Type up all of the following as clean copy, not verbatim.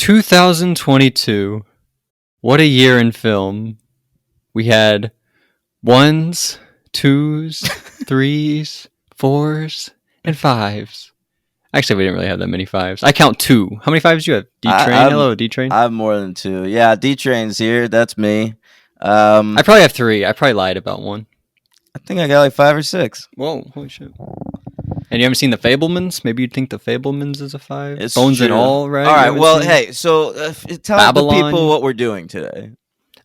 2022. What a year in film. We had ones, twos, threes, fours, and fives. Actually, we didn't really have that many fives. I count two. How many fives do you have? D-Train? Hello, D-Train. I have more than two. Yeah, D-Train's here. That's me. I probably have three. I probably lied about one. I think I got like 5 or 6. Whoa, holy shit. And you haven't seen The Fablemans? Maybe you'd think The Fablemans is a 5? It's Bones true. and All, right? All right, well, hey, so tell Babylon. the people what we're doing today.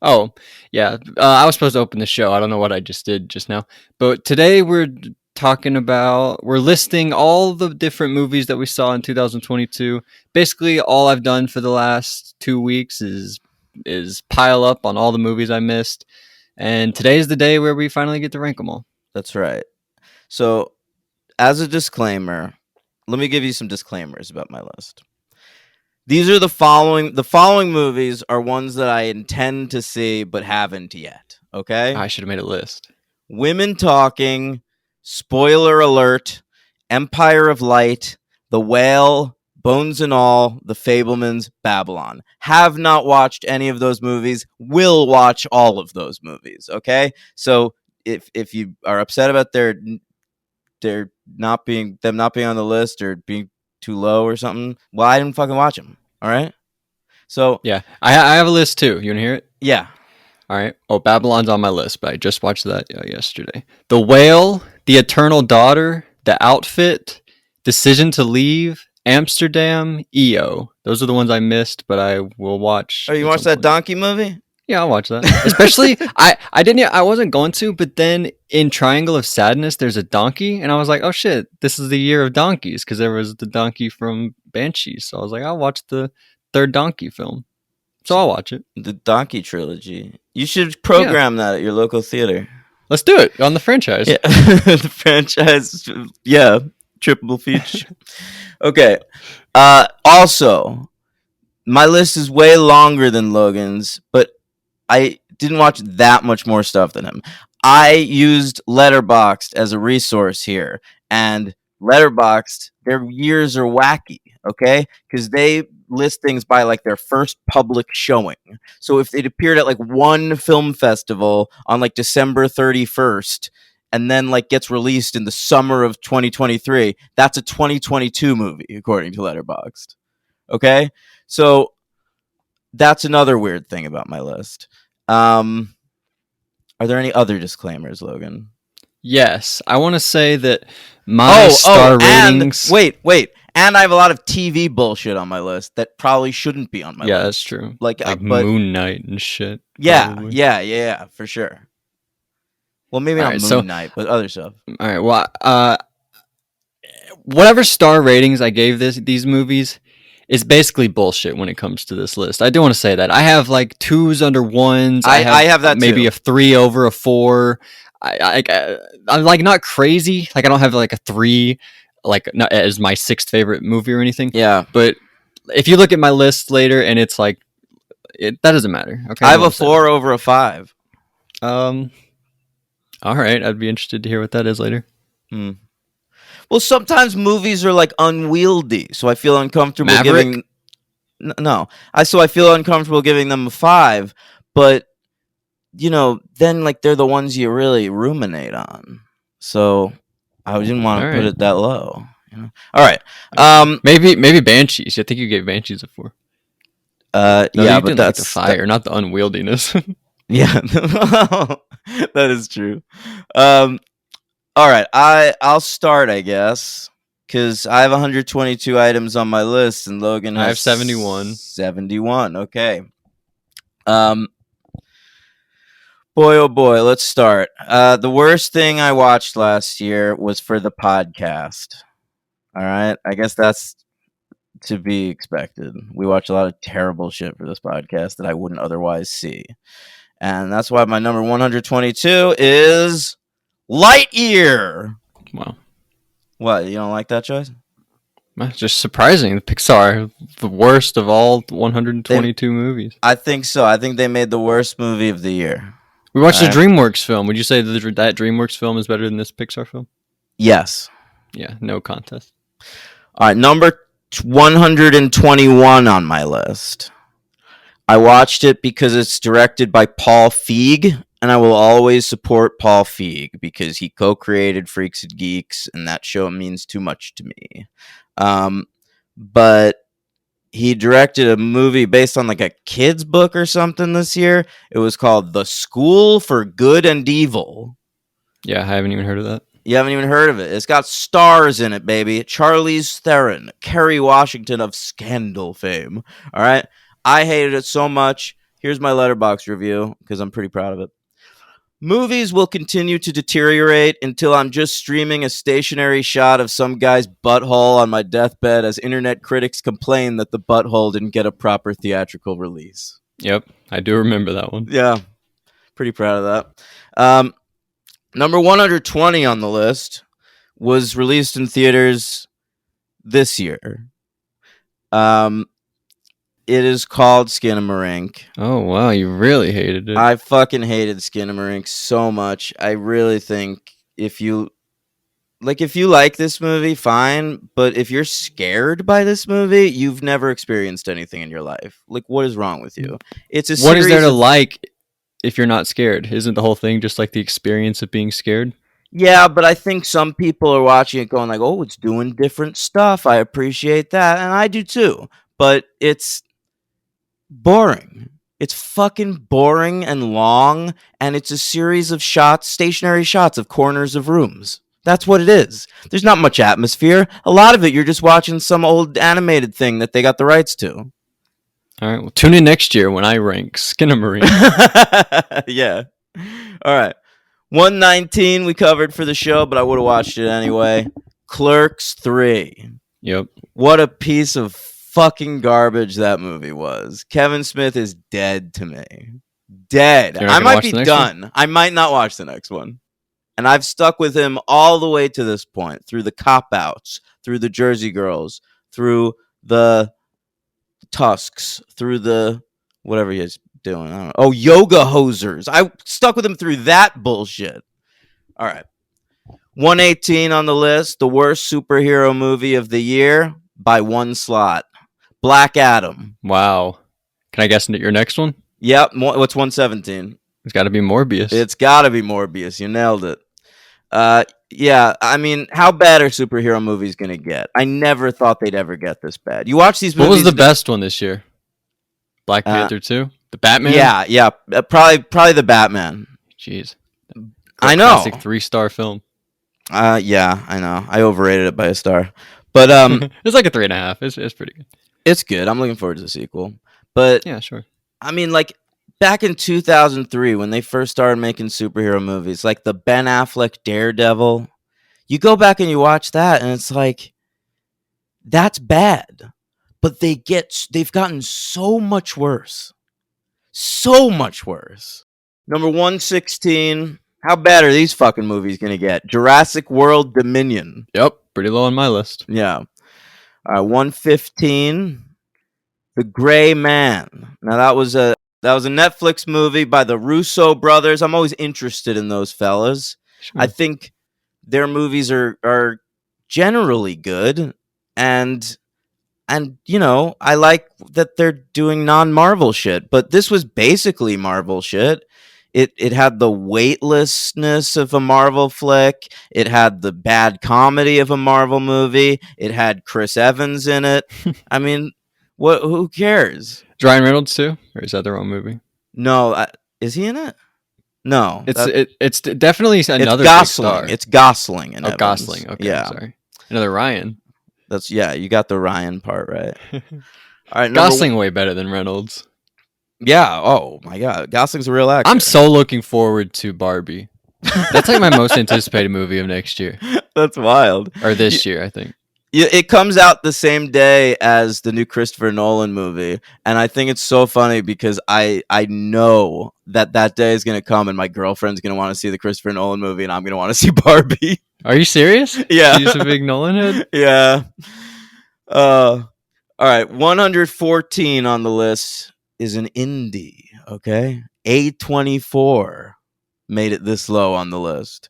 Oh, yeah. I was supposed to open the show. I don't know what I just did just now. But today we're listing all the different movies that we saw in 2022. Basically, all I've done for the last 2 weeks is pile up on all the movies I missed. And today's the day where we finally get to rank them all. That's right. So, as a disclaimer, let me give you some disclaimers about my list. These are the following movies are ones that I intend to see but haven't yet, okay? I should have made a list. Women Talking, spoiler alert, Empire of Light, The Whale, Bones and All, The Fablemans, Babylon. Have not watched any of those movies, will watch all of those movies, okay? So if you are upset about them not being on the list or being too low or something, well, I didn't fucking watch them, all right? So yeah, I have a list too. You want to hear it? Yeah. All right. Oh, Babylon's on my list, but I just watched that yesterday. The Whale, The Eternal Daughter, The Outfit, Decision to Leave, Amsterdam, EO. Those are the ones I missed, but I will watch. Oh, you watched that donkey movie? Yeah, I'll watch that. Especially, I wasn't going to, but then in Triangle of Sadness, there's a donkey, and I was like, oh shit, this is the year of donkeys, because there was the donkey from Banshees. So I was like, I'll watch the third donkey film. So I'll watch it. The Donkey Trilogy. You should program that at your local theater. Let's do it on the franchise. Yeah. The franchise. Yeah. Triple feature. Okay. Also, my list is way longer than Logan's, but I didn't watch that much more stuff than him. I used Letterboxd as a resource here, and Letterboxd, their years are wacky, okay? Because they list things by like their first public showing. So if it appeared at like one film festival on like December 31st and then like gets released in the summer of 2023, that's a 2022 movie according to Letterboxd. Okay? So that's another weird thing about my list. Are there any other disclaimers, Logan? Yes. I want to say that my star ratings... Wait. And I have a lot of TV bullshit on my list that probably shouldn't be on my list. Yeah, that's true. Like Moon Knight and shit. Yeah, for sure. Well, maybe not Moon Knight, but other stuff. All right, well, whatever star ratings I gave these movies is basically bullshit when it comes to this list. I do want to say that. I have like 2s under 1s. I have that maybe too. A 3 over a 4. I'm like not crazy. Like I don't have like a 3 like not as my 6th favorite movie or anything. Yeah. But if you look at my list later and it's like that doesn't matter. Okay. I have a 4 over a 5. All right. I'd be interested to hear what that is later. Well, sometimes movies are like unwieldy, so I feel uncomfortable giving. No, I feel uncomfortable giving them a 5, but then like they're the ones you really ruminate on. So I didn't want to put it that low. All right. Maybe Banshees. I think you gave Banshees a 4. Yeah, but that's the fire, not the unwieldiness. Yeah, that is true. All right, I'll start, I guess, because I have 122 items on my list, and Logan has 71. 71. Okay. Boy, oh boy, let's start. The worst thing I watched last year was for the podcast. All right, I guess that's to be expected. We watch a lot of terrible shit for this podcast that I wouldn't otherwise see. And that's why my number 122 is Lightyear. Wow. What, you don't like that choice? That's just surprising. Pixar, the worst of all 122 movies. I think so. I think they made the worst movie of the year. We watched a DreamWorks film. Would you say that DreamWorks film is better than this Pixar film? Yes. Yeah, no contest. All right, number 121 on my list. I watched it because it's directed by Paul Feig, and I will always support Paul Feig because he co-created Freaks and Geeks, and that show means too much to me. But he directed a movie based on like a kid's book or something this year. It was called The School for Good and Evil. Yeah, I haven't even heard of that. You haven't even heard of it. It's got stars in it, baby. Charlize Theron, Kerry Washington of Scandal fame. All right. I hated it so much. Here's my Letterboxd review because I'm pretty proud of it. Movies will continue to deteriorate until I'm just streaming a stationary shot of some guy's butthole on my deathbed as internet critics complain that the butthole didn't get a proper theatrical release. Yep, I do remember that one. Yeah, pretty proud of that. Number 120 on the list was released in theaters this year. It is called Skinamarink. Oh, wow, you really hated it. I fucking hated Skinamarink so much. I really think if you like this movie, fine. But if you're scared by this movie, you've never experienced anything in your life. Like, what is wrong with you? It's a What is there to series of- like if you're not scared? Isn't the whole thing just like the experience of being scared? Yeah, but I think some people are watching it going like, oh, it's doing different stuff. I appreciate that. And I do too. But it's boring. It's fucking boring and long. And it's a series of shots, stationary shots of corners of rooms. That's what it is. There's not much atmosphere. A lot of it, you're just watching some old animated thing that they got the rights to. All right, well, tune in next year when I rank Skinamarink. Yeah. All right. 119 we covered for the show, but I would have watched it anyway. Clerks 3. Yep. What a piece of fucking garbage that movie was. Kevin Smith is dead to me. Dead. You're not I gonna might watch be the next done. I might not watch the next one. And I've stuck with him all the way to this point, through the cop-outs, through the Jersey Girls, through the Tusks, through the whatever he's doing. I don't know. Oh, Yoga Hosers. I stuck with him through that bullshit. All right. 118 on the list, the worst superhero movie of the year by one slot. Black Adam. Wow. Can I guess your next one? Yep. What's 117? It's got to be Morbius. It's got to be Morbius. You nailed it. Yeah, I mean, how bad are superhero movies going to get? I never thought they'd ever get this bad. You watch these movies. What was the best one this year? Black Panther 2? The Batman? Yeah. Probably the Batman. Jeez. I know. Classic 3-star film. Yeah, I know. I overrated it by a star. But It's like a 3.5. It's pretty good. it's good. I'm looking forward to the sequel. But Yeah, sure. I mean, like back in 2003 when they first started making superhero movies, like the Ben Affleck Daredevil, you go back and you watch that and it's like that's bad. But they've gotten so much worse. So much worse. Number 116. How bad are these fucking movies going to get? Jurassic World Dominion. Yep. Pretty low on my list. Yeah. 115. The Gray Man. Now that was a Netflix movie by the Russo brothers. I'm always interested in those fellas. Sure. I think their movies are generally good, and you know, I like that they're doing non-Marvel shit, but this was basically Marvel shit. It had the weightlessness of a Marvel flick. It had the bad comedy of a Marvel movie. It had Chris Evans in it. I mean, who cares? Is Ryan Reynolds too? Or is that the wrong movie? No, is he in it? No, It's definitely another it's Gosling. big star. It's Gosling and Oh, Evans. Gosling. Okay, yeah, sorry. Another Ryan. you got the Ryan part right. All right, Gosling way better than Reynolds. Yeah. Oh my God, Gosling's a real actor. I'm so looking forward to Barbie. That's like my most anticipated movie of next year That's wild. or this year, I think. It comes out the same day as the new Christopher Nolan movie, and I think it's so funny because I know that day is gonna come, and my girlfriend's gonna want to see the Christopher Nolan movie, and I'm gonna want to see Barbie. Are you serious? Yeah. She's a big Nolan head. Yeah. All right. 114 on the list is an indie. Okay. A24 made it this low on the list.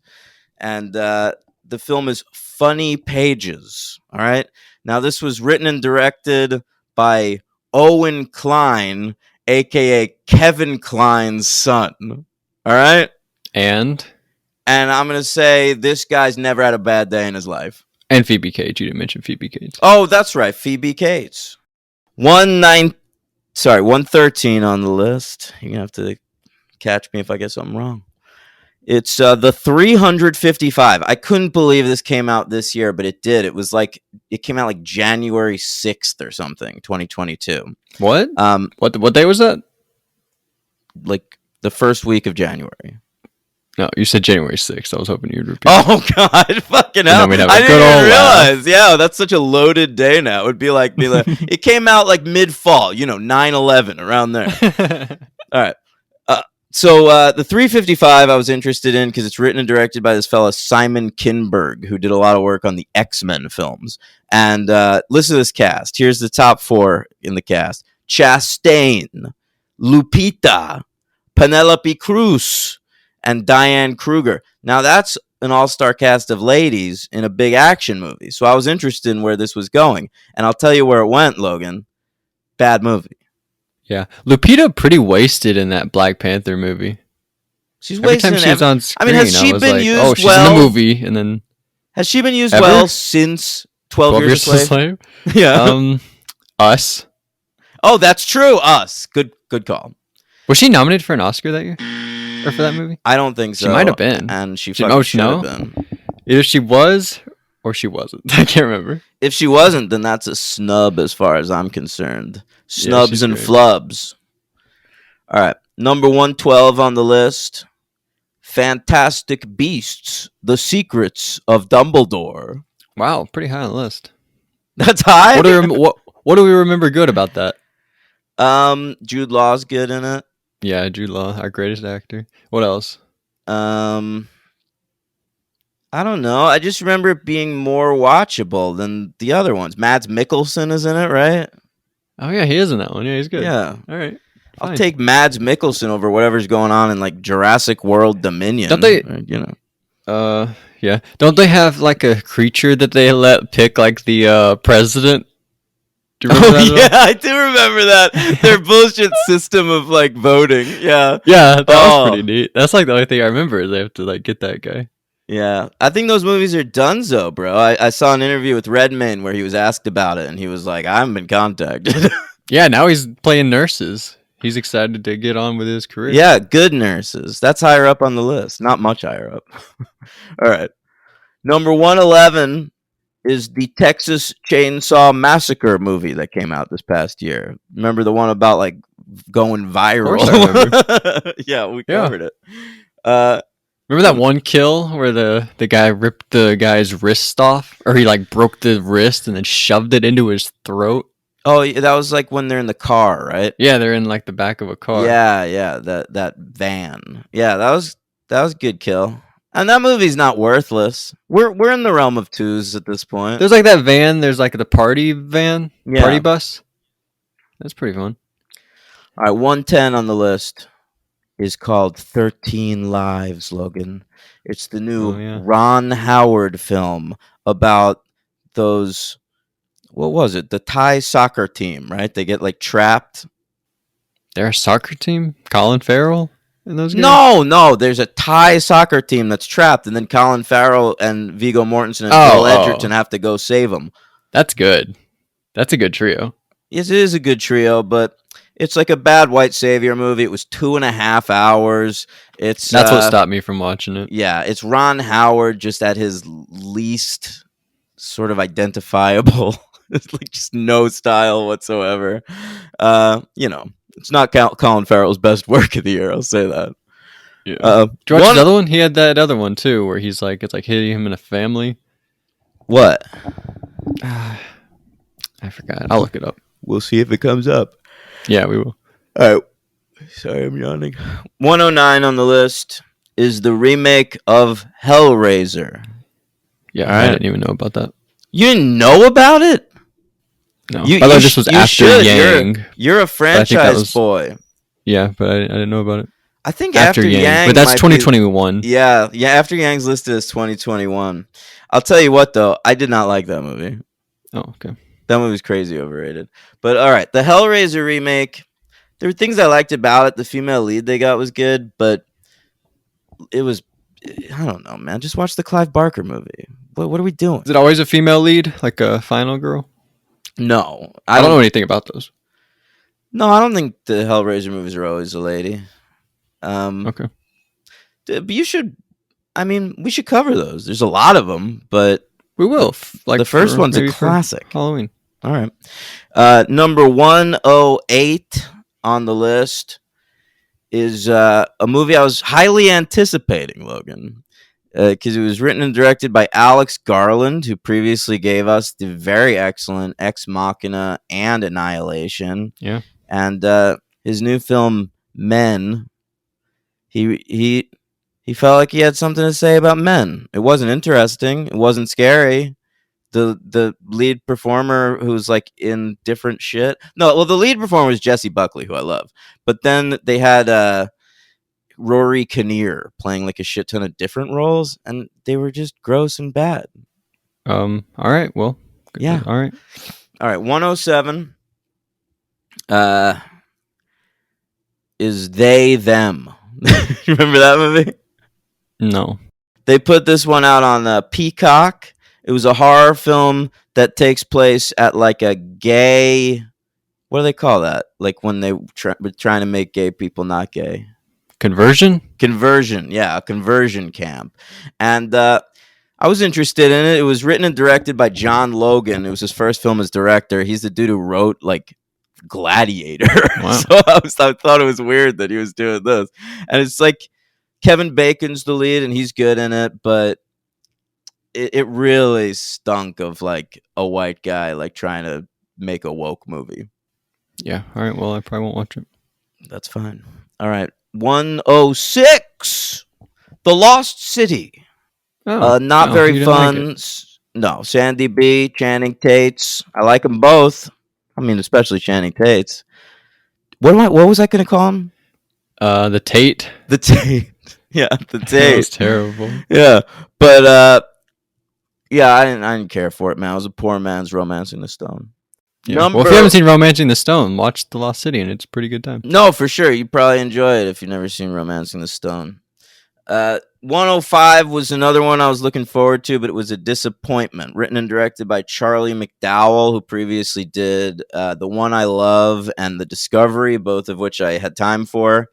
And the film is Funny Pages. All right. Now, this was written and directed by Owen Klein, aka Kevin Kline's son. All right? And I'm going to say this guy's never had a bad day in his life. Phoebe Cates. You didn't mention Phoebe Cates. Oh, that's right. Phoebe Cates. 113 on the list. You're going to have to catch me if I get something wrong. It's the 355. I couldn't believe this came out this year, but it did. It came out like January 6th or something, 2022. What? What day was that? Like the first week of January. No, you said January 6th. I was hoping you'd repeat. Oh God, fucking hell! I didn't even realize. Yeah, that's such a loaded day now. It would be like it came out like mid-fall. 9/11 around there. All right. So the 355 I was interested in because it's written and directed by this fella Simon Kinberg, who did a lot of work on the X-Men films. And listen to this cast. Here's the top 4 in the cast: Chastain, Lupita, Penelope Cruz, and Diane Kruger. Now that's an all-star cast of ladies in a big action movie. So I was interested in where this was going. And I'll tell you where it went, Logan. Bad movie. Yeah. Lupita pretty wasted in that Black Panther movie. She's Every wasted time she was on screen, has she been used oh, she's well? in the movie, and then has she been used well since 12 Years a Slave? Yeah. Us. Oh, that's true. Us. Good call. Was she nominated for an Oscar that year? Or for that movie? I don't think so. She might have been. And she should have been. Either she was or she wasn't. I can't remember. If she wasn't, then that's a snub as far as I'm concerned. Snubs and great. flubs. All right. Number 112 on the list. Fantastic Beasts: The Secrets of Dumbledore. Wow, pretty high on the list. That's high? What do we remember good about that? Jude Law's good in it. Yeah, Jude Law, our greatest actor. What else? I don't know. I just remember it being more watchable than the other ones. Mads Mikkelsen is in it, right? Oh yeah, he is in that one. Yeah, he's good. Yeah. All right. I'll take Mads Mikkelsen over whatever's going on in like Jurassic World Dominion. Don't they? Yeah. Don't they have like a creature that they let pick like the president? Do you remember that? Yeah, I do remember that. Their bullshit system of like voting. Yeah. Yeah, that was pretty neat. That's like the only thing I remember is they have to like get that guy. Yeah, I think those movies are donezo, bro. I saw an interview with Redmayne where he was asked about it, and he was like, "I haven't been contacted." Yeah, now he's playing nurses. He's excited to get on with his career. Yeah, good nurses. That's higher up on the list. Not much higher up. All right. Number 111 is the Texas Chainsaw Massacre movie that came out this past year. Remember the one about like going viral? Of course I remember. Yeah, we covered it. Remember that one kill where the guy ripped the guy's wrist off? Or he like broke the wrist and then shoved it into his throat? Oh, that was like when they're in the car, right? Yeah, they're in like the back of a car. Yeah, that van. Yeah, that was a good kill. And that movie's not worthless. We're in the realm of twos at this point. There's like that van. There's like the party van, party bus. That's pretty fun. All right, 110 on the list is called 13 Lives, Logan. It's the new Ron Howard film about those. What was it? The Thai soccer team, right? They get like trapped. They're a soccer team? Colin Farrell in those games? No. There's a Thai soccer team that's trapped, and then Colin Farrell and Viggo Mortensen and Joel Edgerton have to go save them. That's good. That's a good trio. Yes, it is a good trio, but it's like a bad white savior movie. It was 2.5 hours. That's what stopped me from watching it. Yeah, it's Ron Howard just at his least sort of identifiable. It's like just no style whatsoever. It's not Colin Farrell's best work of the year. I'll say that. Yeah. Did you watch the other one? He had that other one too, where he's like, it's like hitting him in a family. What? I forgot. I'll look it up. We'll see if it comes up. Yeah, we will. All right. Sorry, I'm yawning. 109 on the list is the remake of Hellraiser. Yeah, I didn't even know about that. You didn't know about it? No. I thought this was after Yang. You're a franchise boy. Yeah, but I didn't know about it. I think after Yang, but that's 2021. Yeah, after Yang's listed as 2021. I'll tell you what, though, I did not like that movie. Oh, okay. That movie's crazy overrated. But all right, the Hellraiser remake. There were things I liked about it. The female lead they got was good, but it was, I don't know, man. Just watch the Clive Barker movie. What are we doing? Is it always a female lead, like a final girl? No, I don't know anything about those. No, I don't think the Hellraiser movies are always a lady. Okay. But you should. I mean, we should cover those. There's a lot of them, but We will. the first one's a classic. Halloween. All right. Number 108 on the list is a movie I was highly anticipating, Logan, because it was written and directed by Alex Garland, who previously gave us the very excellent Ex Machina and Annihilation. Yeah. And his new film, Men, he felt like he had something to say about men. It wasn't interesting. It wasn't scary. The lead performer who's like in different shit. No, well, the lead performer was Jesse Buckley, who I love. But then they had Rory Kinnear playing like a shit ton of different roles, and they were just gross and bad. All right. Well. Yeah. All right. 107. Is They Them. You remember that movie? No. They put this one out on Peacock. It was a horror film that takes place at like a gay. What do they call that? Like when they were trying to make gay people not gay. Conversion? Conversion, yeah, a conversion camp. And I was interested in it. It was written and directed by John Logan. It was his first film as director. He's the dude who wrote like Gladiator. Wow. So I thought it was weird that he was doing this. And it's like Kevin Bacon's the lead and he's good in it, but it really stunk of like a white guy like trying to make a woke movie. Yeah. All right. Well, I probably won't watch it. That's fine. All right. 106. The Lost City. Not very fun. Like no, Sandy B, Channing Tates. I like them both. I mean, especially Channing Tates. What was I going to call him? The Tate. The Tate. Yeah, the Tate. That was terrible. Yeah, but yeah, I didn't care for it, man. It was a poor man's Romancing the Stone. Yeah. Well, if you haven't seen Romancing the Stone, watch The Lost City, and it's a pretty good time. No, for sure. You probably enjoy it if you've never seen Romancing the Stone. 105 was another one I was looking forward to, but it was a disappointment. Written and directed by Charlie McDowell, who previously did The One I Love and The Discovery, both of which I had time for.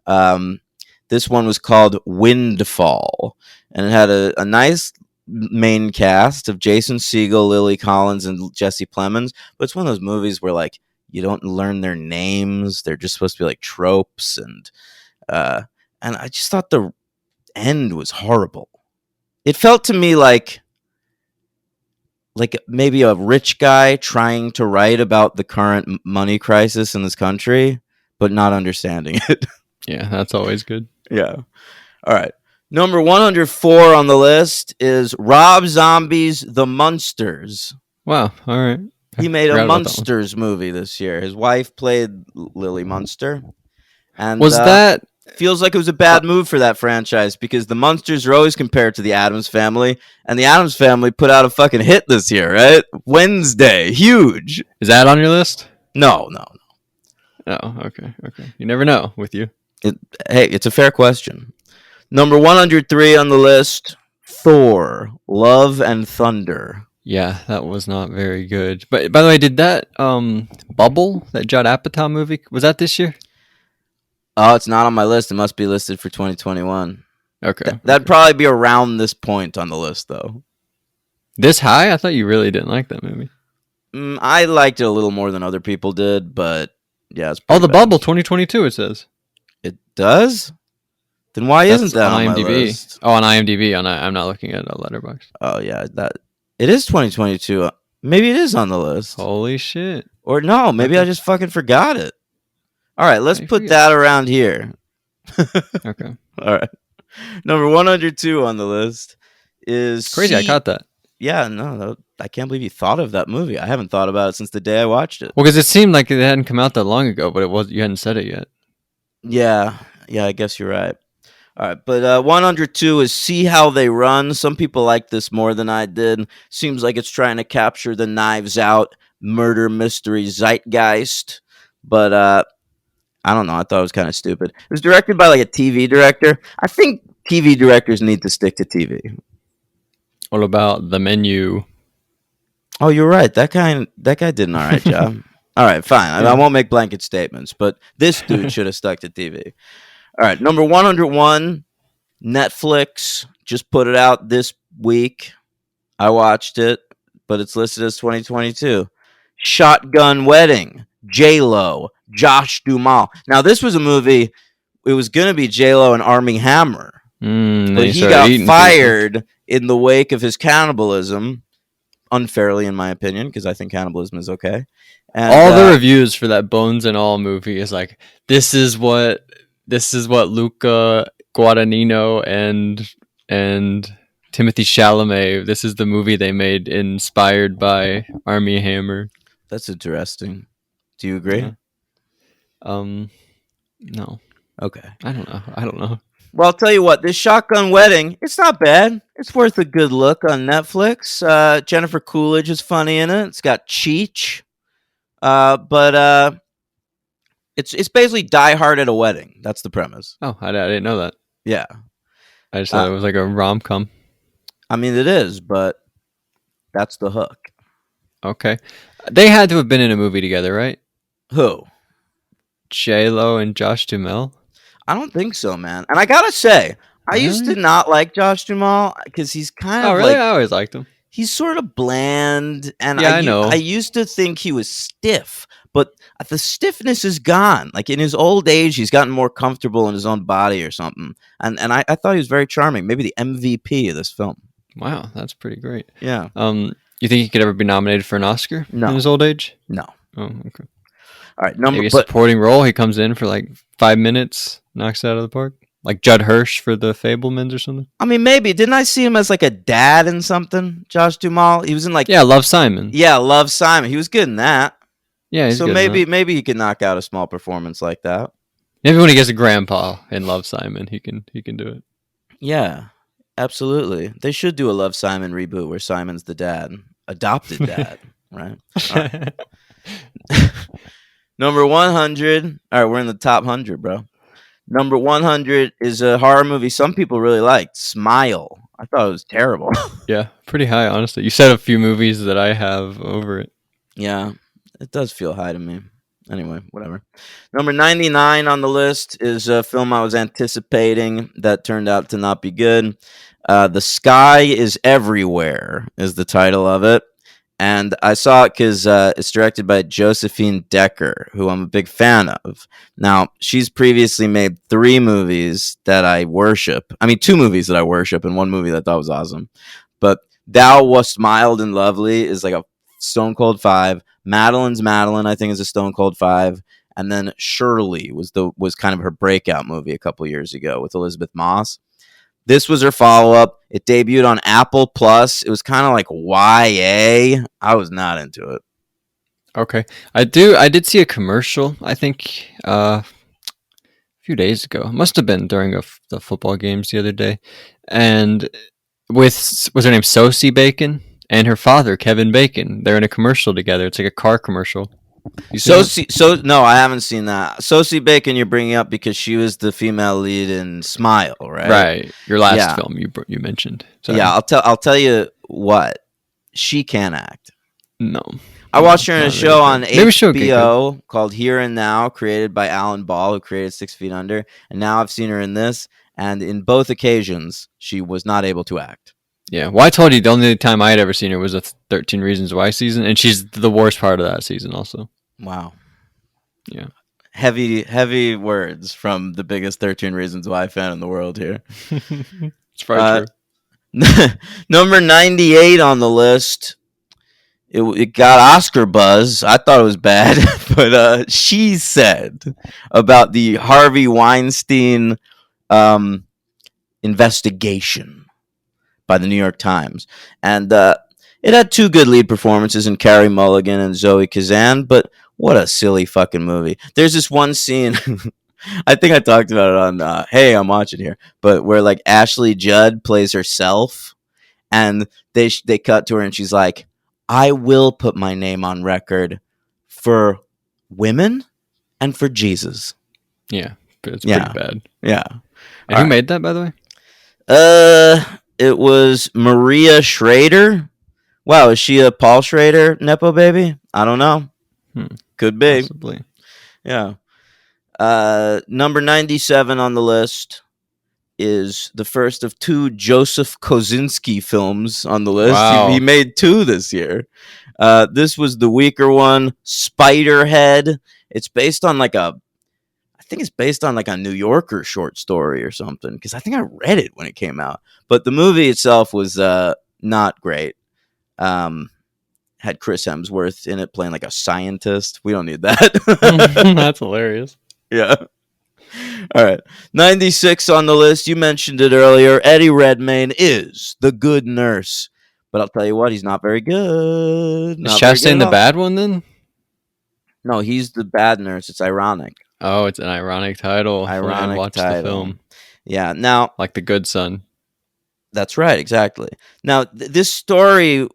This one was called Windfall, and it had a nice main cast of Jason Segel, Lily Collins, and Jesse Plemons. But it's one of those movies where like you don't learn their names; they're just supposed to be like tropes, and I just thought the end was horrible. It felt to me like maybe a rich guy trying to write about the current money crisis in this country, but not understanding it. Yeah, that's always good. Yeah. All right. Number 104 on the list is Rob Zombie's The Munsters. Wow. All right. He made a Munsters movie this year. His wife played Lily Munster. And was that... feels like it was a bad move for that franchise because the Munsters are always compared to the Addams Family, and the Addams Family put out a fucking hit this year, right? Wednesday. Huge. Is that on your list? No. Oh, okay. You never know with you. Hey, it's a fair question. Number 103 on the list, Thor, Love and Thunder. Yeah, that was not very good. But by the way, did that Bubble, that Judd Apatow movie, was that this year? Oh, it's not on my list. It must be listed for 2021. Okay. That'd probably be around this point on the list, though. This high? I thought you really didn't like that movie. I liked it a little more than other people did, but yeah. It's The bad. Bubble 2022, it says. It does? Then why isn't that on IMDb? My list? Oh, on IMDb. I'm not looking at a Letterboxd. Oh, yeah. It is 2022. Maybe it is on the list. Holy shit. Or no, maybe I just fucking forgot it. All right, let's put that around here. Okay. All right. Number 102 on the list is... Crazy, I caught that. Yeah, no, I can't believe you thought of that movie. I haven't thought about it since the day I watched it. Well, because it seemed like it hadn't come out that long ago, but you hadn't said it yet. Yeah, I guess you're right. All right, but 102 is See How They Run. Some people like this more than I did. Seems like it's trying to capture the Knives Out murder mystery zeitgeist, but I don't know. I thought it was kind of stupid. It was directed by like a TV director. I think TV directors need to stick to TV. What about The Menu? Oh, you're right. That guy did an all right job. All right, fine. I won't make blanket statements, but this dude should have stuck to TV. All right, number 101, Netflix just put it out this week. I watched it, but it's listed as 2022. Shotgun Wedding, J-Lo, Josh Duhamel. Now, this was a movie, it was going to be J-Lo and Armie Hammer, but he got fired in the wake of his cannibalism, unfairly in my opinion, because I think cannibalism is okay. And, all the reviews for that Bones and All movie is like, this is what Luca Guadagnino and Timothy Chalamet. This is the movie they made inspired by Armie Hammer. That's interesting. Do you agree? Yeah. No. Okay. I don't know. Well, I'll tell you what. This Shotgun Wedding, it's not bad. It's worth a good look on Netflix. Jennifer Coolidge is funny in it. It's got Cheech. But it's basically Die Hard at a wedding. That's the premise. Oh, I didn't know that. Yeah. I just thought it was like a rom-com. I mean, it is, but that's the hook. Okay. They had to have been in a movie together, right? Who? J-Lo and Josh Duhamel? I don't think so, man. And I gotta say, I used to not like Josh Duhamel because he's kind of really? like... I always liked him. He's sort of bland, and I know. I used to think he was stiff, but the stiffness is gone. Like in his old age, he's gotten more comfortable in his own body or something. And I thought he was very charming. Maybe the MVP of this film. Wow, that's pretty great. Yeah. You think he could ever be nominated for an Oscar in his old age? No. Oh, okay. All right, maybe a supporting role. He comes in for like 5 minutes, knocks it out of the park. Like Judd Hirsch for the Fabelmans or something? I mean, maybe. Didn't I see him as like a dad in something? Josh Duhamel? He was in like... Yeah, Love, Simon. Yeah, Love, Simon. He was good in that. Yeah, he's so good maybe he could knock out a small performance like that. Maybe when he gets a grandpa in Love, Simon, he can do it. Yeah, absolutely. They should do a Love, Simon reboot where Simon's the dad. Adopted dad, right? Right. Number 100. All right, we're in the top 100, bro. Number 100 is a horror movie some people really liked, Smile. I thought it was terrible. Yeah, pretty high, honestly. You said a few movies that I have over it. Yeah, it does feel high to me. Anyway, whatever. Number 99 on the list is a film I was anticipating that turned out to not be good. The Sky is Everywhere is the title of it. And I saw it because it's directed by Josephine Decker, who I'm a big fan of. Now, she's previously made 3 movies that I worship. I mean, 2 movies that I worship and 1 movie that I thought was awesome. But Thou Wast Mild and Lovely is like a Stone Cold 5. Madeline's Madeline, I think, is a Stone Cold 5. And then Shirley was kind of her breakout movie a couple years ago with Elizabeth Moss. This was her follow-up. It debuted on Apple Plus. It was kind of like YA. I was not into it. Okay. I did see a commercial, I think, a few days ago. It must have been during the football games the other day. And was her name Sosie Bacon? And her father, Kevin Bacon. They're in a commercial together. It's like a car commercial. No, I haven't seen that. Sosie Bacon you're bringing up because she was the female lead in Smile, right? Right. Your last film you mentioned. Sorry. Yeah, I'll tell you what. She can't act. No. I watched her in a show on HBO called Here and Now, created by Alan Ball, who created 6 Feet Under. And now I've seen her in this, and in both occasions, she was not able to act. Yeah, well, I told you the only time I had ever seen her was a 13 Reasons Why season, and she's the worst part of that season also. Wow. Yeah. Heavy words from the biggest 13 Reasons Why fan in the world here. It's probably true. Number 98 on the list. It got Oscar buzz. I thought it was bad, but She Said, about the Harvey Weinstein investigation by the New York Times. And it had 2 good lead performances in Carey Mulligan and Zoe Kazan, but what a silly fucking movie. There's this one scene I think I talked about it on Hey, I'm watching here, but where like Ashley Judd plays herself, and they cut to her, and she's like, "I will put my name on record for women and for Jesus." Yeah, but it's Yeah. pretty bad. Yeah. And All who made that, by the way? It was Maria Schrader. Wow, is she a Paul Schrader nepo baby? I don't know. Could be. Possibly. Yeah. Number 97 on the list is the first of two Joseph Kosinski films on the list. Wow. He made two this year. This was the weaker one, Spiderhead. It's based on I think it's based on like a New Yorker short story or something, because I think I read it when it came out. But the movie itself was not great. Had Chris Hemsworth in it playing like a scientist. We don't need that. That's hilarious. Yeah. All right. 96 on the list. You mentioned it earlier. Eddie Redmayne is the good nurse. But I'll tell you what, he's not very good. Is Not very good Chastain at the all. bad one then? No, he's the bad nurse. It's ironic. Oh, it's an ironic title. Ironic Watch title. the film. Yeah. Now, Like The Good Son. that's right. Exactly. Now, this story,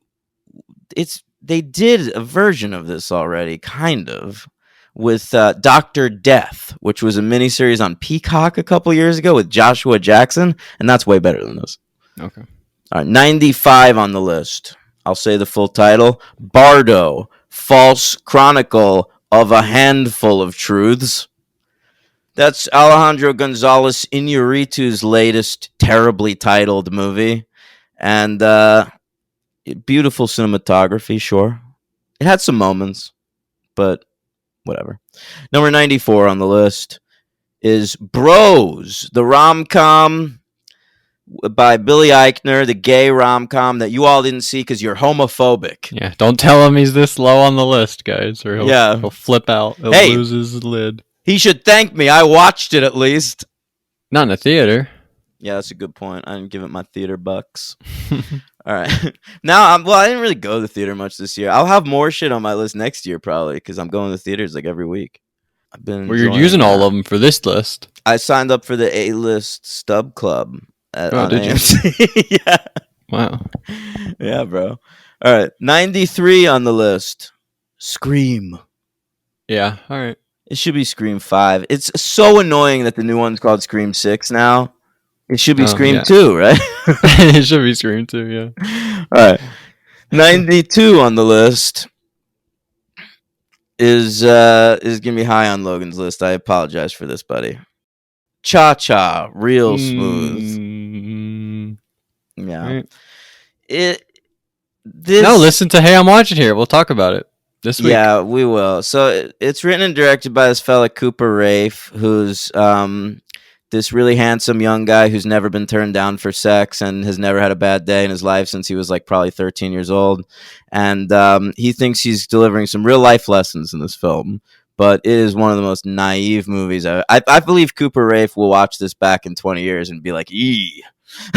they did a version of this already, kind of, with Dr. Death, which was a miniseries on Peacock a couple years ago with Joshua Jackson, and that's way better than this. Okay. All right, 95 on the list. I'll say the full title. Bardo, False Chronicle of a Handful of Truths. That's Alejandro Gonzalez Iñárritu's latest terribly titled movie. And beautiful cinematography, sure. It had some moments, but whatever. Number 94 on the list is Bros, the rom-com by Billy Eichner, the gay rom-com that you all didn't see because you're homophobic. Yeah, don't tell him he's this low on the list, guys, or he'll flip out. He'll lose his lid. He should thank me. I watched it at least. Not in a theater. Yeah, that's a good point. I didn't give it my theater bucks. All right. Now, I didn't really go to the theater much this year. I'll have more shit on my list next year probably because I'm going to theaters like every week. I've been. Well, you're using all of them for this list. I signed up for the A-List Stub Club. Did you? Yeah. Wow. Yeah, bro. All right. 93 on the list. Scream. Yeah. All right. It should be Scream 5. It's so annoying that the new one's called Scream 6 now. It should be Scream 2, right? It should be Scream 2, yeah. All right. 92 on the list is going to be high on Logan's list. I apologize for this, buddy. Cha-Cha, real smooth. Yeah. Right. No, listen to Hey, I'm Watching Here. We'll talk about it this week. Yeah, we will. So it's written and directed by this fella Cooper Raiff, who's this really handsome young guy who's never been turned down for sex and has never had a bad day in his life since he was like probably 13 years old. And he thinks he's delivering some real life lessons in this film. But it is one of the most naive movies. I believe Cooper Raiff will watch this back in 20 years and be like, "Ee."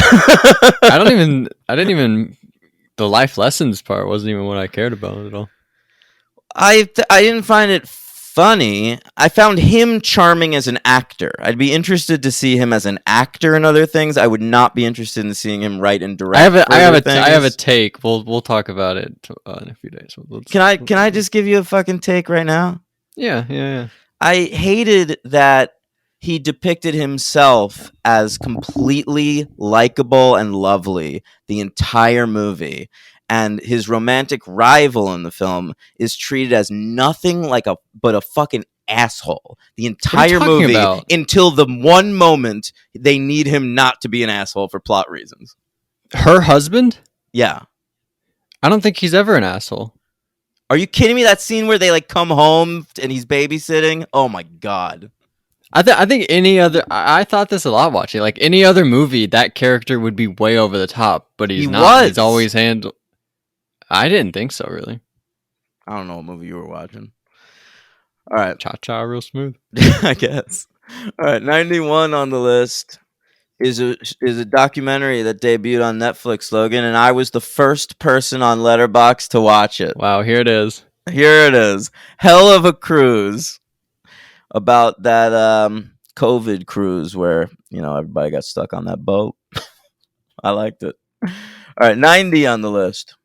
I didn't even. The life lessons part wasn't even what I cared about at all. I didn't find it funny. I found him charming as an actor. I'd be interested to see him as an actor in other things. I would not be interested in seeing him write and direct. I have a take. We'll talk about it in a few days. Can I just give you a fucking take right now? Yeah. I hated that he depicted himself as completely likable and lovely the entire movie, and his romantic rival in the film is treated as nothing but a fucking asshole the entire movie until the one moment they need him not to be an asshole for plot reasons. Her husband? Yeah. I don't think he's ever an asshole. Are you kidding me? That scene where they like come home and he's babysitting? Oh my god. I think any other... I thought this a lot watching. Like any other movie, that character would be way over the top, but he's not. He's always handled... I didn't think so, really. I don't know what movie you were watching. All right. Cha-Cha real smooth. I guess. All right. 91 on the list is a documentary that debuted on Netflix, Logan, and I was the first person on Letterboxd to watch it. Wow, here it is. Here it is. Hell of a Cruise. About that COVID cruise where everybody got stuck on that boat. I liked it. All right, 90 on the list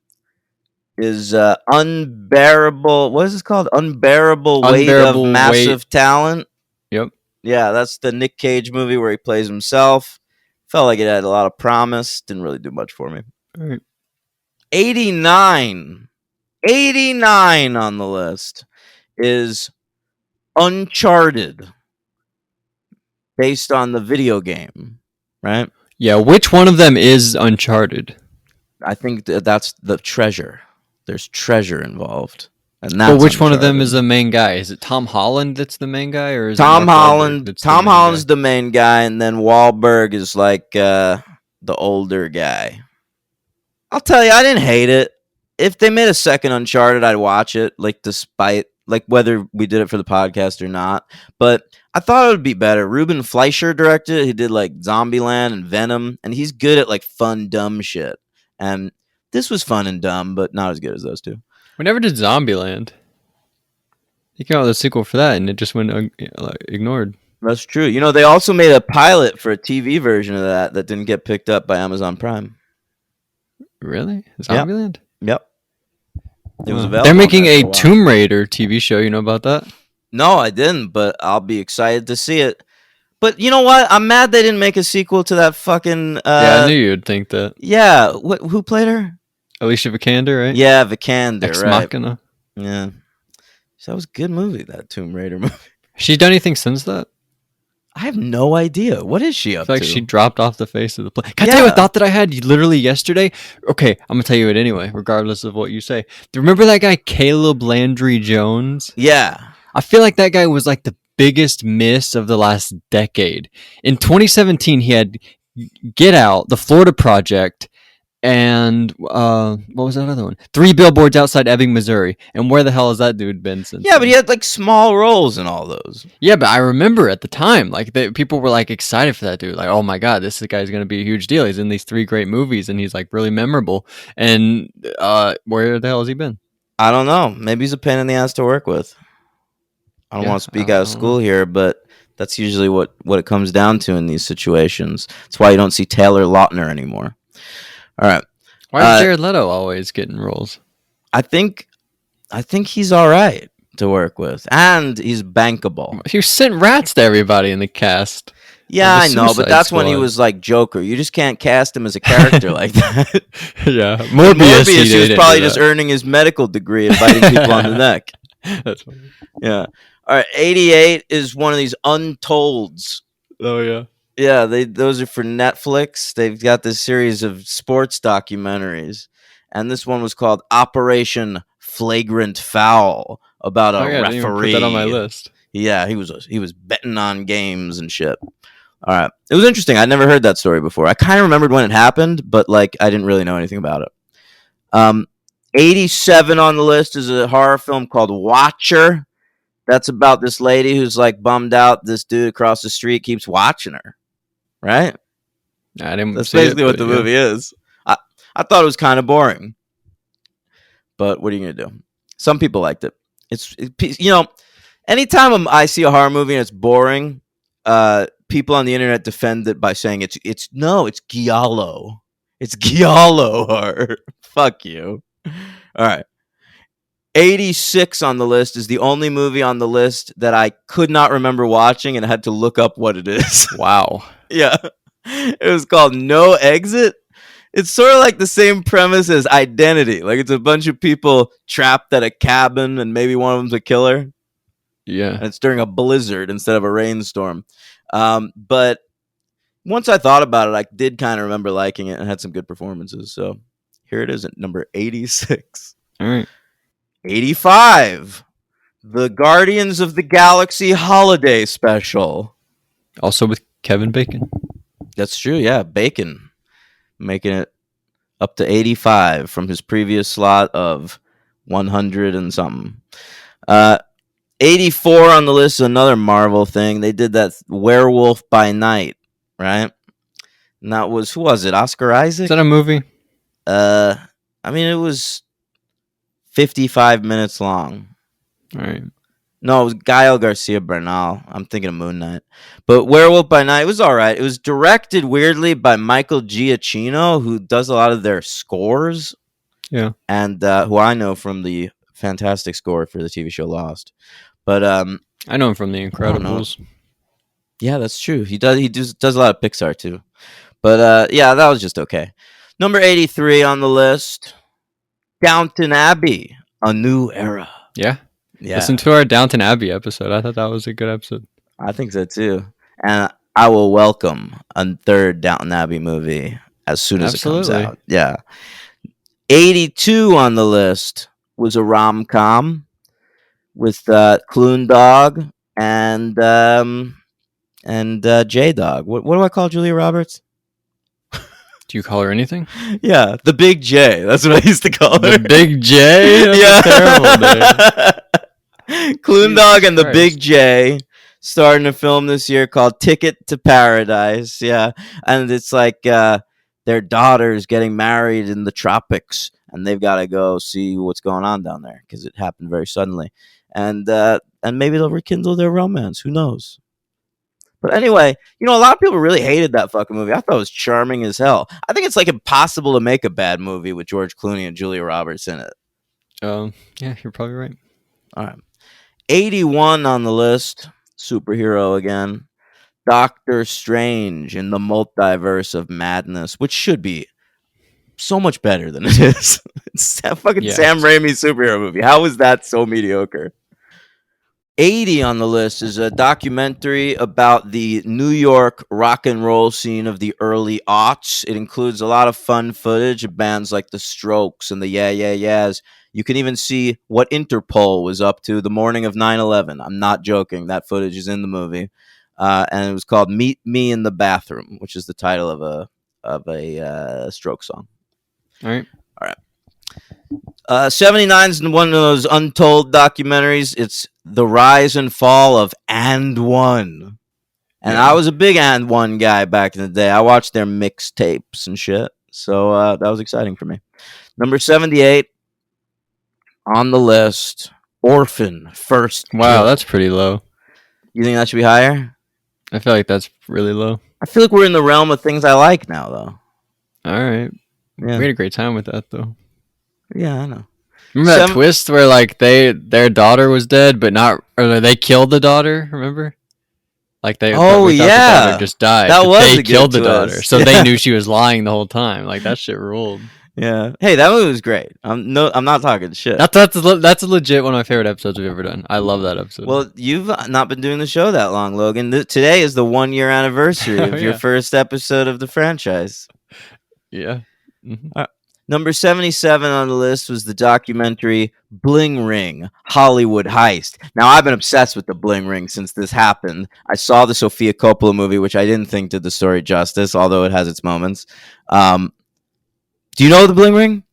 is unbearable. What is this called? Unbearable weight of Unbearable massive weight. talent. Yep. Yeah, that's the Nick Cage movie where he plays himself. Felt like it had a lot of promise. Didn't really do much for me. All right. 89. 89 on the list is Uncharted, based on the video game, right? Yeah, which one of them is Uncharted? I think that's the treasure. There's treasure involved. And But that's which one of them Uncharted. is the main guy? Is it Tom Holland that's the main guy, or is it Tom Mark Wahlberg Holland. that's Tom the main Holland's guy? the main guy, and then Wahlberg is like the older guy. I'll tell you, I didn't hate it. If they made a second Uncharted, I'd watch it, like despite whether we did it for the podcast or not. But I thought it would be better. Ruben Fleischer directed it. He did like Zombieland and Venom, and he's good at like fun, dumb shit. And this was fun and dumb, but not as good as those two. We never did Zombieland. He came out with a sequel for that, and it just went ignored. That's true. They also made a pilot for a TV version of that didn't get picked up by Amazon Prime. Really? Zombieland? Yep. It was available. They're making a Tomb Raider TV show. You know about that? No, I didn't, but I'll be excited to see it. But you know what? I'm mad they didn't make a sequel to that fucking. Yeah, I knew you'd think that. Yeah, who played her? Alicia Vikander, right? Yeah, Vikander, Ex right? Machina. Yeah, so that was a good movie. That Tomb Raider movie. She done anything since that? I have no idea. What is she I up feel like to? she dropped off the face of the planet. Can I tell you a thought that I had literally yesterday? Okay, I'm gonna tell you it anyway, regardless of what you say. Do you remember that guy Caleb Landry Jones? Yeah. I feel like that guy was like the biggest miss of the last decade. In 2017, he had Get Out, The Florida Project, and what was that other one? 3 Billboards Outside Ebbing, Missouri. And where the hell has that dude been since? Yeah, but he had like small roles in all those. Yeah, but I remember at the time, like people were like excited for that dude. Like, oh my god, this guy's gonna be a huge deal. He's in these 3 great movies, and he's like really memorable. And where the hell has he been? I don't know. Maybe he's a pain in the ass to work with. I don't want to speak out of school here, but that's usually what it comes down to in these situations. That's why you don't see Taylor Lautner anymore. All right. Why is Jared Leto always getting roles? I think he's all right to work with, and he's bankable. He sent rats to everybody in the cast. Yeah, I know, but Suicide that's when he Squad. was like Joker. You just can't cast him as a character like that. Yeah, Morbius, he he was didn't probably do just that. earning his medical degree and biting people on the neck. That's funny. Yeah. All right, 88 is one of these Untolds. Oh yeah. Yeah, those are for Netflix. They've got this series of sports documentaries, and this one was called Operation Flagrant Foul, about a I didn't even referee. put that on my list. Yeah, he was betting on games and shit. All right, it was interesting. I'd never heard that story before. I kind of remembered when it happened, but like I didn't really know anything about it. 87 on the list is a horror film called Watcher. That's about this lady who's like bummed out. This dude across the street keeps watching her. Right? I didn't. That's see basically it, what but the yeah. movie is. I thought it was kind of boring, but what are you gonna do? Some people liked it. Anytime I see a horror movie and it's boring, people on the internet defend it by saying it's giallo. It's giallo horror. Fuck you. All right. 86 on the list is the only movie on the list that I could not remember watching and had to look up what it is. Wow. Yeah. It was called No Exit. It's sort of like the same premise as Identity. Like it's a bunch of people trapped at a cabin and maybe one of them's a killer. Yeah. And it's during a blizzard instead of a rainstorm. But once I thought about it, I did kind of remember liking it and had some good performances. So here it is at number 86. All right. 85. The Guardians of the Galaxy Holiday Special. Also with Kevin Bacon. That's true, yeah. Bacon making it up to 85 from his previous slot of 100 and something. 84 on the list is another Marvel thing. They did that Werewolf by Night, right? And that was, who was it? Oscar Isaac? Is that a movie? It was 55 minutes long. All right. No, it was Gael Garcia Bernal. I'm thinking of Moon Knight. But Werewolf by Night was all right. It was directed weirdly by Michael Giacchino, who does a lot of their scores, Yeah, and who I know from the fantastic score for the TV show Lost. But I know him from The I don't know. Incredibles. Yeah, that's true. He does a lot of Pixar too. But yeah, that was just okay. Number 83 on the list, Downton Abbey, A New Era. Yeah, Yeah, listen to our Downton Abbey episode. I thought that was a good episode. I think so too. And I will welcome a third Downton Abbey movie as soon as it comes Absolutely. out. Yeah. 82 on the list was a rom com with Clune Dog and J Dog. What do I call Julia Roberts? Do you call her anything? Yeah, the Big J. That's what I used to call her. The Big J? That's a terrible name. Clune Jesus Dog and the Christ. Big J starting a film this year called Ticket to Paradise. Yeah, and it's like their daughter's getting married in the tropics, and they've got to go see what's going on down there because it happened very suddenly, and maybe they'll rekindle their romance. Who knows? But anyway, a lot of people really hated that fucking movie. I thought it was charming as hell. I think it's like impossible to make a bad movie with George Clooney and Julia Roberts in it. Yeah, you're probably right. All right. 81 on the list, superhero again. Doctor Strange in the Multiverse of Madness, which should be so much better than it is. It's a fucking Yeah. Sam Raimi superhero movie. How is that so mediocre? 80 on the list is a documentary about the New York rock and roll scene of the early aughts. It includes a lot of fun footage of bands like the Strokes and the Yeah Yeah Yeahs. You can even see what Interpol was up to the morning of 9/11. I'm not joking. That footage is in the movie. And it was called Meet Me in the Bathroom, which is the title of a Stroke song. All right. 79 is one of those untold documentaries. It's the rise and fall of And One. And Yeah. I was a big And One guy back in the day. I watched their mixtapes and shit. So that was exciting for me. Number 78 on the list, Orphan First Wow, Kill. that's pretty low. You think that should be higher? I feel like that's really low. I feel like we're in the realm of things I like now, though. All right. Yeah. We had a great time with that, though. Yeah, I know. Remember that twist where like their daughter was dead, but not, or they killed the daughter? Remember? Like we thought the yeah. daughter just died. That but was they a good killed the twist. daughter, so Yeah. they knew she was lying the whole time. Like that shit ruled. Yeah. Hey, that movie was great. I'm not talking shit. That's a legit one of my favorite episodes we've ever done. I love that episode. Well, you've not been doing the show that long, Logan. Today is the 1 year anniversary Oh, of your yeah. first episode of the franchise. yeah. Mhm. Number 77 on the list was the documentary Bling Ring, Hollywood Heist. Now, I've been obsessed with the Bling Ring since this happened. I saw the Sofia Coppola movie, which I didn't think did the story justice, although it has its moments. Do you know the Bling Ring?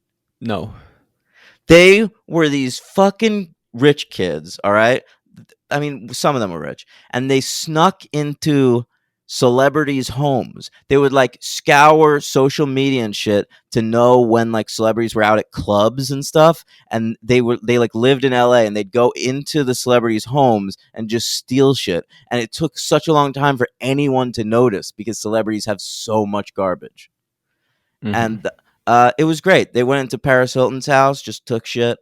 No. They were these fucking rich kids, all right? I mean, some of them were rich. And they snuck into celebrities' homes. They would like scour social media and shit to know when like celebrities were out at clubs and stuff. And they like lived in LA and they'd go into the celebrities' homes and just steal shit. And it took such a long time for anyone to notice because celebrities have so much garbage. Mhm. And it was great. They went into Paris Hilton's house, just took shit,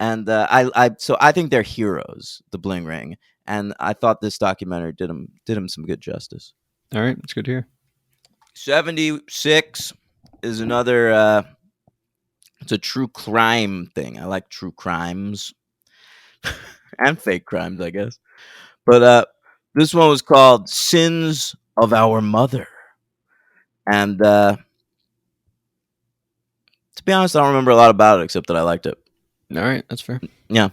and so I think they're heroes, the Bling Ring, and I thought this documentary did him some good justice. All right, it's good to hear. 76 is another. It's a true crime thing. I like true crimes and fake crimes, I guess. But this one was called "Sins of Our Mother," and to be honest, I don't remember a lot about it except that I liked it. All right, that's fair. Yeah.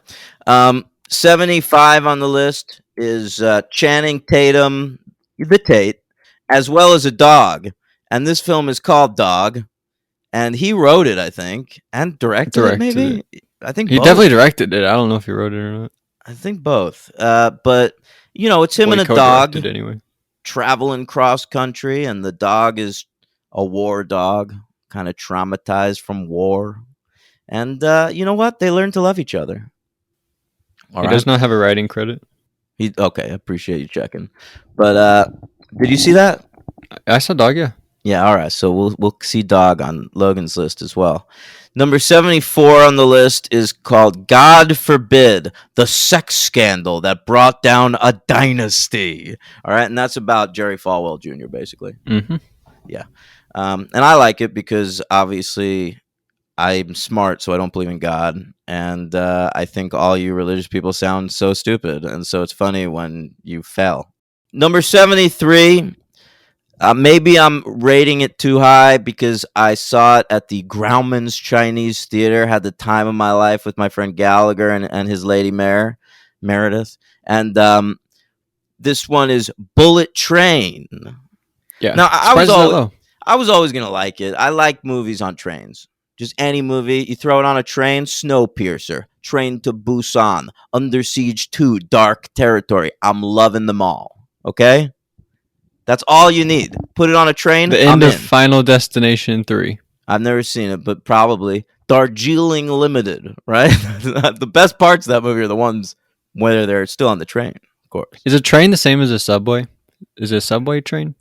75 on the list is Channing Tatum, the Tate, as well as a dog. And this film is called Dog. And he wrote it, I think, and directed it, maybe? I think He both. definitely directed it. I don't know if he wrote it or not. I think both. But, it's him Well, and he a dog co-directed anyway. traveling cross country. And the dog is a war dog, kind of traumatized from war. And you know what? They learn to love each other. All He right. does not have a writing credit. Okay, I appreciate you checking. But did you see that? I saw Dog, yeah. Yeah, all right. So we'll see Dog on Logan's list as well. Number 74 on the list is called God Forbid, the sex scandal that brought down a dynasty. All right, and that's about Jerry Falwell Jr. basically. Mm-hmm. Yeah. And I like it because obviously I'm smart, so I don't believe in God, and I think all you religious people sound so stupid, and so it's funny when you fail. Number 73. Maybe I'm rating it too high because I saw it at the Grauman's Chinese Theater. Had the time of my life with my friend Gallagher and his lady Mare, Meredith. And this one is Bullet Train. Yeah. Now Surprised it's that low. I was always gonna like it. I like movies on trains. Just any movie, you throw it on a train. Snowpiercer, Train to Busan, Under Siege 2, Dark Territory. I'm loving them all. Okay. That's all you need. Put it on a train. The end of Final Destination 3. I've never seen it, but probably Darjeeling Limited, right? The best parts of that movie are the ones where they're still on the train, of course. Is a train the same as a subway? Is it a subway train?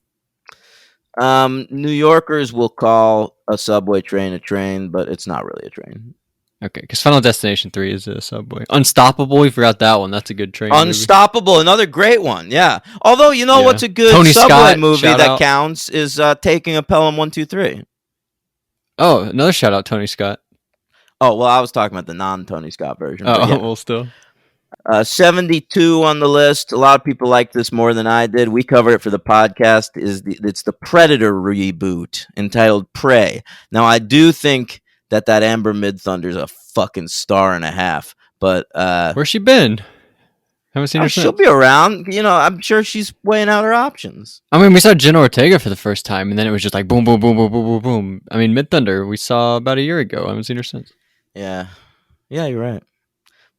New Yorkers will call a subway train a train, but it's not really a train. Okay, because Final Destination 3 is a subway. Unstoppable, we forgot that one. That's a good train Unstoppable, movie. Another great one, yeah. Although, you know what's a good Tony subway Scott, movie that out. counts is Taking a Pelham 123. Oh, another shout out, Tony Scott. Oh, well, I was talking about the non-Tony Scott version. Oh, yeah. Well, still. 72 on the list. A lot of people like this more than I did. We covered it for the podcast. It's the Predator reboot entitled Prey. Now, I do think that Amber Midthunder's a fucking star and a half, but where's she been? Haven't seen her since. She'll be around. You know, I'm sure she's weighing out her options. I mean, we saw Jenna Ortega for the first time, and then it was just like boom, boom, boom, boom, boom, boom, boom. I mean, Midthunder we saw about a year ago. I haven't seen her since. Yeah, you're right.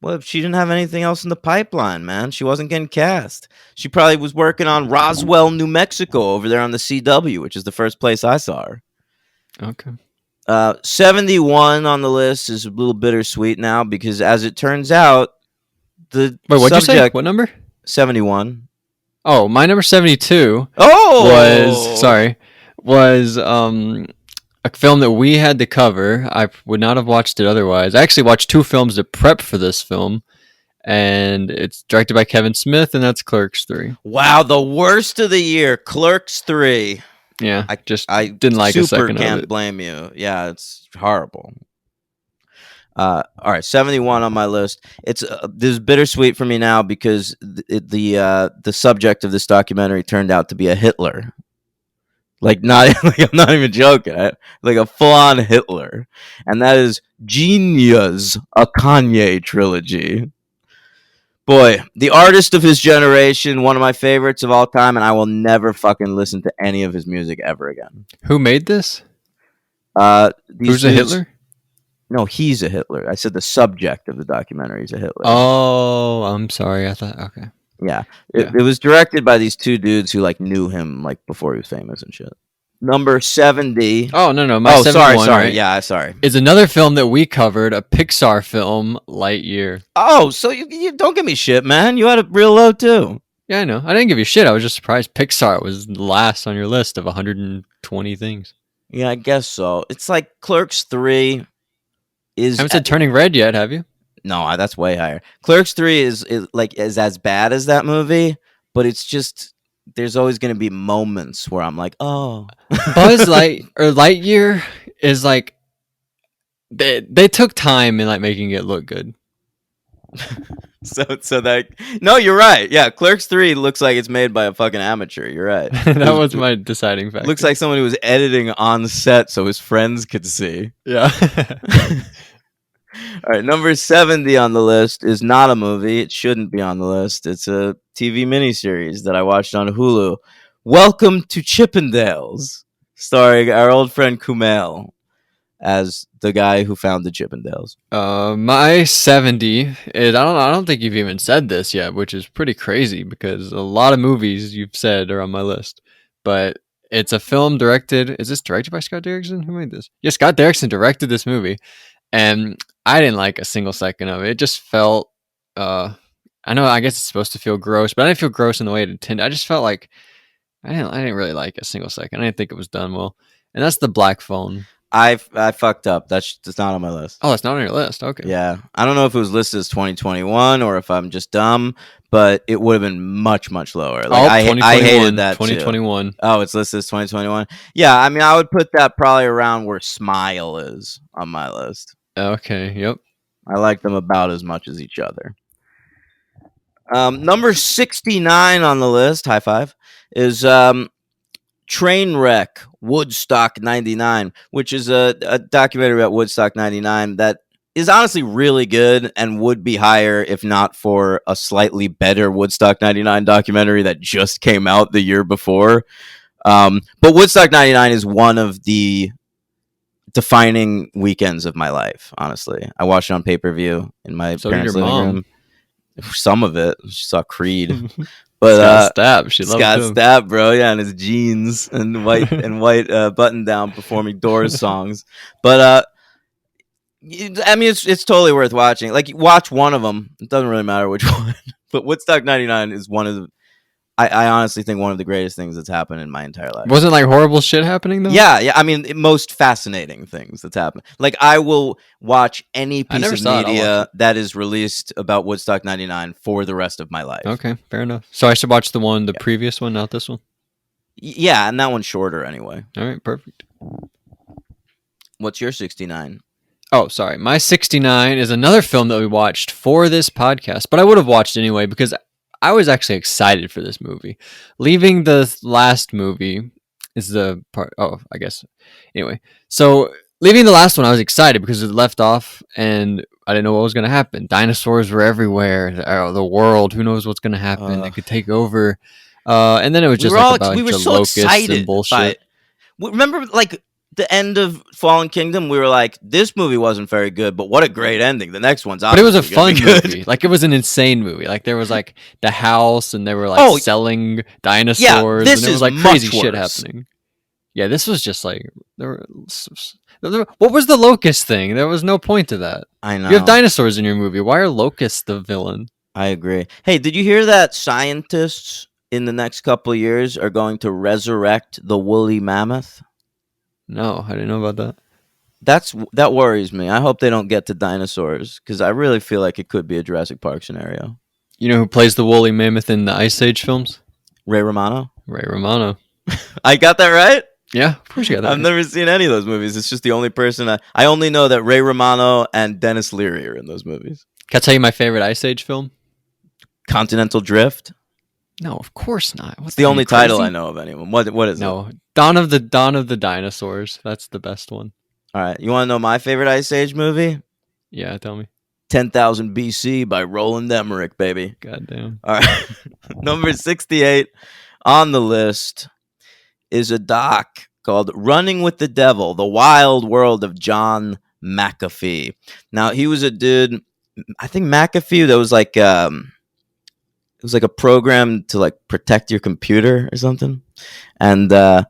Well, if she didn't have anything else in the pipeline, man, she wasn't getting cast. She probably was working on Roswell, New Mexico, over there on the CW, which is the first place I saw her. Okay. 71 on the list is a little bittersweet now because, as it turns out, the what'd subject, you say? What number? 71. Oh, my number 72. Oh, was a film that we had to cover. I would not have watched it otherwise. I actually watched two films to prep for this film, and it's directed by Kevin Smith, and that's Clerks 3. Wow, the worst of the year, Clerks 3. Yeah, I didn't like a second of it. Can't blame you. Yeah, it's horrible. All right, 71 on my list. It's this is bittersweet for me now because the subject of this documentary turned out to be a Hitler. Like I'm not even joking. Like a full-on Hitler, and that is Genius, a Kanye trilogy. Boy, the artist of his generation, one of my favorites of all time, and I will never fucking listen to any of his music ever again. Who made this? Who's a Hitler? No, he's a Hitler. I said the subject of the documentary is a Hitler. Oh, I'm sorry. I thought, okay. Yeah. It was directed by these two dudes who knew him before he was famous and shit. Number 70. Oh, no. Sorry. Right? Yeah, sorry. Is another film that we covered, a Pixar film, Lightyear. Oh, so you don't give me shit, man. You had it real low, too. Yeah, I know. I didn't give you shit. I was just surprised Pixar was last on your list of 120 things. Yeah, I guess so. It's like Clerks 3 is... Haven't said Turning Red yet, have you? No, that's way higher. Clerks 3 is as bad as that movie, but it's just... There's always going to be moments where I'm like, oh. Lightyear is like... They took time in making it look good. No, you're right. Yeah, Clerks 3 looks like it's made by a fucking amateur. You're right. That was my deciding factor. Looks like someone who was editing on set so his friends could see. Yeah. All right, number 70 on the list is not a movie. It shouldn't be on the list. It's a TV miniseries that I watched on Hulu. Welcome to Chippendales, starring our old friend Kumail as the guy who found the Chippendales. My 70 is, I don't think you've even said this yet, which is pretty crazy because a lot of movies you've said are on my list. But it's a film directed. Is this directed by Scott Derrickson? Who made this? Yeah, Scott Derrickson directed this movie. And I didn't like a single second of it. It just felt I know. I guess it's supposed to feel gross, but I didn't feel gross in the way it intended. I just felt like I didn't really like it a single second. I didn't think it was done well. And that's the Black Phone. I fucked up. That's not on my list. Oh, it's not on your list. Okay. Yeah, I don't know if it was listed as 2021 or if I'm just dumb, but it would have been much lower. Like I hated that 2021. Too. Oh, it's listed as 2021. Yeah, I mean, I would put that probably around where Smile is on my list. Okay. Yep. I like them about as much as each other. Number 69 on the list, high five, is Trainwreck Woodstock 99, which is a documentary about Woodstock 99 that is honestly really good and would be higher if not for a slightly better Woodstock 99 documentary that just came out the year before. But Woodstock 99 is one of the defining weekends of my life, honestly. I watched it on pay-per-view in my parents' living room. Some of it. She saw Creed. But Scott Stapp, she loved Scott him. Stapp, bro, yeah, and his jeans and white button down performing Doors songs. But I mean, it's totally worth watching. Like, watch one of them. It doesn't really matter which one. But Woodstock '99 is one of the. I honestly think one of the greatest things that's happened in my entire life. Wasn't like horrible shit happening though? Yeah. I mean, most fascinating things that's happened. Like, I will watch any piece of media that is released about Woodstock '99 for the rest of my life. Okay, fair enough. So I should watch the previous one, not this one. Yeah, and that one's shorter anyway. All right, perfect. What's your 69? Oh, sorry. My 69 is another film that we watched for this podcast, but I would have watched anyway because I was actually excited for this movie. Leaving the last movie is the part. Oh, I guess. Anyway, so leaving the last one, I was excited because it left off and I didn't know what was going to happen. Dinosaurs were everywhere. The world, who knows what's going to happen. They could take over. And then it was just like a bunch of locusts and bullshit. Remember, like, the end of Fallen Kingdom, we were like, this movie wasn't very good, but what a great ending. The next one's obviously, but it was a fun movie. Like, it was an insane movie. Like, there was like the house and they were like selling dinosaurs. Yeah, this and there was like crazy shit happening. Yeah, this was just like what was the locust thing? There was no point to that. I know. You have dinosaurs in your movie. Why are locusts the villain? I agree. Hey, did you hear that scientists in the next couple of years are going to resurrect the woolly mammoth? No, I didn't know about that. That worries me. I hope they don't get to dinosaurs because I really feel like it could be a Jurassic Park scenario. You know who plays the woolly mammoth in the Ice Age films? Ray Romano. Ray Romano. I got that right? Yeah, of course you got that. I've never seen any of those movies. It's just the only person I only know that Ray Romano and Dennis Leary are in those movies. Can I tell you my favorite Ice Age film? Continental Drift. No, of course not. What's the only title I know of anyone? What is it? No, Dawn of the Dinosaurs. That's the best one. All right, you want to know my favorite Ice Age movie? Yeah, tell me. 10,000 BC by Roland Emmerich, baby. Goddamn. All right, number 68 on the list is a doc called "Running with the Devil: The Wild World of John McAfee." Now, he was a dude. I think McAfee. That was like. It was like a program to like protect your computer or something. And then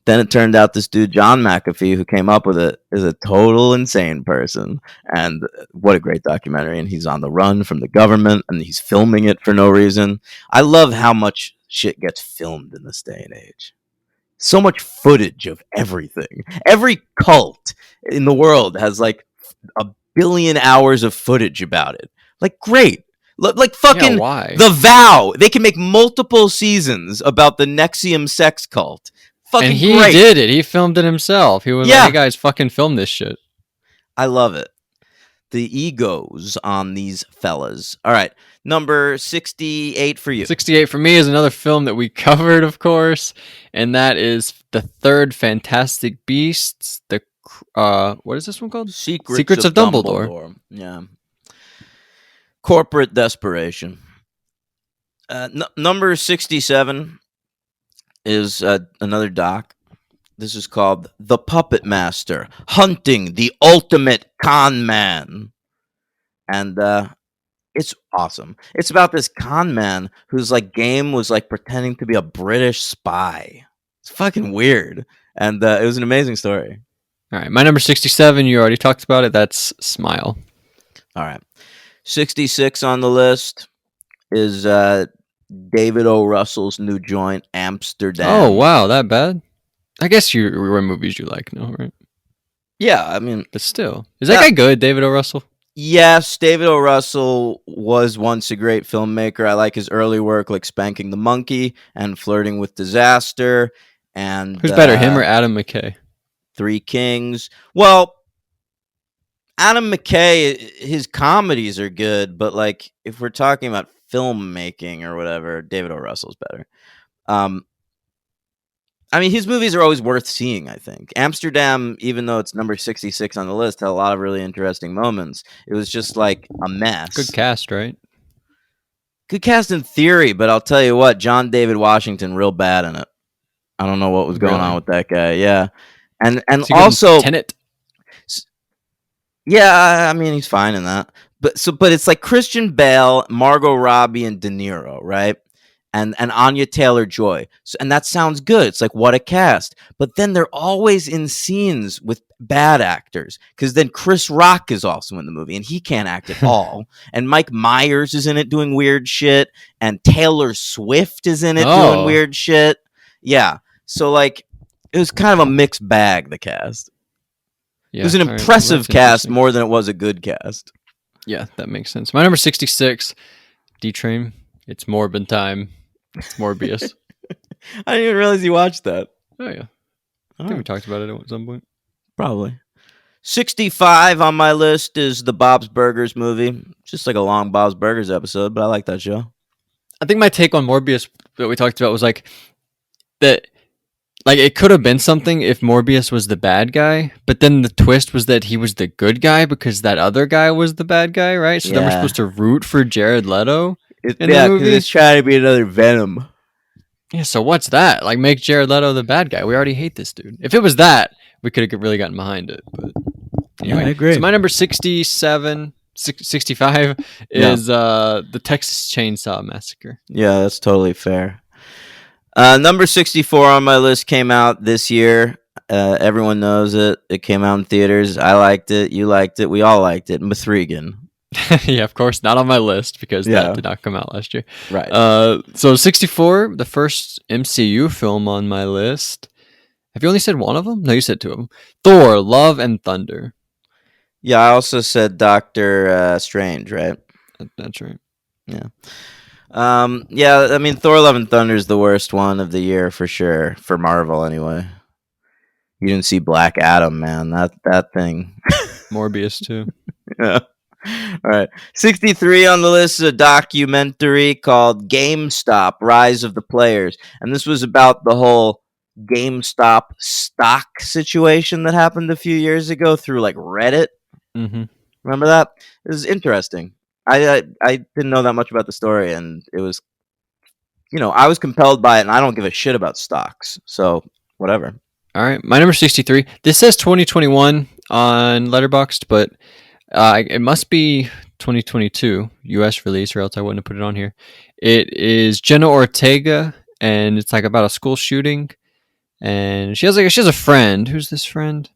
it turned out this dude, John McAfee, who came up with it, is a total insane person. And what a great documentary. And he's on the run from the government and he's filming it for no reason. I love how much shit gets filmed in this day and age. So much footage of everything. Every cult in the world has like 1 billion hours of footage about it. Like, great. Like fucking The Vow. They can make multiple seasons about the NXIVM sex cult. Fucking and he great. Did it. He filmed it himself. He was like, hey guys, fucking film this shit. I love it. The egos on these fellas. All right. Number 68 for you. 68 for me is another film that we covered, of course. And that is the third Fantastic Beasts. What is this one called? Secrets of Dumbledore. Yeah. Corporate desperation. Number 67 is another doc. This is called The Puppet Master, Hunting the Ultimate Con Man. And it's awesome. It's about this con man whose like game was like pretending to be a British spy. It's fucking weird. And it was an amazing story. All right. My number 67, you already talked about it. That's Smile. All right. 66 on the list is David O. Russell's new joint, Amsterdam. Oh wow, that bad? I guess you were movies you like, no, right? Yeah, I mean, But still, is that guy good, David O. Russell? yes, David O. Russell was once a great filmmaker. I like his early work, like Spanking the Monkey and Flirting with Disaster, and Who's better, him or Adam McKay? Three Kings. Well, Adam McKay, his comedies are good, but like if we're talking about filmmaking or whatever, David O. Russell's better. I mean, his movies are always worth seeing, I think. Amsterdam, even though it's number 66 on the list, had a lot of really interesting moments. It was just like a mess. Good cast, right? Good cast in theory, but I'll tell you what, John David Washington, real bad in it. I don't know what was going on with that guy. Yeah. And also Tenet. Yeah, I mean he's fine in that. But it's like Christian Bale, Margot Robbie, and De Niro, right? And Anya Taylor-Joy. So, and that sounds good. It's like, what a cast. But then they're always in scenes with bad actors. Because then Chris Rock is also in the movie, and he can't act at all. And Mike Myers is in it doing weird shit. And Taylor Swift is in it doing weird shit. Yeah. So, like, it was kind of a mixed bag, the cast. Yeah, it was an impressive cast more than it was a good cast. Yeah, that makes sense. My number 66, D-Train. It's Morbid time. It's Morbius. I didn't even realize you watched that. Oh, yeah. I think we talked about it at some point. Probably. 65 on my list is the Bob's Burgers movie. Just like a long Bob's Burgers episode, but I like that show. I think my take on Morbius that we talked about was like that. Like, it could have been something if Morbius was the bad guy, but then the twist was that he was the good guy because that other guy was the bad guy, right? So then we're supposed to root for Jared Leto in the movie. Because it's trying to be another Venom. Yeah, so what's that? Like, make Jared Leto the bad guy. We already hate this dude. If it was that, we could have really gotten behind it. But anyway, yeah, I agree. So my number 65 is the Texas Chainsaw Massacre. Yeah, that's totally fair. Number 64 on my list came out this year. Everyone knows it. It came out in theaters. I liked it. You liked it. We all liked it. Mithrigan. Yeah, of course. Not on my list because that did not come out last year. Right. So 64, the first MCU film on my list. Have you only said one of them? No, you said two of them. Thor, Love and Thunder. Yeah, I also said Doctor Strange, right? That's right. Yeah. Yeah, I mean, Thor: Love and Thunder is the worst one of the year for sure, for Marvel anyway. You didn't see Black Adam, man. That thing. Morbius too. Yeah. All right. 63 on the list is a documentary called GameStop: Rise of the Players, and this was about the whole GameStop stock situation that happened a few years ago through like Reddit. Mm-hmm. Remember that? It was interesting. I didn't know that much about the story, and it was, I was compelled by it, and I don't give a shit about stocks, so whatever. All right, my number 63. This says 2021 on Letterboxd, but it must be 2022 U.S. release, or else I wouldn't have put it on here. It is Jenna Ortega, and it's like about a school shooting, and she has a friend. Who's this friend?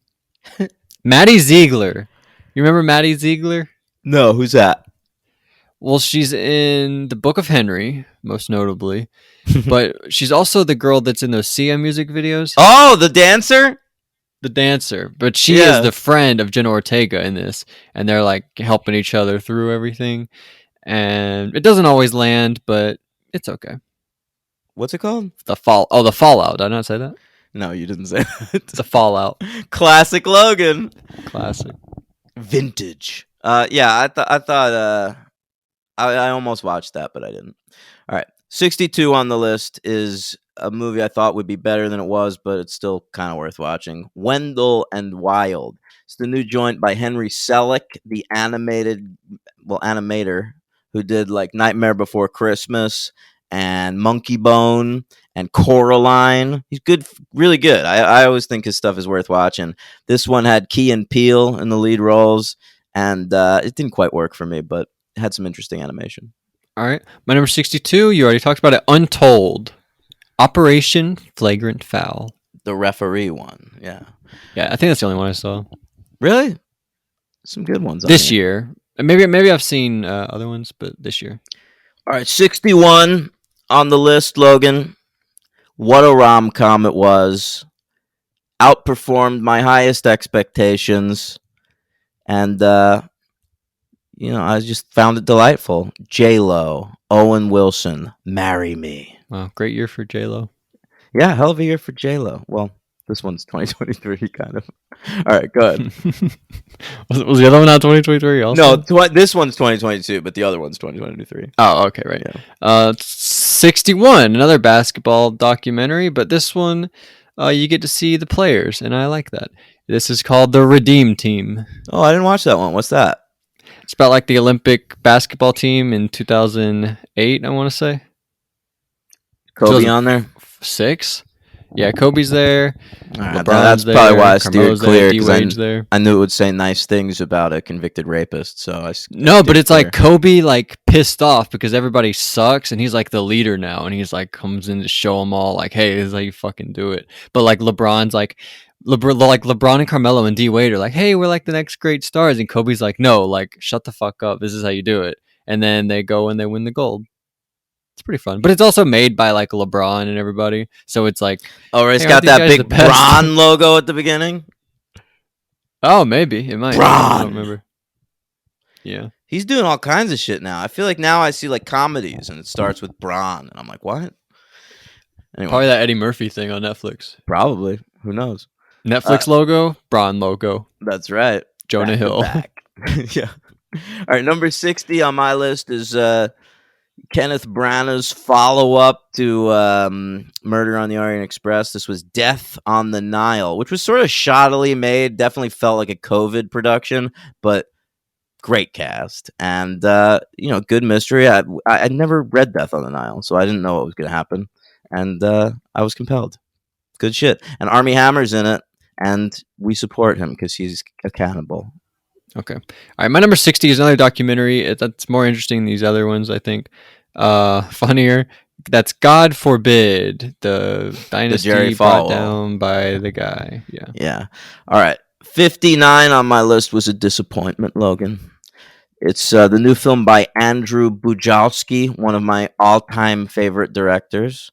Maddie Ziegler. You remember Maddie Ziegler? No, who's that? Well, she's in the Book of Henry, most notably, but she's also the girl that's in those Sia music videos. Oh, the dancer? The dancer. But she is the friend of Jenna Ortega in this, and they're like helping each other through everything. And it doesn't always land, but it's okay. What's it called? The Fallout. Did I not say that? No, you didn't say that. It's a Fallout. Classic Logan. Classic. Vintage. Yeah, I thought I almost watched that, but I didn't. All right. 62 on the list is a movie I thought would be better than it was, but it's still kind of worth watching. Wendell and Wild. It's the new joint by Henry Selick, the animator who did like Nightmare Before Christmas and Monkey Bone and Coraline. He's good, really good. I always think his stuff is worth watching. This one had Key and Peele in the lead roles, and it didn't quite work for me, but had some interesting animation. All right. My number 62, you already talked about it. Untold. Operation Flagrant Foul. The referee one. Yeah. Yeah, I think that's the only one I saw. Really? Some good ones. This year. Maybe I've seen other ones, but this year. All right, 61 on the list, Logan. What a rom com it was. Outperformed my highest expectations. And, I just found it delightful. J Lo, Owen Wilson, Marry Me. Wow, great year for J Lo. Yeah, hell of a year for J Lo. Well, this one's 2023, kind of. All right, go ahead. was the other one not 2023 also? No, this one's 2022, but the other one's 2023. Oh, okay, right. Yeah. 61, another basketball documentary, but this one, you get to see the players, and I like that. This is called The Redeem Team. Oh, I didn't watch that one. What's that? It's about like the Olympic basketball team in 2008, I want to say. Kobe on there? 6? Yeah, Kobe's there. Right, LeBron's that's there, probably why I steered Carmelo's clear, there, because D-Wade's there. I knew it would say nice things about a convicted rapist. So No, but it's like Kobe like pissed off because everybody sucks, and he's like the leader now, and he's like comes in to show them all like, hey, this is how you fucking do it. But like LeBron's like LeBron and Carmelo and D Wade are like, hey, we're like the next great stars, and Kobe's like, no, like shut the fuck up. This is how you do it. And then they go and they win the gold. It's pretty fun, but it's also made by like LeBron and everybody, so it's like, oh, it's hey, got aren't that these guys big the best? Bron logo at the beginning. Oh, maybe it might. I Bron. don't remember. Yeah, He's doing all kinds of shit now. I feel like now I see like comedies and it starts with Bron, and I'm like, what? Anyway, probably that Eddie Murphy thing on Netflix. probably. Who knows? Netflix logo, Bron logo, That's right. Jonah Back to Hill. back. Yeah. All right, number 60 on my list is Kenneth Branagh's follow-up to Murder on the Orient Express. This was Death on the Nile, which was sort of shoddily made. Definitely felt like a COVID production, but great cast and good mystery. I'd never read Death on the Nile, so I didn't know what was going to happen, and I was compelled. Good shit. And Armie Hammer's in it, and we support him because he's accountable. Okay. All right. My number 60 is another documentary. That's more interesting than these other ones, I think. Funnier. That's God Forbid, the dynasty Jerry brought Falwell. down by the guy. Yeah. Yeah. All right. 59 on my list was a disappointment, Logan. It's the new film by Andrew Bujalski, one of my all-time favorite directors.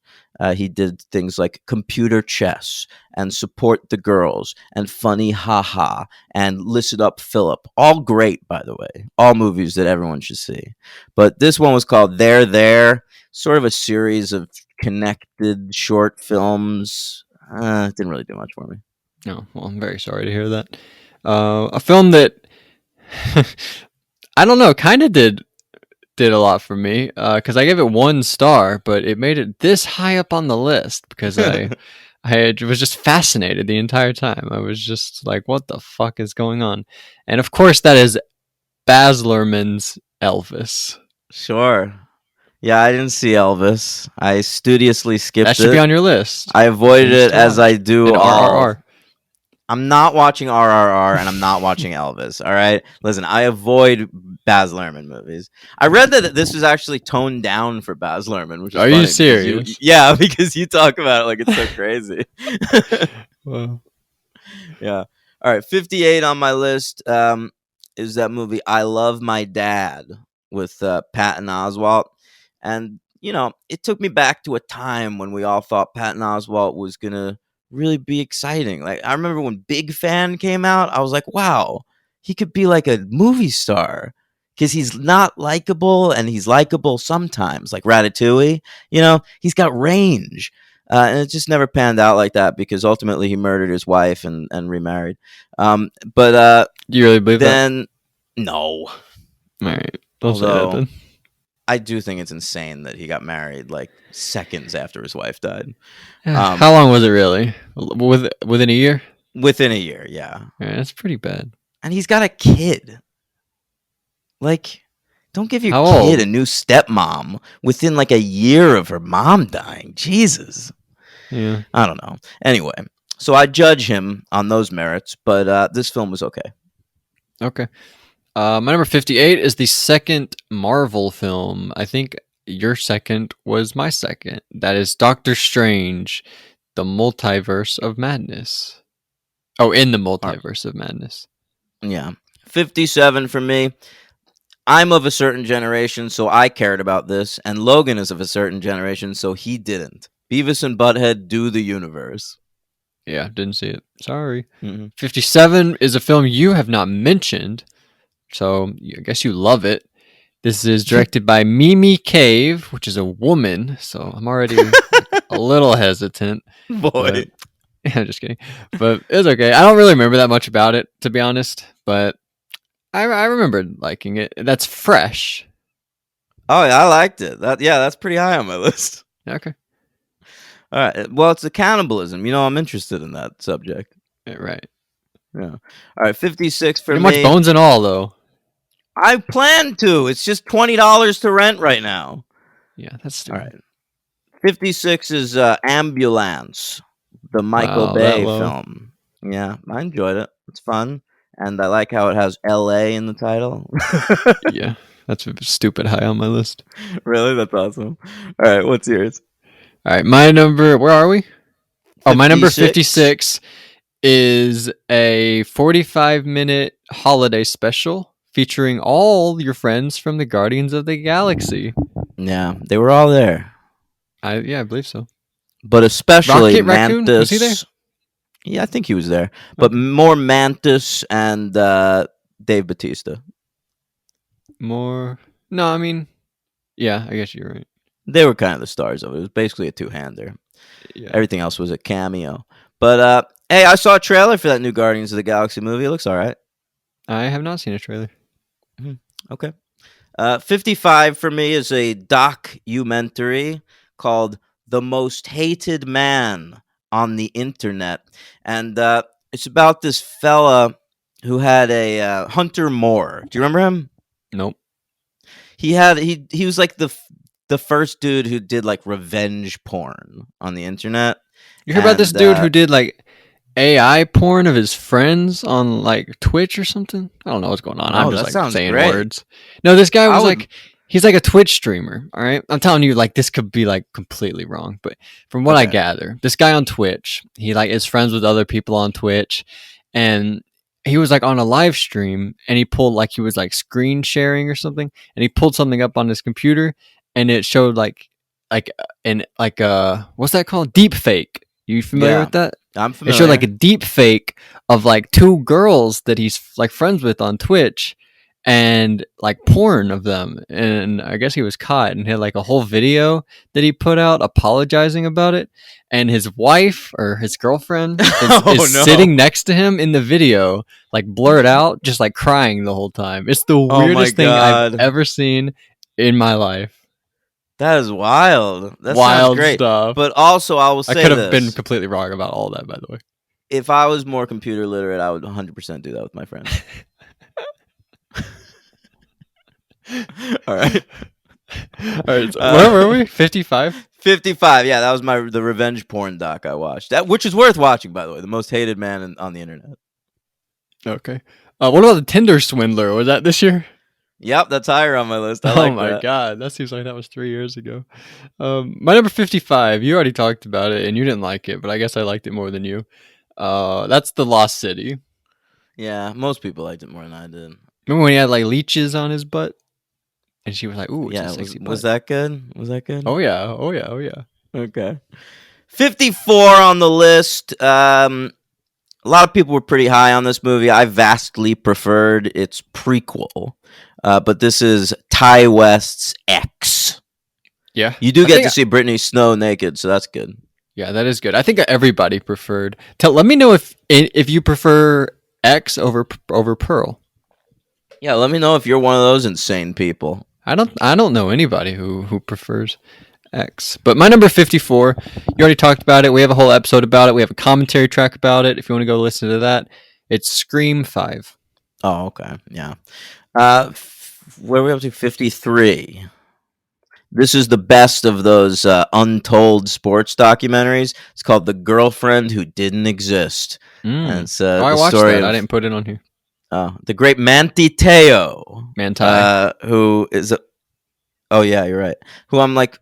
He did things like Computer Chess and Support the Girls and Funny Ha Ha and Listen Up Philip. All great, by the way. All movies that everyone should see. But this one was called There, sort of a series of connected short films. It didn't really do much for me. No, well, I'm very sorry to hear that. A film that I don't know, kind of did a lot for me because I gave it 1 star, but it made it this high up on the list because I was just fascinated the entire time. I was just like, what the fuck is going on? And of course, that is Baz Luhrmann's Elvis. Sure. Yeah, I didn't see Elvis. I studiously skipped That should it. be on your list. I avoided Things it to as watch. I do And all. RRR. I'm not watching RRR and I'm not watching Elvis. All right, listen, I avoid Baz Luhrmann movies. I read that this was actually toned down for Baz Luhrmann, which is Are you funny because serious? yeah, because you talk about it like it's so crazy. Well, Yeah. All right, 58 on my list is that movie I Love My Dad with Patton Oswalt, and it took me back to a time when we all thought Patton Oswalt was gonna really be exciting. Like I remember when Big Fan came out, I was like, wow, he could be like a movie star because he's not likable and he's likable sometimes, like Ratatouille. He's got range. And it just never panned out like that because ultimately he murdered his wife and remarried. But do you really believe then, no. All right. Don't say that Although- then. I do think it's insane that he got married like seconds after his wife died. How long was it really? Within a year? Within a year, yeah. Yeah, that's pretty bad. And he's got a kid. Like, don't give your How kid old? a new stepmom within like a year of her mom dying. Jesus. Yeah. I don't know. Anyway, so I judge him on those merits, but this film was okay. Okay. My number 58 is the second Marvel film. I think your second was my second. That is Doctor Strange, the Multiverse of Madness. Oh, in the Multiverse of Madness. Yeah. 57 for me. I'm of a certain generation, so I cared about this, and Logan is of a certain generation, so he didn't. Beavis and Butthead do the universe. Yeah, didn't see it. Sorry. Mhm. 57 is a film you have not mentioned, so I guess you love it. This is directed by Mimi Cave, which is a woman, so I'm already a little hesitant. Boy. But, yeah, just kidding. But it's okay. I don't really remember that much about it, to be honest, but I remembered liking it. That's Fresh. Oh, yeah, I liked it. That's pretty high on my list. Okay. All right. Well, it's the cannibalism. I'm interested in that subject. Yeah, right. Yeah. All right. 56 for Pretty me. much Bones and All, though. I plan to. It's just $20 to rent right now. Yeah, that's stupid. All right. 56 is Ambulance, the Michael Wow, that Bay low. film. Yeah, I enjoyed it. It's fun. And I like how it has LA in the title. Yeah, that's stupid high on my list. Really? That's awesome. All right. What's yours? All right, my number, where are we? Oh, my number 56? 56 is a 45-minute holiday special featuring all your friends from the Guardians of the Galaxy. Yeah, they were all there. I believe so. But especially Rocket Raccoon? Mantis. Was he there? Yeah, I think he was there. But more Mantis and Dave Bautista. More? No, I mean, yeah, I guess you're right. They were kind of the stars of it. It was basically a two-hander. Yeah. Everything else was a cameo. But hey, I saw a trailer for that new Guardians of the Galaxy movie. It looks all right. I have not seen a trailer. Okay. 55 for me is a documentary called The Most Hated Man on the Internet. And it's about this fella who had a Hunter Moore. Do you remember him? Nope. He was like the first dude who did like revenge porn on the internet. You hear about this And, dude who did like AI porn of his friends on like Twitch or something? I don't know what's going on. Oh, I'm that just like sounds saying great. words. No, this guy I was would- like, he's like a Twitch streamer. All right. I'm telling you, like, this could be like completely wrong. But from what I Okay. gather, this guy on Twitch, he like is friends with other people on Twitch. And he was like on a live stream and he pulled like, he was like screen sharing or something. And he pulled something up on his computer and it showed what's that called? Deep fake. You familiar Yeah. with that? I'm It familiar. showed like a deep fake of like two girls that he's like friends with on Twitch and like porn of them. And I guess he was caught and had like a whole video that he put out apologizing about it. And his wife or his girlfriend is, Oh, is no. sitting next to him in the video, like blurred out, just like crying the whole time. It's the my weirdest thing I've God. ever seen in my life. That is wild. That Wild sounds great. stuff. But also, I will say I could have this. been completely wrong about all that, by the way. If I was more computer literate, I would 100% do that with my friends. All right. All right, so where were we? 55? 55. Yeah, that was the revenge porn doc I watched. Which is worth watching, by the way. The Most Hated Man on the internet. Okay. What about the Tinder swindler? Was that this year? Yep, that's higher on my list. I Oh like my that. god, that seems like that was 3 years ago. My number 55. You already talked about it, and you didn't like it, but I guess I liked it more than you. That's The Lost City. Yeah, most people liked it more than I did. Remember when he had like leeches on his butt, and she was like, "Ooh, it's Yeah, a sexy butt." was that good? Was that good? Oh yeah, oh yeah, oh yeah. Okay. 54 on the list. A lot of people were pretty high on this movie. I vastly preferred its prequel. But this is Ty West's X. Yeah, You do I get think to see Brittany Snow naked, so that's good. Yeah, that is good. I think everybody preferred. Let me know if you prefer X over Pearl. Yeah, let me know if you're one of those insane people. I don't know anybody who prefers X. But my number 54, you already talked about it. We have a whole episode about it. We have a commentary track about it. If you want to go listen to that, it's Scream 5. Oh, okay. Yeah. Where are we up to? 53. This is the best of those untold sports documentaries. It's called The Girlfriend Who Didn't Exist. And it's I the watched story that. of I didn't put it on here. the great Manti Te'o. Manti. Who is oh yeah, you're right. Who I'm like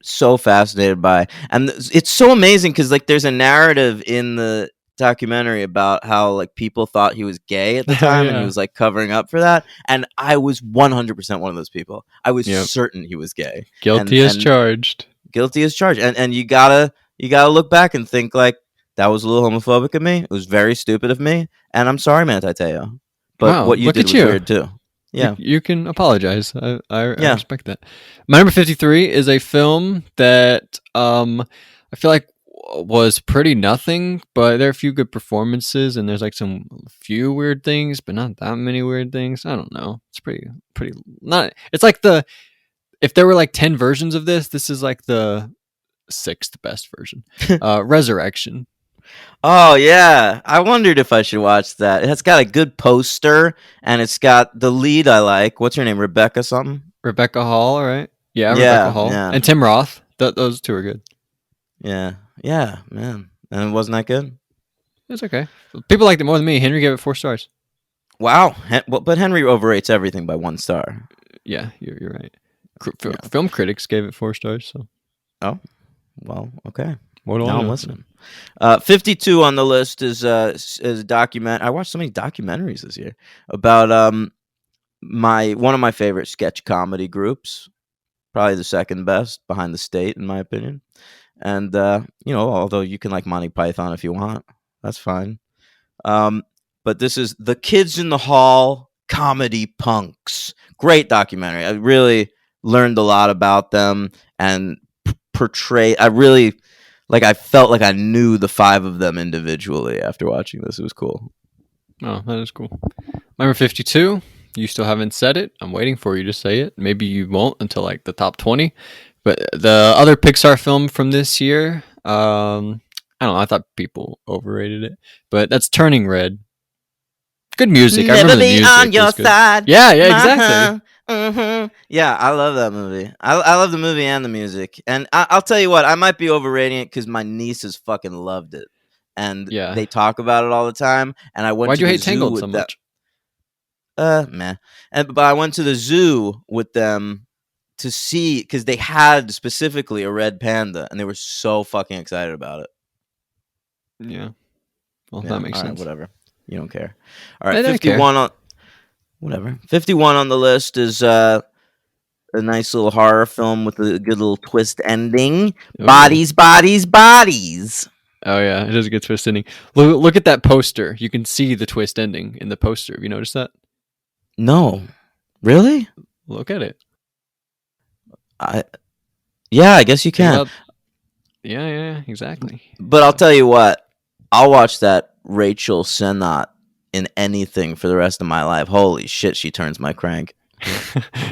so fascinated by, and it's so amazing because like there's a narrative in the documentary about how like people thought he was gay at the Oh, time and he yeah. was like covering up for that, and I was 100% one of those people. I was Yep. certain he was gay. Guilty as charged. Guilty as charged. And you gotta look back and think like that was a little homophobic of me. It was very stupid of me, and I'm sorry, man, Teo. But Wow, what you look did at was you. weird too. Yeah. You can apologize. I Yeah. respect that. My number 53 is a film that I feel like was pretty nothing, but there are a few good performances and there's like some few weird things, but not that many weird things. I don't know. It's pretty not. It's like if there were like 10 versions of this is like the sixth best version. Resurrection. Oh yeah, I wondered if I should watch that. It's got a good poster, and it's got the lead I like. What's her name? Rebecca something. Rebecca Hall, right? Yeah, Rebecca Yeah, Hall yeah, and Tim Roth. Those two are good. yeah, yeah, man. And it wasn't that good. It's okay. People liked it more than me. Henry gave it 4 stars. Wow, but Henry overrates everything by 1 star. Yeah, you're right. Yeah. Film critics gave it 4 stars. So Oh, well, okay. what do I Now I'm know? listening. 52 on the list is a document. I watched so many documentaries this year about one of my favorite sketch comedy groups, probably the second best behind the State in my opinion. And although you can like Monty Python if you want, that's fine. But this is the Kids in the Hall Comedy Punks. Great documentary. I really learned a lot about them and portray. I really I felt like I knew the 5 of them individually after watching this. It was cool. Oh, that is cool. Number 52. You still haven't said it. I'm waiting for you to say it. Maybe you won't until like the top 20. But the other Pixar film from this year, I don't know. I thought people overrated it, but that's Turning Red. Good music. I remember the music. On your side. Yeah, exactly. Yeah, I love that movie. I love the movie and the music. And I'll tell you what, I might be overrating it because my nieces fucking loved it, and Yeah. they talk about it all the time. And I went. Why'd to you the hate zoo Tangled with so them. much? Meh. But I went to the zoo with them to see because they had specifically a red panda, and they were so fucking excited about it. Yeah. Well, Yeah, that makes all right, sense. Whatever. You don't care. All right, I don't 51 on whatever. 51 on the list is a nice little horror film with a good little twist ending. Ooh. Bodies, bodies, bodies. Oh yeah, it is a good twist ending. Look at that poster. You can see the twist ending in the poster. Have you noticed that? No. Really? Look at it. Yeah, I guess you can. Yeah, exactly. But I'll tell you what. I'll watch that Rachel Sennott in anything for the rest of my life. Holy shit, she turns my crank.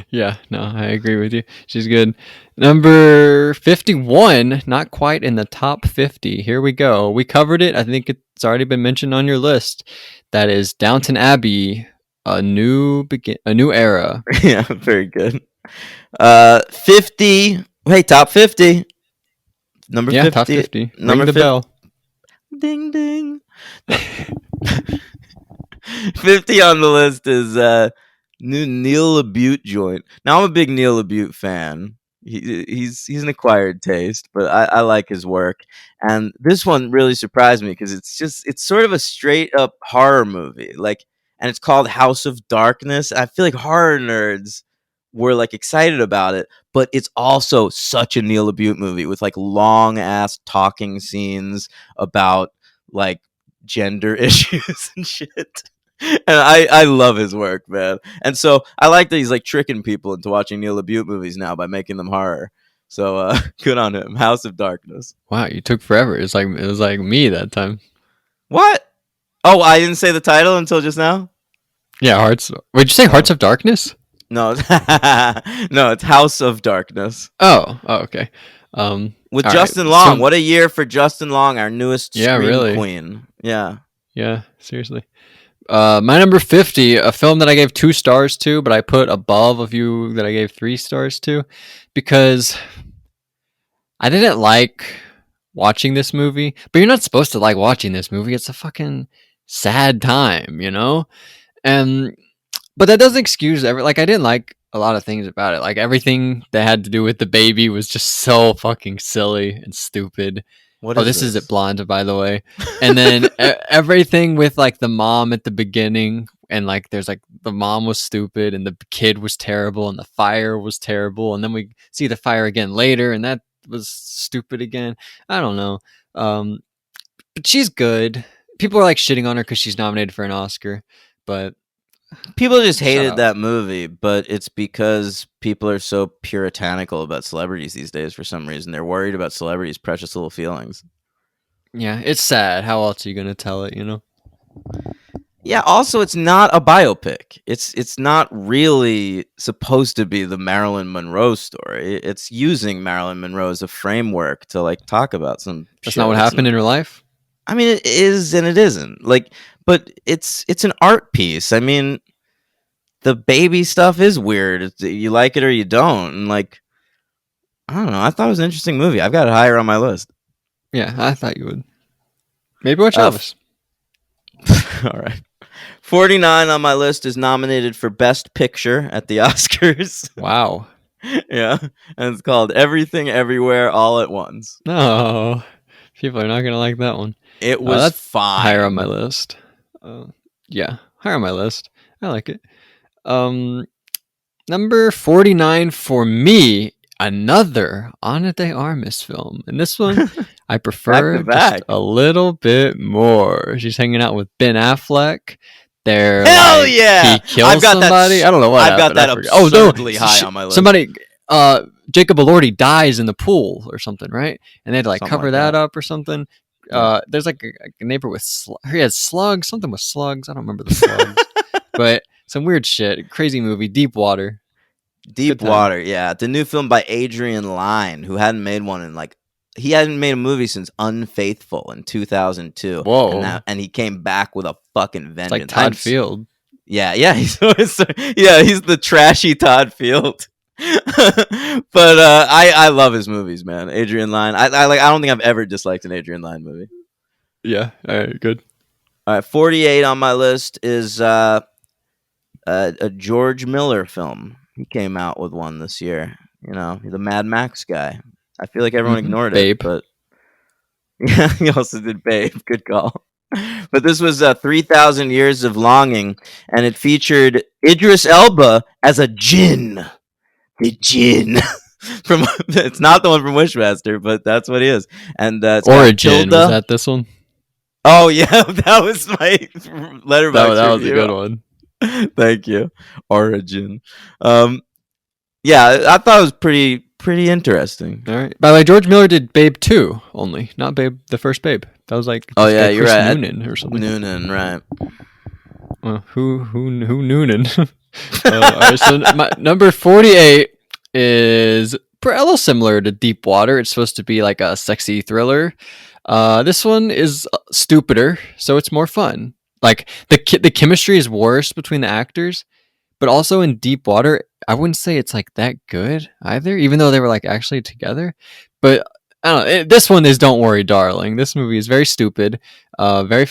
Yeah, no, I agree with you. She's good. Number 51, not quite in the top 50. Here we go. We covered it. I think it's already been mentioned on your list. That is Downton Abbey, a new era. Yeah, very good. 50. Hey, top 50. Number 50. Top 50. Number Ring the bell. Ding ding. 50 on the list is new Neil LaBute joint. Now I'm a big Neil LaBute fan. He's an acquired taste, but I like his work. And this one really surprised me because it's sort of a straight up horror movie. And it's called House of Darkness. I feel like horror nerds were like excited about it, but it's also such a Neil LaBute movie with like long ass talking scenes about like gender issues and shit. And I love his work, man. And so I like that he's like tricking people into watching Neil LaBute movies now by making them horror. So good on him. House of Darkness. Wow, you took forever. It was like me that time. What? Oh, I didn't say the title until just now? Yeah, Hearts. Would you say Hearts of Darkness? No. No, it's House of Darkness. Oh, okay. With all Justin right, Long. so- What a year for Justin Long, our newest scream really. queen. Yeah. Yeah, seriously. My number 50, a film that I gave 2 stars to, but I put above a few that I gave 3 stars to because I didn't like watching this movie. But you're not supposed to like watching this movie. It's a fucking sad time, you know? But that doesn't excuse I didn't like a lot of things about it. Like everything that had to do with the baby was just so fucking silly and stupid. What Oh, is this is it, Blonde, by the way. And then everything with like the mom at the beginning, and like there's like the mom was stupid, and the kid was terrible, and the fire was terrible, and then we see the fire again later, and that was stupid again. I don't know, but she's good. People are like shitting on her because she's nominated for an Oscar, but People just Shut hated up. that movie, but it's because people are so puritanical about celebrities these days for some reason. They're worried about celebrities' precious little feelings. yeah, it's sad. How else are you gonna tell it? You know? Yeah, also it's not a biopic. It's not really supposed to be the Marilyn Monroe story. It's using Marilyn Monroe as a framework to like talk about some That's shit. not what happened in her life. I mean, it is and it isn't. Like, but it's an art piece. I mean, the baby stuff is weird. You like it or you don't. And like, I don't know. I thought it was an interesting movie. I've got it higher on my list. Yeah, I thought you would. Maybe watch Uh, Elvis. All right. 49 on my list is nominated for Best Picture at the Oscars. Wow. Yeah. And it's called Everything Everywhere All at Once. No, people are not gonna like that one. It was that's fine. Higher on my list. Yeah, higher on my list. I like it. Number 49 for me, another Ana de Armas film, and this one I prefer Back to back. just a little bit more. She's hanging out with Ben Affleck. They're Hell like, yeah! he kills I've got that somebody. I don't know what I've got happened. I that forget. Oh absurdly no, high on my list. Somebody, Jacob Elordi dies in the pool or something, right? And they had to like Something cover like that that. up or something. Yeah. There's like a neighbor with he had slugs, something with slugs. I don't remember the slugs, but some weird shit. Crazy movie, Deep Water. Deep Good time. Water, yeah. The new film by Adrian Lyne, who hadn't made one in like he hadn't made a movie since Unfaithful in 2002. Whoa. And he came back with a fucking It's vengeance. like Todd Field. Yeah, he's the trashy Todd Field. But I love his movies, man. Adrian Lyne. I don't think I've ever disliked an Adrian Lyne movie. Yeah. All right. Good. All right, 48 on my list is a George Miller film. He came out with one this year. You know, the Mad Max guy. I feel like everyone ignored Babe. it, but yeah, he also did Babe. Good call. But this was 3,000 Years of Longing, and it featured Idris Elba as a djinn. The djinn. From it's not the one from Wishmaster, but that's what he is. And it's got Origin. Tilda. Was that this one? Oh yeah, that was my letterbox. That was a review. good one. Thank you. Origin. Yeah, I thought it was pretty interesting. All right. By the way, George Miller did Babe 2 only, not Babe, the first Babe. That was like Oh this yeah, guy, you're Chris right. Noonan or something. Noonan, right? Who Noonan? All right, so number 48 is a little similar to Deep Water. It's supposed to be like a sexy thriller. This one is stupider, so it's more fun. Like the chemistry is worse between the actors, but also in Deep Water, I wouldn't say it's like that good either, even though they were like actually together. But I don't know. This one is Don't Worry, Darling. This movie is very stupid, very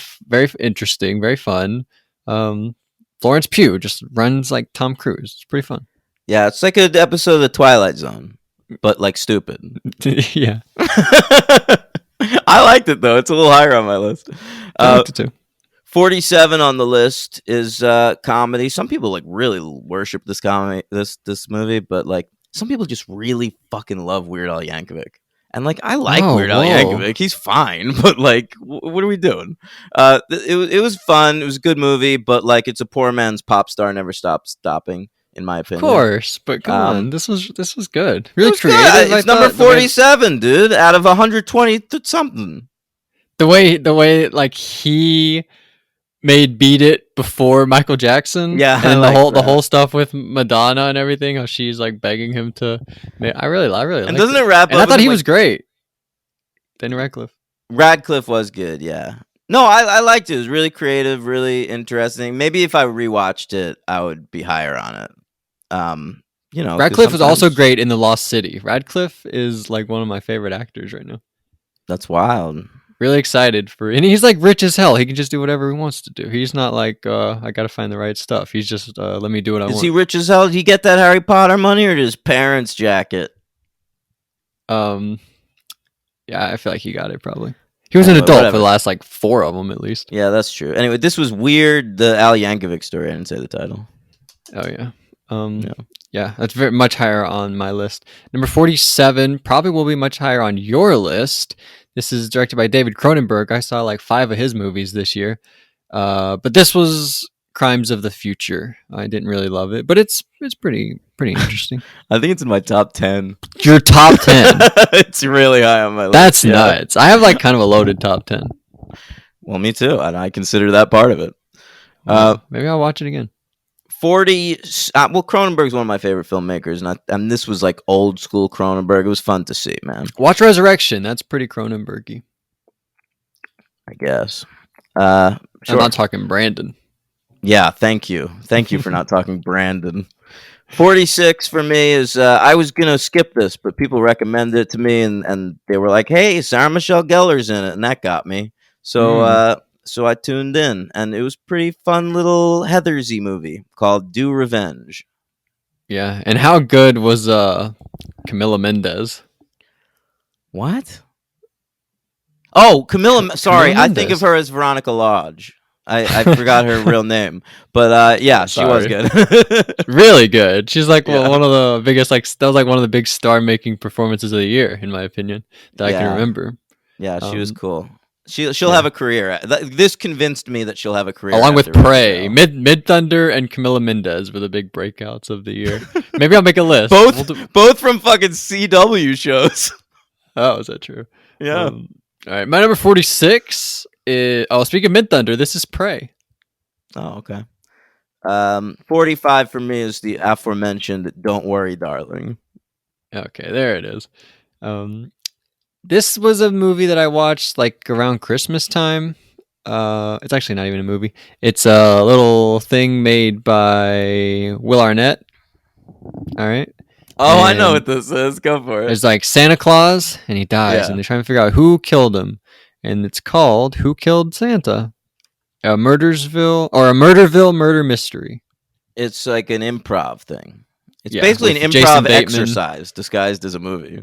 interesting, very fun. Florence Pugh just runs like Tom Cruise. It's pretty fun. Yeah, it's like an episode of The Twilight Zone, but like stupid. Yeah, I liked it though. It's a little higher on my list. I liked it too. 47 on the list is comedy. Some people like really worship this comedy, this movie, but like some people just really fucking love Weird Al Yankovic. And like I like Weird Al Yankovic, he's fine, but like, what are we doing? It was fun. It was a good movie, but like it's a poor man's pop star never stops stopping, in my opinion. Of course, but come on, this was good. Really It was creative. good. It's number 47, dude, out of 120 to something. The way like he made Beat It before Michael Jackson. Yeah, and I like the whole stuff with Madonna and everything. How she's like begging him to. I really. And doesn't it wrap up? And I thought with he him, was great. Daniel Radcliffe. Radcliffe was good, yeah. No, I liked it. It was really creative, really interesting. Maybe if I rewatched it, I would be higher on it. You know, Radcliffe was also great in The Lost City. Radcliffe is like one of my favorite actors right now. That's wild. Really excited for, and he's like rich as hell. He can just do whatever he wants to do. He's not like I got to find the right stuff. He's just let me do what I want. Is he rich as hell? Did he get that Harry Potter money or did his parents jack it? Yeah, I feel like he got it probably. He was an Anyway, adult whatever. for the last like 4 of them at least. Yeah, that's true. Anyway, this was weird. The Al Yankovic story. I didn't say the title. Oh yeah. Yeah. Yeah, that's very much higher on my list. Number 47 probably will be much higher on your list. This is directed by David Cronenberg. I saw like 5 of his movies this year. But this was Crimes of the Future. I didn't really love it, but it's pretty interesting. I think it's in my top 10. Your top 10. It's really high on my list. That's yeah. nuts. I have like kind of a loaded top 10. Well, me too, and I consider that part of it. Maybe I'll watch it again. 40. Well, Cronenberg's one of my favorite filmmakers, and this was like old school Cronenberg. It was fun to see, man. Watch Resurrection. That's pretty Cronenberg-y. I guess. Sure. I'm Sure. not talking Brandon. Yeah, thank you for not talking Brandon. 46 for me is I was gonna skip this, but people recommended it to me, and they were like, "Hey, Sarah Michelle Gellar's in it," and that got me. So so I tuned in, and it was pretty fun little Heathersy movie called Do Revenge. Yeah, and how good was Camila Mendez? What? Oh, Camilla. Sorry, Camila I think of Mendes. her as Veronica Lodge. I forgot her real name, but yeah, she was Sorry. good. Really good. She's like Yeah. one of the biggest, like that was like one of the big star-making performances of the year, in my opinion, that I can Yeah. remember. Yeah, she was Um, cool. She'll yeah. have a career. This convinced me that she'll have a career. Along with after Prey, Riverdale. Mid Thunder, and Camila Mendez were the big breakouts of the year. Maybe I'll make a list. Both both from fucking CW shows. Oh, is that true? Yeah. All right, my number 46 is. Oh, speaking of Mid Thunder, this is Prey. Oh, okay. 45 for me is the aforementioned "Don't Worry, Darling." Okay, there it is. This was a movie that I watched like around Christmas time. It's actually not even a movie. It's a little thing made by Will Arnett. All right. Oh, I know And what this is. Go for it. There's like Santa Claus and he dies, Yeah. and they're trying to figure out who killed him. And it's called Who Killed Santa? A Murdersville or a Murderville murder mystery. It's like an improv thing. It's Yeah, basically an with Jason improv Bateman. exercise disguised as a movie.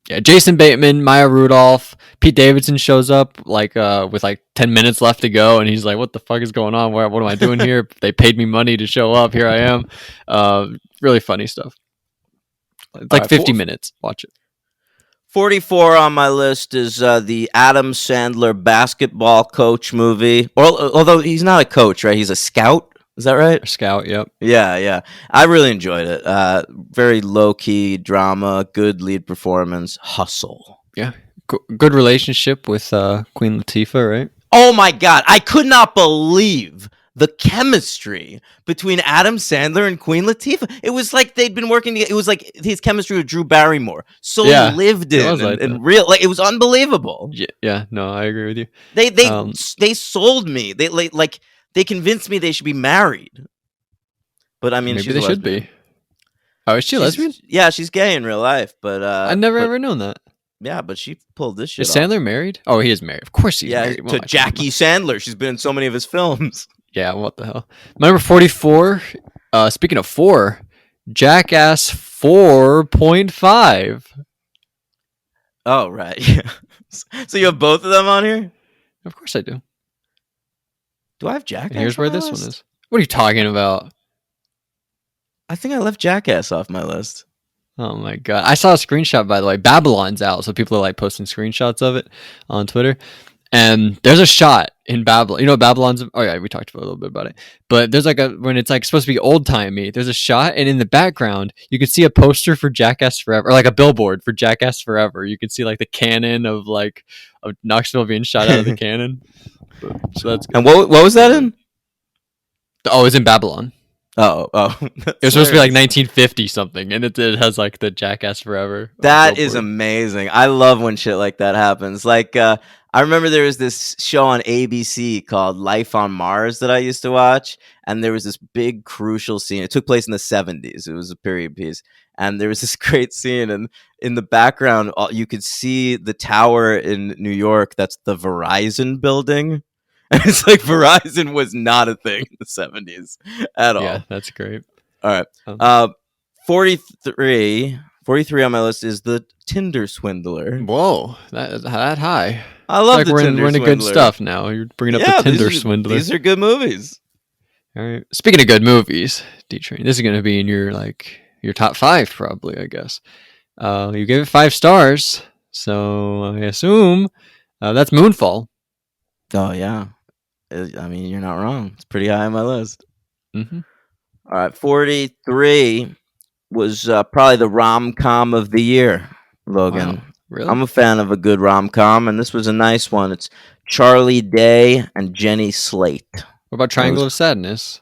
Yeah, Jason Bateman, Maya Rudolph, Pete Davidson shows up like with like 10 minutes left to go, and he's like, "What the fuck is going on? What am I doing here? They paid me money to show up. Here I am." Really funny stuff. It's like Alright, 50 minutes. Watch it. 44 on my list is the Adam Sandler basketball coach movie. Although he's not a coach, right? He's a scout. Is that right? Scout. Yep. Yeah. I really enjoyed it. Very low key drama, good lead performance, hustle. Good relationship with Queen Latifah, right? Oh my god, I could not believe the chemistry between Adam Sandler and Queen Latifah. It was like they'd been working together. It was like his chemistry with Drew Barrymore. So Yeah, lived it in was like and that. real. Like it was unbelievable. Yeah. No, I agree with you. They sold me. They convinced me they should be married. But I mean, Maybe she's they a should lesbian. be. Oh, is she a lesbian? Yeah, she's gay in real life, but I never ever known that. Yeah, but she pulled this shit Is off. Sandler married? Oh, he is married. Of course he's Yeah, married. What to am I talking Jackie Sandler. She's been in so many of his films. Yeah, what the hell? My number 44, speaking of 4, Jackass 4.5. Oh, right. So you have both of them on here? Of course I do. Do I have Jackass? And here's on where my this list? one is. What are you talking about? I think I left Jackass off my list. Oh my god. I saw a screenshot, by the way. Babylon's out, so people are like posting screenshots of it on Twitter. And there's a shot in Babylon. You know what Babylon's? Oh yeah, we talked about a little bit about it. But there's like when it's like supposed to be old timey. There's a shot, and in the background you can see a poster for Jackass Forever, or like a billboard for Jackass Forever. You can see like the cannon of Knoxville being shot out of the cannon. So that's good. And what was that in? Oh, it's in Babylon. Oh. It was supposed to be like 1950 something, and it has like the Jackass Forever. That is billboard. amazing. I love when shit like that happens. Like, I remember there was this show on ABC called Life on Mars that I used to watch, and there was this big crucial scene. It took place in the 70s. It was a period piece, and there was this great scene, and in the background, you could see the tower in New York. That's the Verizon building. And it's like Verizon was not a thing in the 70s at all. Yeah, that's great. All right. Um, 43 43 on my list is The Tinder Swindler. Whoa, that high. I love like The Tinder we're into Swindler. good stuff now. You're bringing up the Tinder Swindler. These are good movies. All right. Speaking of good movies, D-Train, this is going to be in your top 5 probably, I guess. You gave it 5 stars, so I assume that's Moonfall. Oh yeah, I mean you're not wrong. It's pretty high on my list. Mm-hmm. All right, 43 was probably the rom-com of the year, Logan. Wow, really? I'm a fan of a good rom-com, and this was a nice one. It's Charlie Day and Jenny Slate. What about Triangle of Sadness?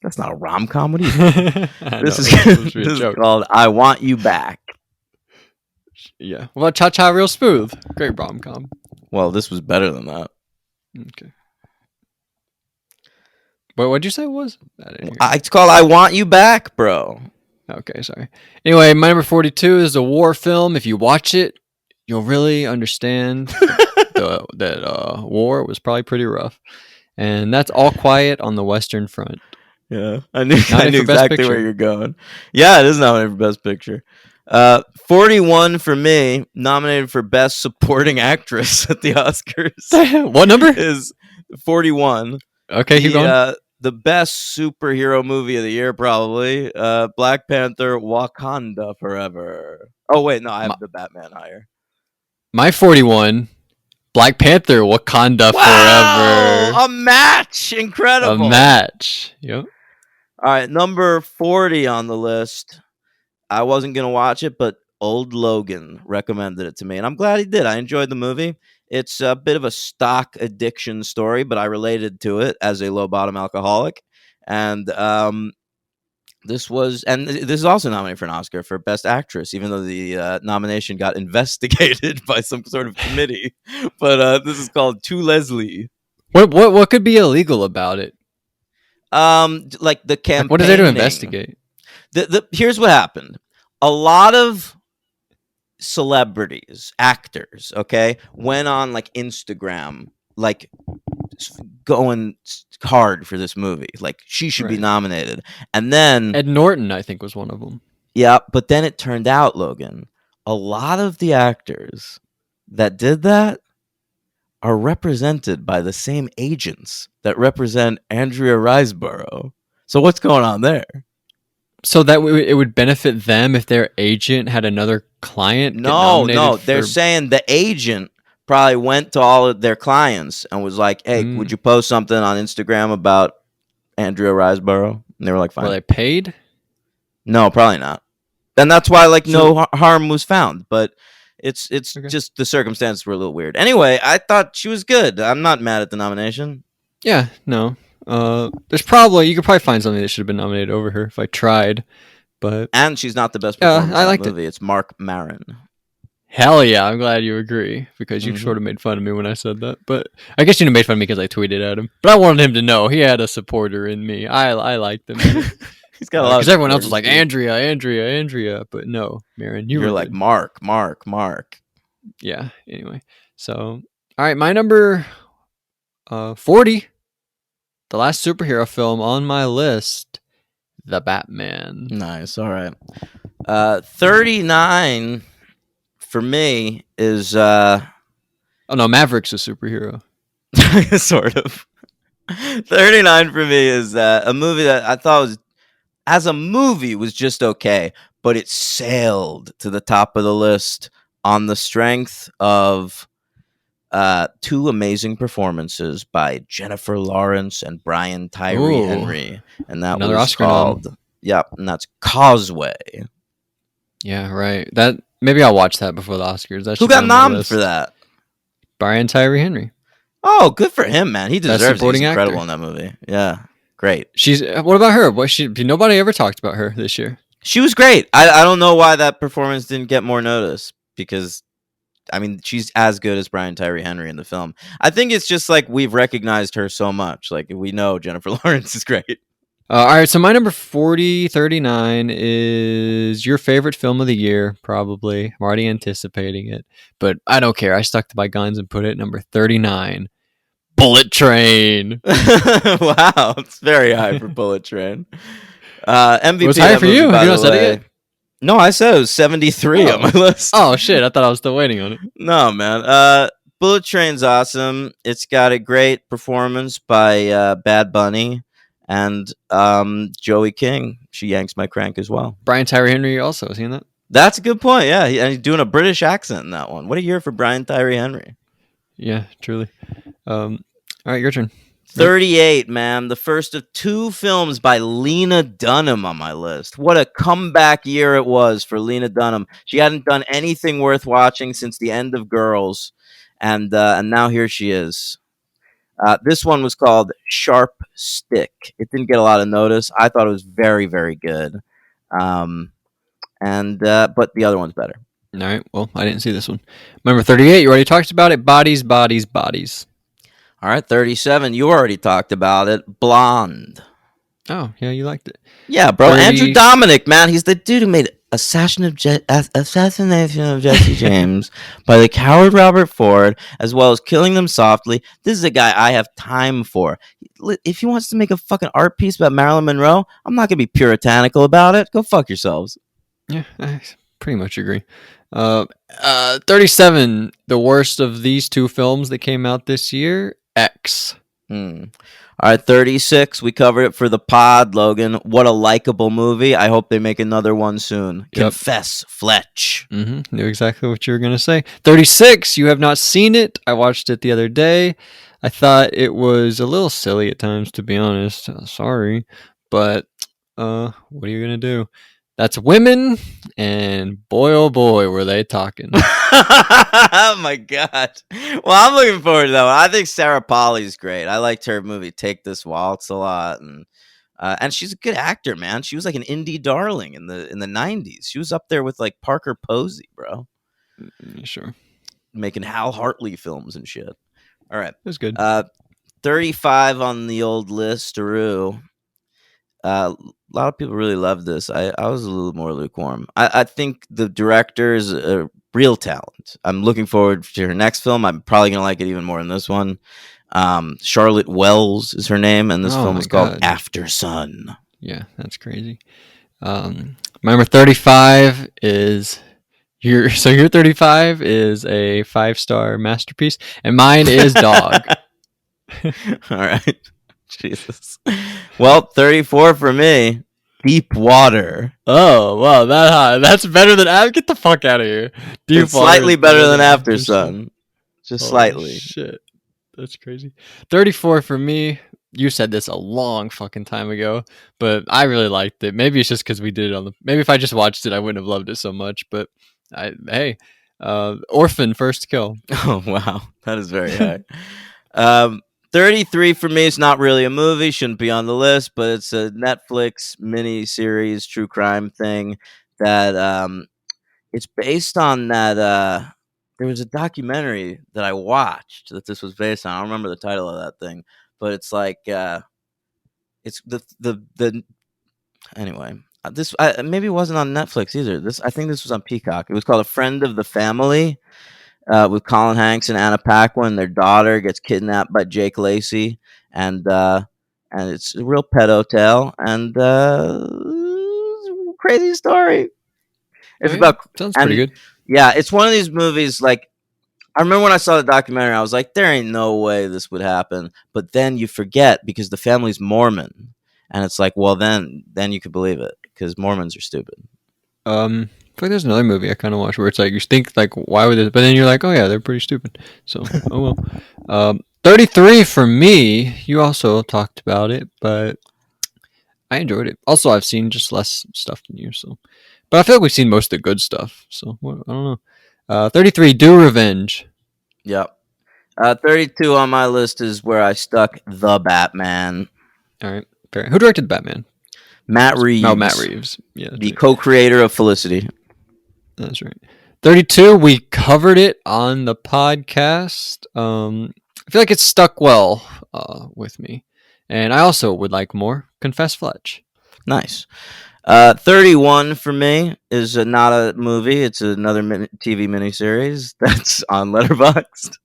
That's not a rom-com. What are you? This is called I Want You Back. Yeah. What about Cha Cha Real Smooth? Great rom-com. Well, this was better than that. Okay. What'd you say it was? It's called I Want You Back, bro. Okay, sorry. Anyway, my number 42 is a war film. If you watch it, you'll really understand that war was probably pretty rough. And that's All Quiet on the Western Front. Yeah, I knew exactly where you're going. Yeah, it is nominated for Best Picture. 41 for me, nominated for Best Supporting Actress at the Oscars. What number? Is 41. Okay, keep going. The best superhero movie of the year, probably. Black Panther, Wakanda Forever. Oh, wait, no, I have the Batman higher. My 41, Black Panther, Wakanda Forever. A match! Incredible. A match. Yep. All right, number 40 on the list. I wasn't going to watch it, but Old Logan recommended it to me, and I'm glad he did. I enjoyed the movie. It's a bit of a stock addiction story, but I related to it as a low-bottom alcoholic. And this is also nominated for an Oscar for Best Actress, even though the nomination got investigated by some sort of committee. But this is called To Leslie. What could be illegal about it? Like the campaign. What is there to investigate? Here's what happened. A lot of celebrities, actors, okay, went on like Instagram, like going hard for this movie. Like she should be nominated. And then Ed Norton, I think, was one of them. Yeah, but then it turned out, Logan, a lot of the actors that did that are represented by the same agents that represent Andrea Riseborough. So what's going on there? So that it would benefit them if their agent had another client? No. They're saying the agent probably went to all of their clients and was like, hey, would you post something on Instagram about Andrea Riseborough? And they were like, fine. Were they paid? No, probably not. And that's why no harm was found. But it's okay. Just the circumstances were a little weird. Anyway, I thought she was good. I'm not mad at the nomination. Yeah, no. You could probably find something that should have been nominated over her if I tried, and she's not the best performer I liked in the movie. It's Mark Maron. Hell yeah, I'm glad you agree because you sort of made fun of me when I said that. But I guess you made fun of me because I tweeted at him. But I wanted him to know he had a supporter in me. I liked him. He's got a lot. Because everyone else was like Andrea, but no, Maron, you're like Mark. Yeah. Anyway, so all right, my number 40. The last superhero film on my list, The Batman. Nice. All right. 39 for me is... Oh, no, Maverick's a superhero. Sort of. 39 for me is a movie that I thought as a movie, was just okay, but it sailed to the top of the list on the strength of... two amazing performances by Jennifer Lawrence and Brian Tyree Henry, and that was Oscar called and that's Causeway. Yeah, right. That maybe I'll watch that before the Oscars. Who got nominated for that? Brian Tyree Henry. Oh, good for him, man. He deserves it. He's incredible actor. in that movie. Yeah, great. What about her? Nobody ever talked about her this year. She was great. I don't know why that performance didn't get more notice because. I mean, she's as good as Brian Tyree Henry in the film. I think it's just like we've recognized her so much. Like we know Jennifer Lawrence is great. All right, so my number 39 is your favorite film of the year, probably. I'm already anticipating it, but I don't care. I stuck to my guns and put it at number 39, Bullet Train. Wow, it's very high for Bullet Train. MVP. It was high for you. You know, said it. No, I said it was 73 on my list. Oh shit! I thought I was still waiting on it. No, man. Bullet Train's awesome. It's got a great performance by Bad Bunny and Joey King. She yanks my crank as well. Brian Tyree Henry also seen that. That's a good point. Yeah, and he's doing a British accent in that one. What a year for Brian Tyree Henry. Yeah, truly. All right, your turn. 38, man. The first of 2 films by Lena Dunham on my list. What a comeback year it was for Lena Dunham. She hadn't done anything worth watching since the end of Girls, and now here she is. This one was called Sharp Stick. It didn't get a lot of notice. I thought it was very, very good. But the other one's better. All right. Well, I didn't see this one. Number 38. You already talked about it. Bodies, bodies, bodies. All right, 37. You already talked about it. Blonde. Oh, yeah, you liked it. Yeah, bro. 30... Andrew Dominic, man. He's the dude who made Assassination of Jesse James by the coward Robert Ford, as well as Killing Them Softly. This is a guy I have time for. If he wants to make a fucking art piece about Marilyn Monroe, I'm not going to be puritanical about it. Go fuck yourselves. Yeah, I pretty much agree. 37. The worst of these 2 films that came out this year. X. All right, 36. We covered it for the pod, Logan. What a likable movie. I hope they make another one soon. Yep. Confess, Fletch. Knew exactly what you were going to say. 36. You have not seen it. I watched it the other day. I thought it was a little silly at times, to be honest. Sorry. But what are you going to do? That's women, and boy, oh boy, were they talking. Oh, my God. Well, I'm looking forward to that one. I think Sarah Polley's great. I liked her movie Take This Waltz a lot. And she's a good actor, man. She was like an indie darling in the 90s. She was up there with like Parker Posey, bro. Sure. Making Hal Hartley films and shit. All right. It was good. 35 on the old list, a lot of people really loved this. I was a little more lukewarm. I think the director is a real talent. I'm looking forward to her next film. I'm probably going to like it even more than this one. Charlotte Wells is her name, and this film is called After Sun. Yeah, that's crazy. Number 35 is your 35 is a 5-star masterpiece, and mine is Dog. All right. Jesus. Well, 34 for me. Deep Water. Oh, wow, that high. That's better than get the fuck out of here. It's slightly better than After Sun. Just slightly. Shit. That's crazy. 34 for me. You said this a long fucking time ago, but I really liked it. Maybe it's just because we did it maybe if I just watched it, I wouldn't have loved it so much, but Orphan First Kill. Oh, wow. That is very high. 33 for me. It's not really a movie, shouldn't be on the list, but it's a Netflix mini-series true crime thing that it's based on that there was a documentary that I watched that this was based on. I don't remember the title of that thing, but it's like it's the anyway. This maybe it wasn't on Netflix either. I think this was on Peacock. It was called A Friend of the Family. With Colin Hanks and Anna Paquin. Their daughter gets kidnapped by Jake Lacy, and it's a real pedo tale, and crazy story. It's sounds pretty good. Yeah, it's one of these movies. Like, I remember when I saw the documentary, I was like, "There ain't no way this would happen." But then you forget because the family's Mormon, and it's like, well, then you could believe it because Mormons are stupid. I feel like there's another movie I kind of watched where it's like you think like why would this, but then you're like, oh yeah, they're pretty stupid. So oh well. 33 for me. You also talked about it, but I enjoyed it. Also, I've seen just less stuff than you, so. But I feel like we've seen most of the good stuff, so I don't know. 33, Do Revenge. Yep. 32 on my list is where I stuck The Batman. All right, fair. Who directed Batman? Matt Reeves. No, Matt Reeves. Yeah, the co-creator of Felicity. That's right. 32, we covered it on the podcast. I feel like it's stuck well with me. And I also would like more. Confess, Fletch. Nice. 31 for me is not a movie. It's another TV miniseries that's on Letterboxd.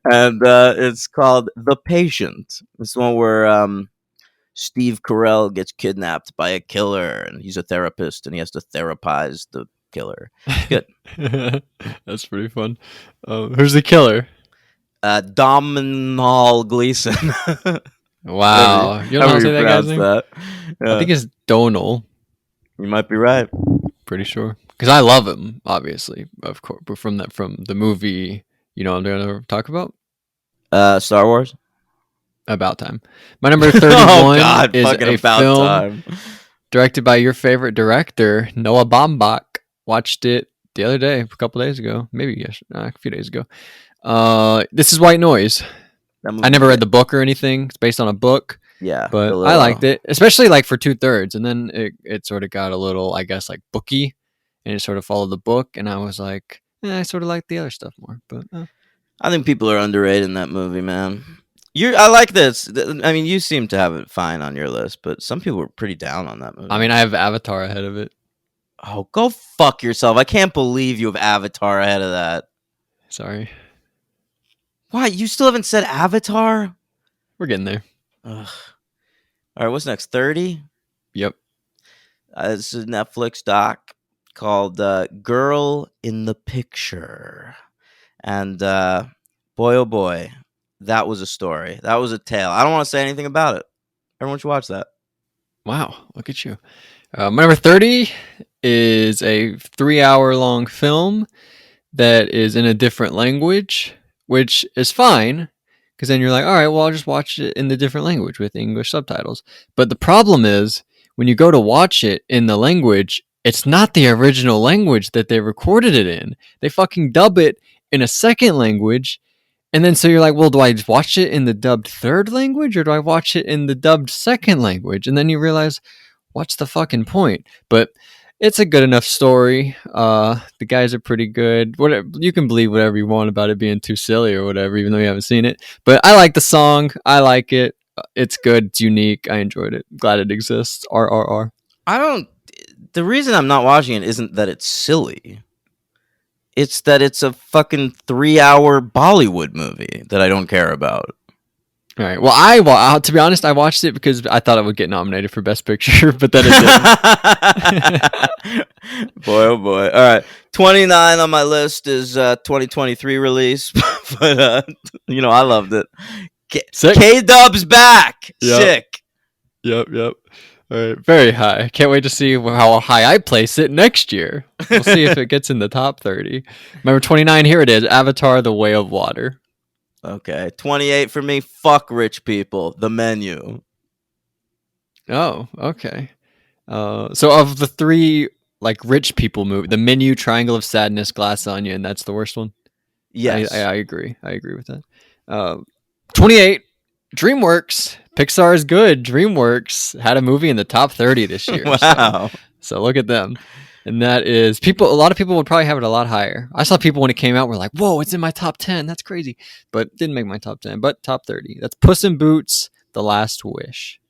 And it's called The Patient. It's the one where Steve Carell gets kidnapped by a killer, and he's a therapist, and he has to therapize the killer. Good. That's pretty fun. Who's the killer? Domhnall Gleeson. Wow. You don't know how to say that guy's name? That. Yeah. I think it's Donal. You might be right. Pretty sure. Because I love him, obviously, of course. But from the movie, you know what I'm going to talk about? Star Wars. About Time. My number 31 Oh, God, is fucking a About film Time. directed by your favorite director, Noah Baumbach. Watched it the other day, a couple days ago. Maybe a few days ago. This is White Noise. I never read the book or anything. It's based on a book. Yeah. But I liked it, especially like for 2/3. And then it sort of got a little, I guess, like booky. And it sort of followed the book. And I was like, I sort of like the other stuff more. But I think people are underrated in that movie, man. I like this. I mean, you seem to have it fine on your list, but some people were pretty down on that movie. I mean, I have Avatar ahead of it. Oh, go fuck yourself. I can't believe you have Avatar ahead of that. Sorry. Why? You still haven't said Avatar? We're getting there. Ugh. All right, what's next? 30? Yep. This is a Netflix doc called Girl in the Picture. And boy, oh boy, that was a story. That was a tale. I don't want to say anything about it. Everyone should watch that. Wow, look at you. My number 30 is a 3-hour-long film that is in a different language, which is fine, because then you're like, all right, well, I'll just watch it in the different language with English subtitles. But the problem is, when you go to watch it in the language, it's not the original language that they recorded it in. They fucking dub it in a second language. And then so you're like, well, do I watch it in the dubbed third language or do I watch it in the dubbed second language? And then you realize, what's the fucking point? But it's a good enough story. The guys are pretty good. Whatever, you can believe whatever you want about it being too silly or whatever, even though you haven't seen it. But I like the song. I like it. It's good. It's unique. I enjoyed it. Glad it exists. RRR. The reason I'm not watching it isn't that it's silly. It's that it's a fucking 3-hour Bollywood movie that I don't care about. All right. Well, to be honest, I watched it because I thought it would get nominated for Best Picture, but then it didn't. Boy, oh boy. All right. 29 on my list is 2023 release. But, I loved it. K-Dub's back. Yep. Sick. Yep. All right, very high. Can't wait to see how high I place it next year. We'll see if it gets in the top 30. Number 29, here it is, Avatar: The Way of Water. Okay, 28 for me, fuck rich people, The Menu. Oh, okay. So of the three, like, rich people movie, The Menu, Triangle of Sadness, Glass Onion, that's the worst one? Yes. I agree. I agree with that. 28, DreamWorks. Pixar is good. DreamWorks had a movie in the top 30 this year. Wow. So look at them. And that is a lot of people would probably have it a lot higher. I saw people when it came out were like, whoa, it's in my top 10. That's crazy. But didn't make my top 10, but top 30. That's Puss in Boots, The Last Wish.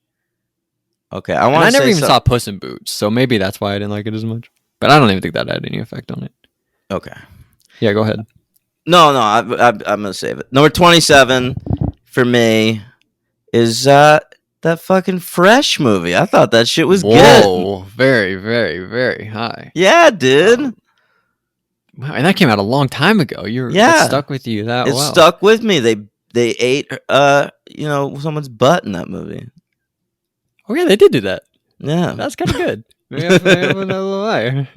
Okay. I never even saw Puss in Boots. So maybe that's why I didn't like it as much. But I don't even think that had any effect on it. Okay. Yeah, go ahead. No, I'm going to save it. Number 27 for me is that fucking Fresh movie. I thought that shit was good. Whoa, very, very, very high. Yeah, dude. Wow, and that came out a long time ago. It stuck with you that well. It stuck with me. They ate someone's butt in that movie. Oh yeah, they did do that. Yeah, that's kind of good. Maybe I'm a little higher.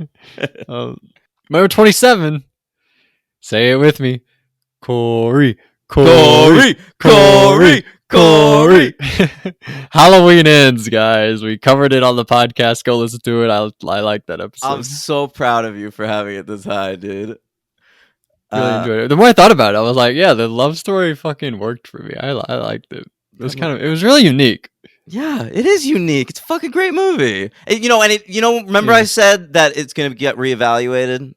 Number 27. Say it with me. Corey. Halloween Ends, guys. We covered it on the podcast. Go listen to it. I like that episode. I'm so proud of you for having it this high, dude. Really enjoyed it. The more I thought about it, I was like, yeah, the love story fucking worked for me. I liked it. It was really unique. Yeah, it is unique. It's a fucking great movie. Remember I said that it's going to get reevaluated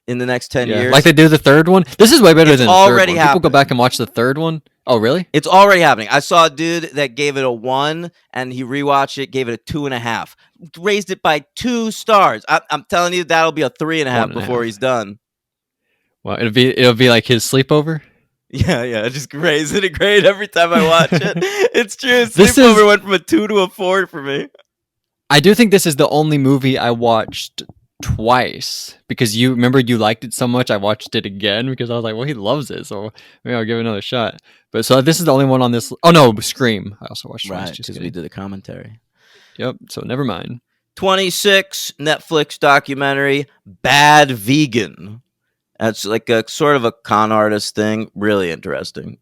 in the next 10 years? Like they do the third one? This is way better than the third one. Happening. People go back and watch the third one? Oh, really? It's already happening. I saw a dude that gave it a 1, and he rewatched it, gave it a 2.5. Raised it by 2 stars. I'm telling you, that'll be a 3.5 before he's done. Well, it'll be like his sleepover? Yeah, just raising a grade every time I watch it. It's true. This Sleepover is- went from a 2 to a 4 for me. I do think this is the only movie I watched twice because you remember you liked it so much. I watched it again because I was like, well, he loves it, so maybe I'll give it another shot. But so this is the only one on this. Oh no, Scream. I also watched twice. Right, Just because we kidding. did a commentary. Yep. So never mind. 26 Netflix documentary, Bad Vegan. That's like a sort of a con artist thing. Really interesting.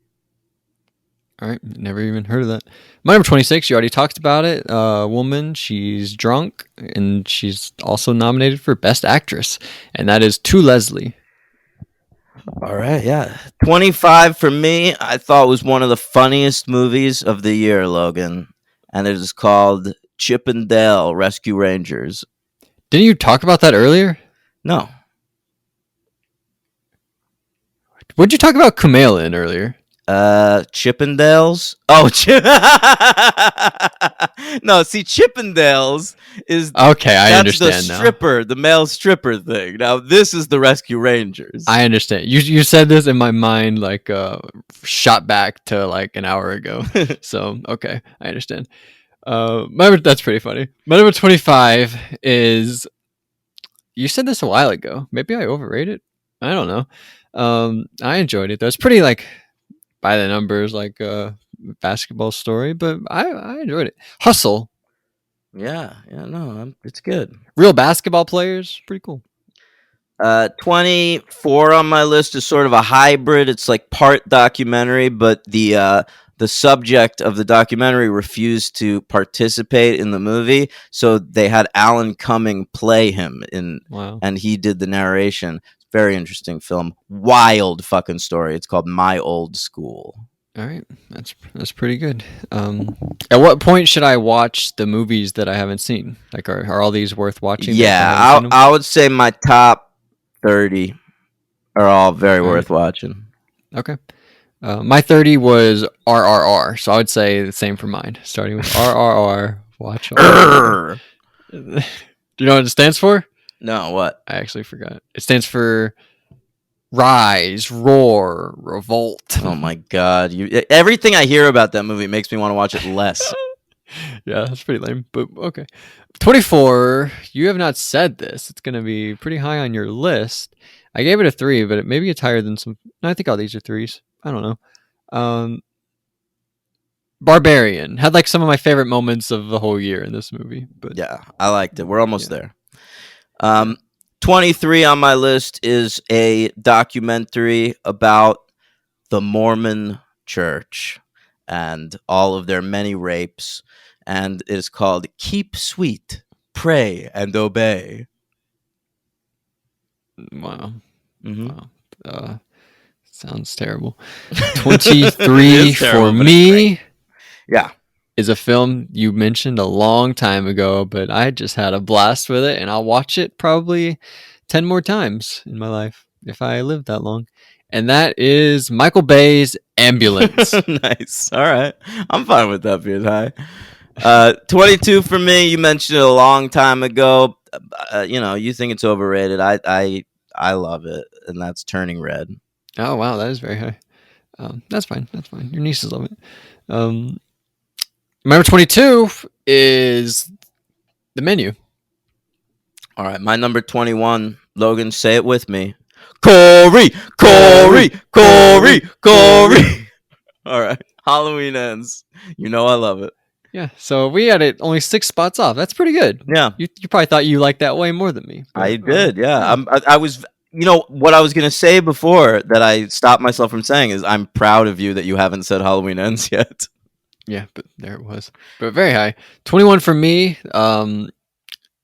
All right, never even heard of that. My number 26, you already talked about it. Woman, she's drunk, and she's also nominated for Best Actress, and that is To Leslie. All right, yeah. 25 for me, I thought was one of the funniest movies of the year, Logan. And it is called Chip and Dale Rescue Rangers. Didn't you talk about that earlier? No. What'd you talk about Kumail in earlier? Chippendales. Oh, no. See, Chippendales is Okay, I that's understand the now. stripper, the male stripper thing. Now this is the Rescue Rangers. I understand. You said this in my mind like shot back to like an hour ago. So okay, I understand. That's pretty funny. My number 25 is. You said this a while ago. Maybe I overrated it. I don't know. I enjoyed it though. It's pretty like by the numbers, like basketball story, but I enjoyed it. Hustle, yeah, no, it's good. real basketball players, pretty cool. 24 on my list is sort of a hybrid. It's like part documentary, but the subject of the documentary refused to participate in the movie, so they had Alan Cumming play him Wow. and he did the narration. Very interesting film. Wild fucking story. It's called My Old School. All right, that's pretty good. At what point should I watch the movies that I haven't seen? Like, are all these worth watching? Yeah, I would say my top 30 are all very All right. worth watching. Okay. My 30 was RRR, so I would say the same for mine. Starting with RRR, watch all. Do you know what it stands for? No, what? I actually forgot. It stands for Rise, Roar, Revolt. Oh my god! Everything I hear about that movie makes me want to watch it less. Yeah, that's pretty lame, but okay. 24, you have not said this. It's going to be pretty high on your list. I gave it a 3, but maybe it's higher than some. No, I think all these are 3s. I don't know. Barbarian had like some of my favorite moments of the whole year in this movie. But Yeah, I liked it. We're almost there. 23 on my list is a documentary about the Mormon Church and all of their many rapes, and it is called Keep Sweet, Pray and Obey. wow, Mhm. wow, sounds terrible. 23 It is terrible, for but it's me Yeah. is a film you mentioned a long time ago, but I just had a blast with it, and I'll watch it probably 10 more times in my life if I live that long. And that is Michael Bay's Ambulance. Nice. All right. I'm fine with that being high. 22 for me. You mentioned it a long time ago. You think it's overrated. I love it, and that's Turning Red. Oh, wow, that is very high. That's fine. That's fine. Your nieces love it. Number 22 is The Menu. All right, my number 21. Logan, say it with me. Corey. All right. Halloween Ends. You know I love it. Yeah, so we had it only 6 spots off. That's pretty good. Yeah, You probably thought you liked that way more than me. but, I did. Yeah, I was. What I was gonna say before that I stopped myself from saying is I'm proud of you that you haven't said Halloween Ends yet. Yeah, but there it was. But very high. 21 for me.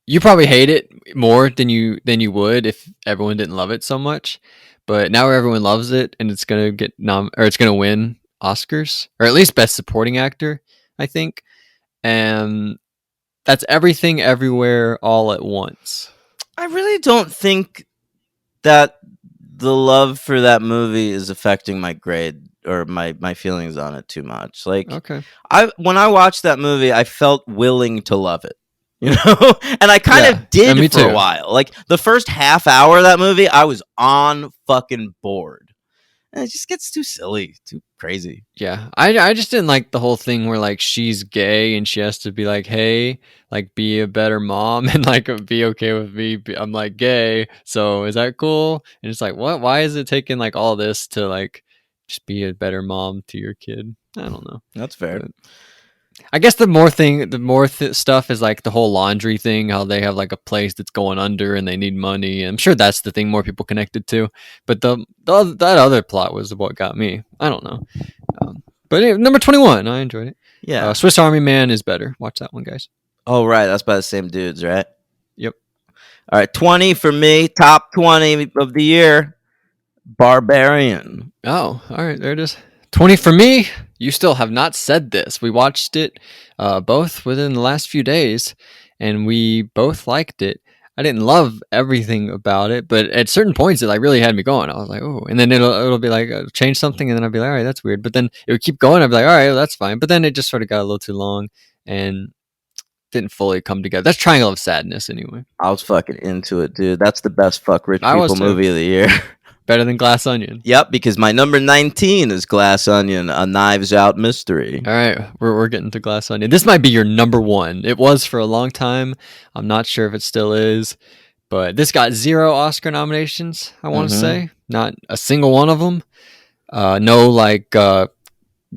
You probably hate it more than you would if everyone didn't love it so much. But now everyone loves it, and it's gonna get it's gonna win Oscars, or at least Best Supporting Actor, I think. And that's Everything Everywhere All at Once. I really don't think that the love for that movie is affecting my grade or my feelings on it too much. Like Okay. when I watched that movie, I felt willing to love it. And I kind Yeah, of did me for too. a while. Like the first half hour of that movie, I was on fucking board. And it just gets too silly, too crazy. Yeah, I just didn't like the whole thing where like she's gay and she has to be like, hey, like be a better mom and like be okay with me. I'm like gay, so is that cool? And it's like, what? Why is it taking like all this to like just be a better mom to your kid? I don't know. That's fair. But I guess the more stuff is like the whole laundry thing. How they have like a place that's going under and they need money. I'm sure that's the thing more people connected to. But that other plot was what got me. I don't know. But anyway, number 21, I enjoyed it. Yeah. Swiss Army Man is better. Watch that one, guys. Oh, right. That's by the same dudes, right? Yep. All right. 20 for me. Top 20 of the year. Barbarian. Oh, all right. There it is. 20 for me. You still have not said this. We watched it both within the last few days, and we both liked it. I didn't love everything about it, but at certain points, it like really had me going. I was like, oh, and then it'll be like change something, and then I'd be like, all right, that's weird. But then it would keep going. I'd be like, all right, well, that's fine. But then it just sort of got a little too long and didn't fully come together. That's Triangle of Sadness, anyway. I was fucking into it, dude. That's the best fuck rich I was people too. movie of the year. Better than Glass Onion. Yep, because my number 19 is Glass Onion, a Knives Out mystery. All right, we're getting to Glass Onion. This might be your number one. It was for a long time. I'm not sure if it still is, but this got 0 Oscar nominations. I want to say not a single one of them. No like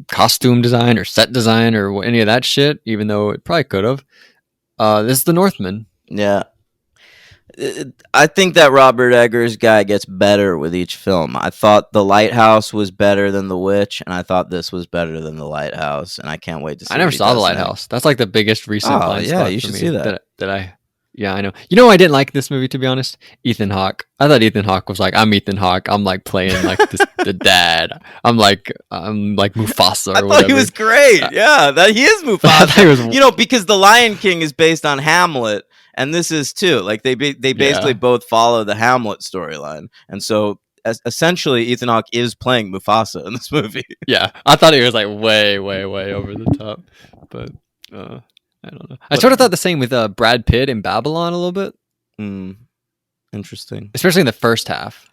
costume design or set design or any of that shit. Even though it probably could have. This is The Northman. Yeah. I think that Robert Eggers guy gets better with each film. I thought The Lighthouse was better than The Witch, and I thought this was better than The Lighthouse, and I can't wait to see I never what he saw The does Lighthouse. That's like the biggest recent blind yeah, spot you for should me see that. Yeah, I know. You know, I didn't like this movie, to be honest. Ethan Hawke. I thought Ethan Hawke was like, I'm Ethan Hawke. I'm like playing like the dad. I'm like Mufasa or I whatever. thought he was great. Yeah, that he is I thought he Mufasa. was- You know, because The Lion King is based on Hamlet, and this is too. Like they basically both follow the Hamlet storyline, and so essentially Ethan Hawke is playing Mufasa in this movie. Yeah, I thought he was like way, way, way over the top, but I don't know. I sort of thought the same with Brad Pitt in Babylon a little bit, Interesting. especially in the first half.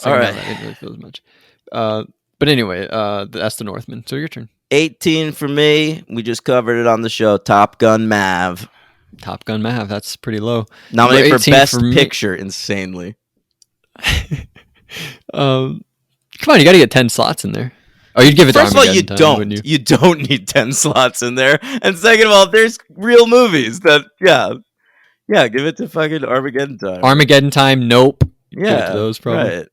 All right. I didn't really feel as much. But anyway, that's The Northman. So your turn. 18 for me. We just covered it on the show. Top Gun Mav. Top Gun Mav. That's pretty low. Nominated for 18 Best for me. Picture, insanely. Come on, you got to get 10 slots in there. Oh, you'd give it First to of all, you Armageddon Time, wouldn't don't. You don't need 10 slots in there. And second of all, there's real movies that, yeah, give it to fucking Armageddon Time. Armageddon Time, nope. Give it Yeah, to those probably. right.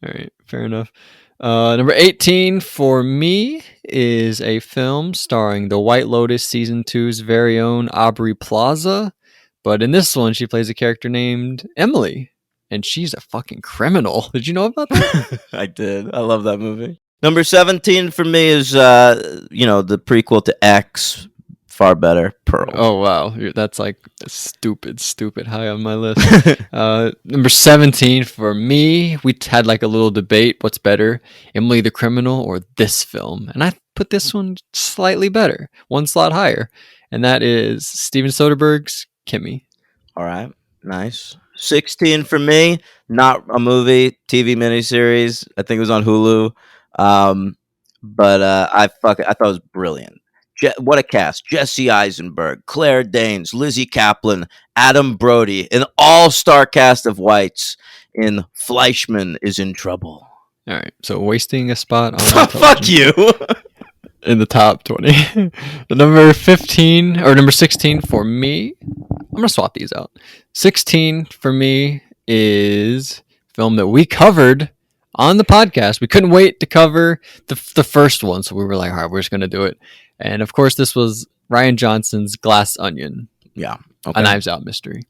All right, fair enough. Number 18 for me is a film starring The White Lotus Season 2's very own Aubrey Plaza. But in this one, she plays a character named Emily. And she's a fucking criminal. Did you know about that? I did. I love that movie. Number 17 for me is, the prequel to X. Far better, Pearl. Oh, wow. That's like stupid high on my list. Number 17 for me, we had like a little debate. What's better, Emily the Criminal or this film? And I put this one slightly better, one slot higher. And that is Steven Soderbergh's Kimmy. All right. Nice. 16 for me. Not a movie, TV miniseries. I think it was on Hulu. But I thought it was brilliant. What a cast. Jesse Eisenberg, Claire Danes, Lizzie Kaplan, Adam Brody, an all-star cast of whites in Fleischman is in Trouble. All right. So wasting a spot on Fuck you. in the top 20. The number 15 or number 16 for me. I'm going to swap these out. 16 for me is a film that we covered on the podcast. We couldn't wait to cover the first one. So we were like, all right, we're just going to do it. And of course, this was Rian Johnson's Glass Onion. Yeah. A Knives Out mystery.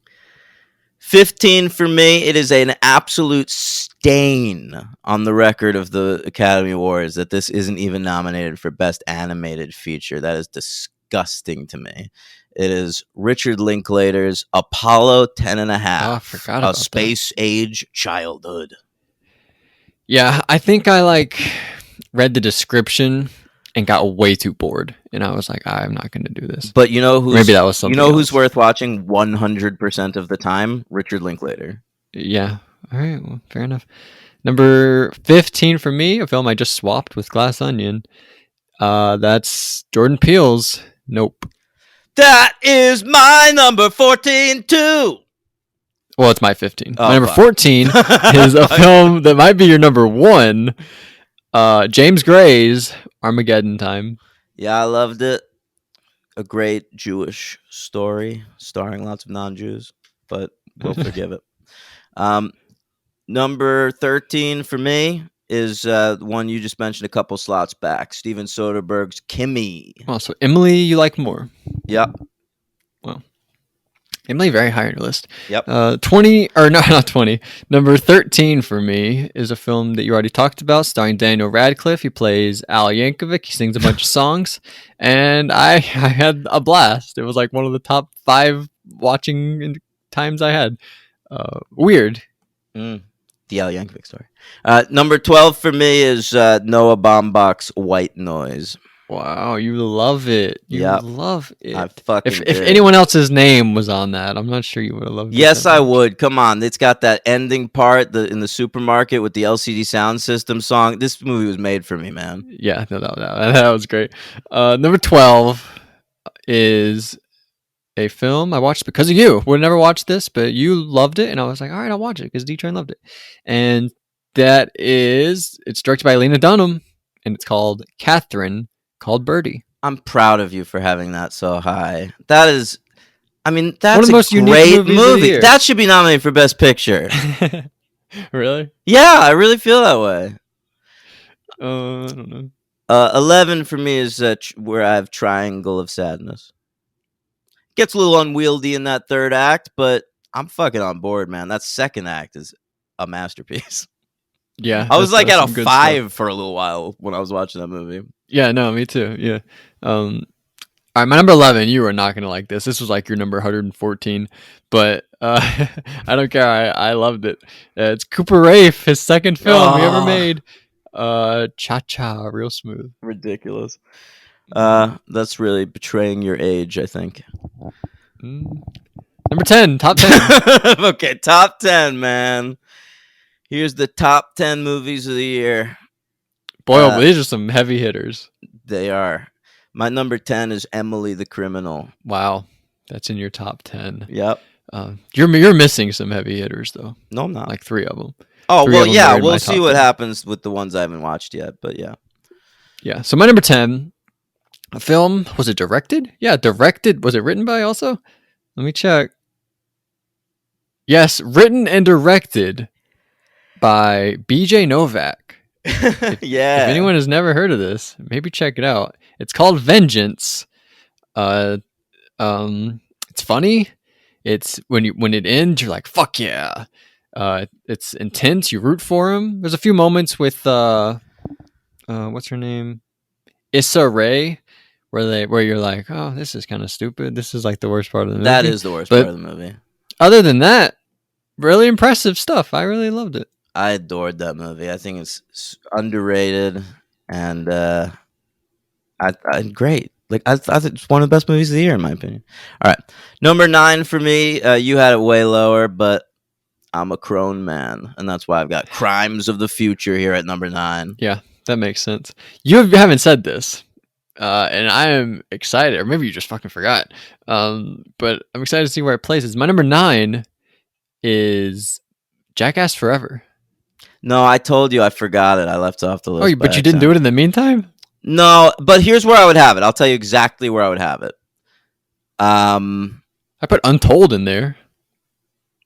15 for me. It is an absolute stain on the record of the Academy Awards that this isn't even nominated for Best Animated Feature. That is disgusting to me. It is Richard Linklater's Apollo 10 and a Half. Oh, I forgot about A Space Age Childhood. Yeah, I think I read the description and got way too bored, and I was like, I'm not going to do this. But you know who's Maybe that was something who's else. worth watching 100% of the time? Richard Linklater. Yeah. All right. Well, fair enough. Number 15 for me, a film I just swapped with Glass Onion. That's Jordan Peele's Nope. That is my number 14 too. Well, it's my 15. Oh, my number fuck. 14 is a film that might be your number 1. James Gray's Armageddon Time. Yeah, I loved it. A great Jewish story starring lots of non-Jews, but we'll forgive it. Number 13 for me is one you just mentioned a couple slots back. Steven Soderbergh's Kimmy. Oh, so Emily you like more. Yep. Well, Emily very high on your list. Yep. 20 or no, not 20. Number 13 for me is a film that you already talked about, starring Daniel Radcliffe. He plays Al Yankovic. He sings a bunch of songs, and I had a blast. It was like one of the top 5 watching times I had. Weird. The Al Yankovic story. Number 12 for me is Noah Baumbach's White Noise. Wow, you love it. You Yep. love it. I fucking if did. anyone else's name was on that, I'm not sure you would have loved it. Yes, that I much. would. Come on. It's got that ending part in the supermarket with the LCD sound system song. This movie was made for me, man. Yeah, no, that was great. Number 12 is a film I watched because of you. Would never watched this, but you loved it, and I was like, all right, I'll watch it because D-Train loved it. And it's directed by Lena Dunham, and it's called Catherine, called Birdie. I'm proud of you for having that so high. That's One of a the most unique great movies of the movie. year. That should be nominated for Best Picture. Really? Yeah, I really feel that way. I don't know. 11 for me is where I have Triangle of Sadness. Gets a little unwieldy in that third act, but I'm fucking on board, man. That second act is a masterpiece. Yeah, I was like that's at a some good 5 stuff. for a little while when I was watching that movie. Yeah, no, me too. Yeah. All right, my number 11. You are not gonna like this. This was like your number 114, but I don't care. I loved it. It's Cooper Raiff, his second film he ever Oh. made. Cha Cha, Real Smooth. Ridiculous. That's really betraying your age, I think. Number 10, top 10. Okay, top 10, man. Here's the top 10 movies of the year. Boy, these are some heavy hitters. They are. My number 10 is Emily the Criminal. Wow, that's in your top 10. Yep. You're missing some heavy hitters though, No, I'm not. like 3 of them. Oh, 3 well, of them yeah, are in my we'll see top what 10. happens with the ones I haven't watched yet, but yeah. Yeah. So my number 10, a film, was it directed? Yeah, directed. Was it written by also? Let me check. Yes, written and directed by BJ Novak. Yeah. If anyone has never heard of this, maybe check it out. It's called Vengeance. It's funny. It's when it ends, you're like, fuck yeah. It's intense. You root for him. There's a few moments with what's her name? Issa Rae, where you're like, oh, this is kind of stupid. This is like the worst part of the movie. That is the worst But part of the movie. Other than that, really impressive stuff. I really loved it. I adored that movie. I think it's underrated and I great. Like I think it's one of the best movies of the year in my opinion. All right, number 9 for me. You had it way lower, but I'm a Crone man, and that's why I've got Crimes of the Future here at number 9. Yeah, that makes sense. You haven't said this, and I am excited. Or maybe you just fucking forgot. But I'm excited to see where it places. My number 9 is Jackass Forever. No, I told you I forgot it. I left off the list. Oh, but you didn't do it in the meantime? No, but here's where I would have it. I'll tell you exactly where I would have it. I put Untold in there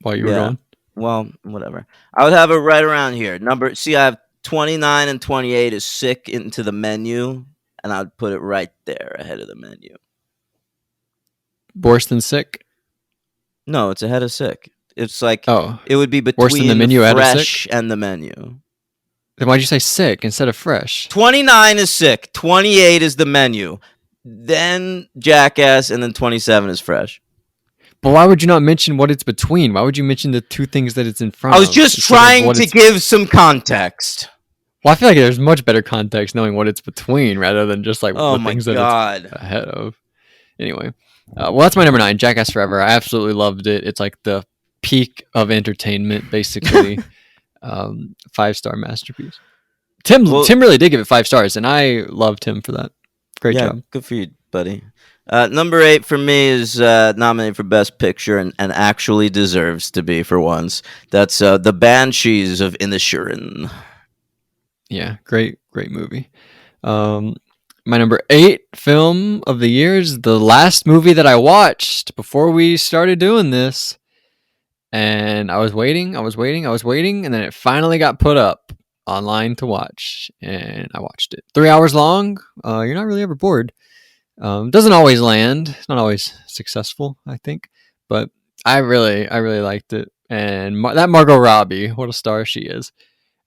while you were Yeah. going. Well, whatever. I would have it right around here. I have 29 and 28 is Sick Into the Menu, and I would put it right there ahead of the Menu. Worse than Sick? No, it's ahead of Sick. It's like Oh. it would be between Worse than the Menu ahead of Sick? Fresh and the Menu. Then why'd you say Sick instead of Fresh? 29 is Sick. 28 is the Menu. Then Jackass, and then 27 is Fresh. But why would you not mention what it's between? Why would you mention the two things that it's in front I of? was just instead of trying what to it's- give some context. Well, I feel like there's much better context knowing what it's between rather than just like Oh the my things that god. it's ahead of. Anyway, well, that's my number 9, Jackass Forever. I absolutely loved it. It's like the peak of entertainment, basically. 5-star masterpiece. Well, Tim really did give it 5 stars, and I loved him for that. Great job. Good for you, buddy. Number 8 for me is nominated for Best Picture and actually deserves to be for once. That's The Banshees of Inisherin. Yeah, great movie. My number 8 film of the year is the last movie that I watched before we started doing this. And I was waiting, and then it finally got put up online to watch, and I watched it. 3 hours long. You're not really ever bored. Doesn't always land. It's not always successful, I think, but I really liked it. And that Margot Robbie, what a star she is.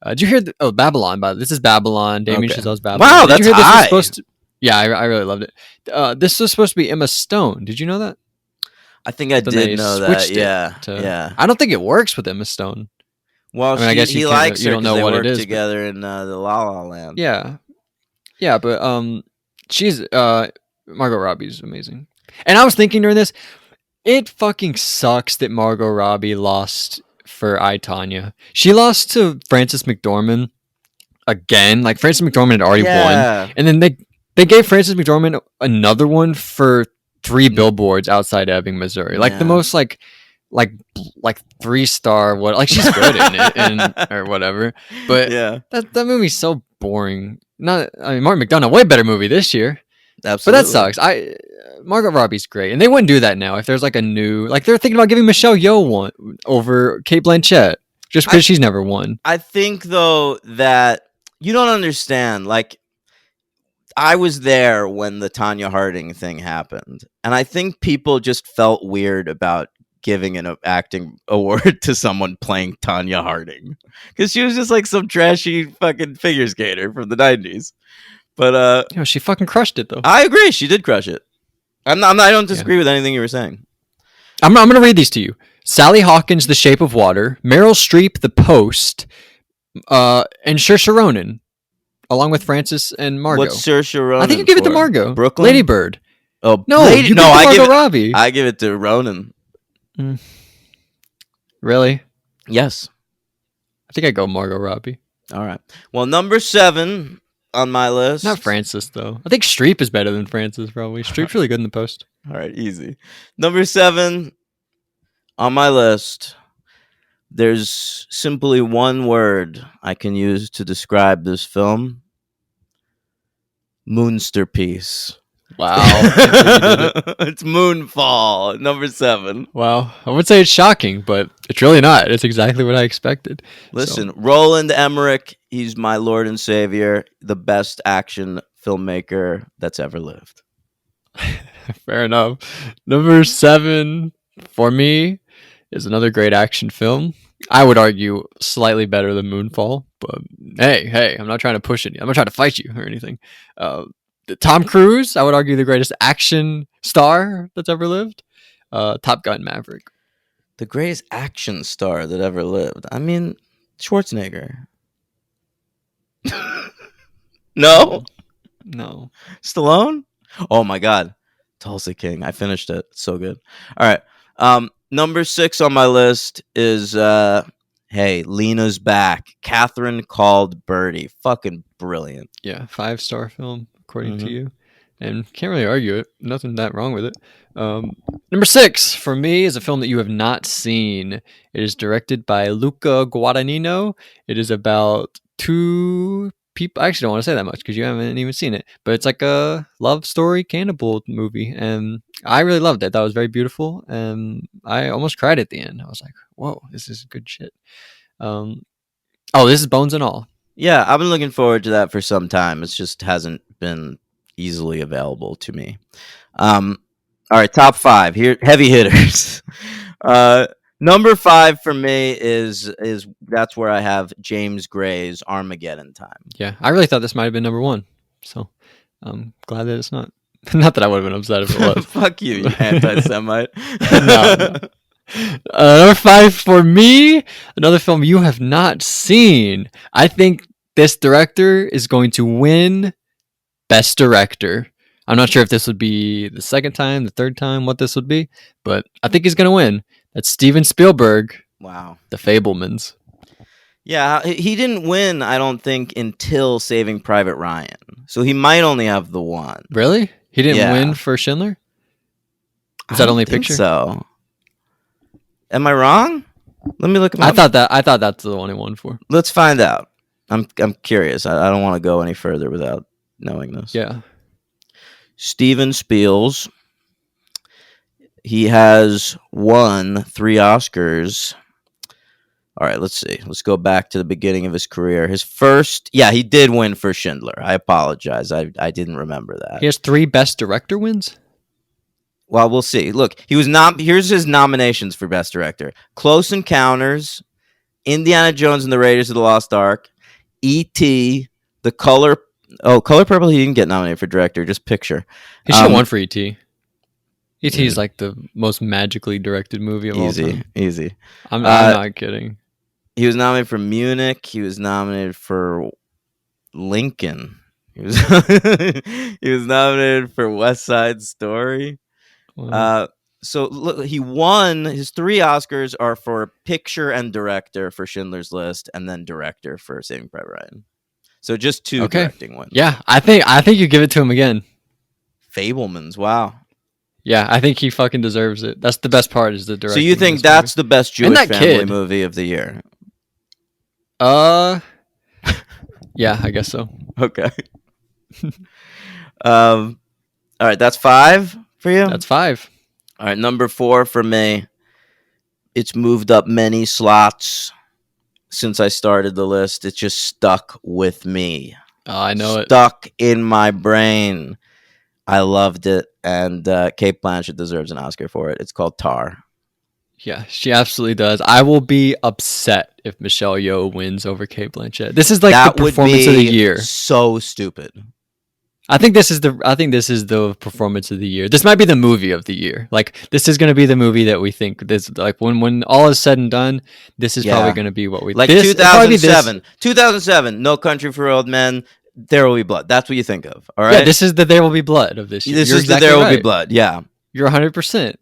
Did you hear? Babylon. By the way. This is Babylon. Damien Chazelle's Babylon. Wow, Did that's you hear high. This was supposed to, yeah, I really loved it. This was supposed to be Emma Stone. Did you know that? I think I Then they did know that. switched it Yeah, to- yeah. I don't think it works with Emma Stone. Well, I mean, I guess he you can't- likes you her don't 'cause know they what it work is, but- together in the La La Land. Yeah, but she's Margot Robbie's amazing. And I was thinking during this, it fucking sucks that Margot Robbie lost for I, Tonya. She lost to Frances McDormand again. Like Frances McDormand had already won, and then they gave Frances McDormand another one for 3 billboards outside Ebbing, Missouri. Like the Yeah. most like 3-star what? Like she's good in it and or whatever. But Yeah, that movie's so boring. I mean, Martin McDonagh, way better movie this year. But absolutely. that sucks. Margot Robbie's great, and they wouldn't do that now if there's like a new, like they're thinking about giving Michelle Yeoh one over Kate Blanchett just because she's never won. I think though that you don't understand. Like, I was there when the Tanya Harding thing happened, and I think people just felt weird about giving an acting award to someone playing Tanya Harding because she was just like some trashy fucking figure skater from the 90s. But She fucking crushed it though. I agree, she did crush it. I don't disagree with anything you were saying. I'm gonna read these to you. Sally Hawkins, The Shape of Water, Meryl Streep, The Post, and Saoirse Ronan, along with Frances and Margot. What's Saoirse Ronan? I think you give it to for? Margot. Brooklyn? Lady Bird. Oh No, Lady, you no, give it to I Margot give it. Robbie. I give it to Ronan. Really? Yes. I think I go Margot Robbie. All right. Well, number 7 on my list. Not Frances though. I think Streep is better than Frances. Probably Streep's really good in The Post. All right, easy. Number 7 on my list. There's simply one word I can use to describe this film. Moonsterpiece. Wow. It's Moonfall, number 7. Wow. I would say it's shocking, but it's really not. It's exactly what I expected. Listen, Roland Emmerich, he's my Lord and Savior, the best action filmmaker that's ever lived. Fair enough. Number 7 for me is another great action film. I would argue slightly better than Moonfall, but hey, I'm not trying to push it. I'm not trying to fight you or anything. Tom Cruise, I would argue the greatest action star that's ever lived. Top Gun Maverick. The greatest action star that ever lived. I mean, Schwarzenegger. No? No. Stallone? Oh my God. Tulsa King. I finished it. It's so good. All right. Number 6 on my list is hey, Lena's back. Catherine Called Birdie. Fucking brilliant. Yeah, 5-star film according to Mhm. you, and can't really argue it. Nothing that wrong with it. Number 6 for me is a film that you have not seen. It is directed by Luca Guadagnino. It is about 2 people. I actually don't want to say that much because you haven't even seen it, but it's like a love story cannibal movie, and I really loved it. That was very beautiful, and I almost cried at the end. I was like, "Whoa, this is good shit." This is Bones and All. Yeah, I've been looking forward to that for some time. It just hasn't been easily available to me. All right, top 5 here, heavy hitters. Number 5 for me is that's where I have James Gray's Armageddon Time. Yeah, I really thought this might have been number 1, so I'm glad that it's not. Not that I would have been upset if it was. Fuck you anti-Semite. No. Number 5 for me, another film you have not seen. I think this director is going to win Best Director. I'm not sure if this would be the second time, the third time, what this would be, but I think he's going to win. That's Steven Spielberg, Wow. The Fabelmans. Yeah, he didn't win, I don't think, until Saving Private Ryan. So he might only have the one. Really? He didn't Yeah. win for Schindler? I Is that don't only think picture? so. Am I wrong? Let me look him I up. thought that's the one he won for. Let's find out. I'm curious. I don't want to go any further without knowing this. Yeah. Steven Spiels. He has won 3 Oscars. All right, let's see. Let's go back to the beginning of his career. His first, yeah, he did win for Schindler. I apologize. I didn't remember that. He has 3 Best Director wins? Well, we'll see. Look, he was here's his nominations for Best Director: Close Encounters, Indiana Jones and the Raiders of the Lost Ark, E.T., The Color. Oh, Color Purple. He didn't get nominated for director. Just picture. He should have won for E.T. E.T. is like the most magically directed movie of all time. Easy. I'm not kidding. He was nominated for Munich. He was nominated for Lincoln. He was he was nominated for West Side Story. Wow. So look, he won. His 3 Oscars are for picture and director for Schindler's List, and then director for Saving Private Ryan. So just 2 directing wins. Yeah, I think you give it to him again. Fabelmans. Wow. Yeah, I think he fucking deserves it. That's the best part is the directing. So you think that's the best And Jewish that family kid. movie of the year? Yeah, I guess so. Okay. All right, that's 5 for you? That's 5. All right, number 4 for me. It's moved up many slots since I started the list. It just stuck with me. Oh, I know it. Stuck in my brain. I loved it, and Cate Blanchett deserves an Oscar for it. It's called Tar. Yeah, she absolutely does. I will be upset if Michelle Yeoh wins over Cate Blanchett. This is like That the would performance of the be year. so stupid. I think this is the performance of the year. This might be the movie of the year. Like this is going to be the movie that we think this like when all is said and done, this is probably going to be what we like. this, 2007, 2007, No Country for Old Men. There Will Be Blood. That's what you think of. All right. Yeah, this is the There Will Be Blood of this year. This You're is exactly the There Will right. Be Blood. Yeah. You're 100%.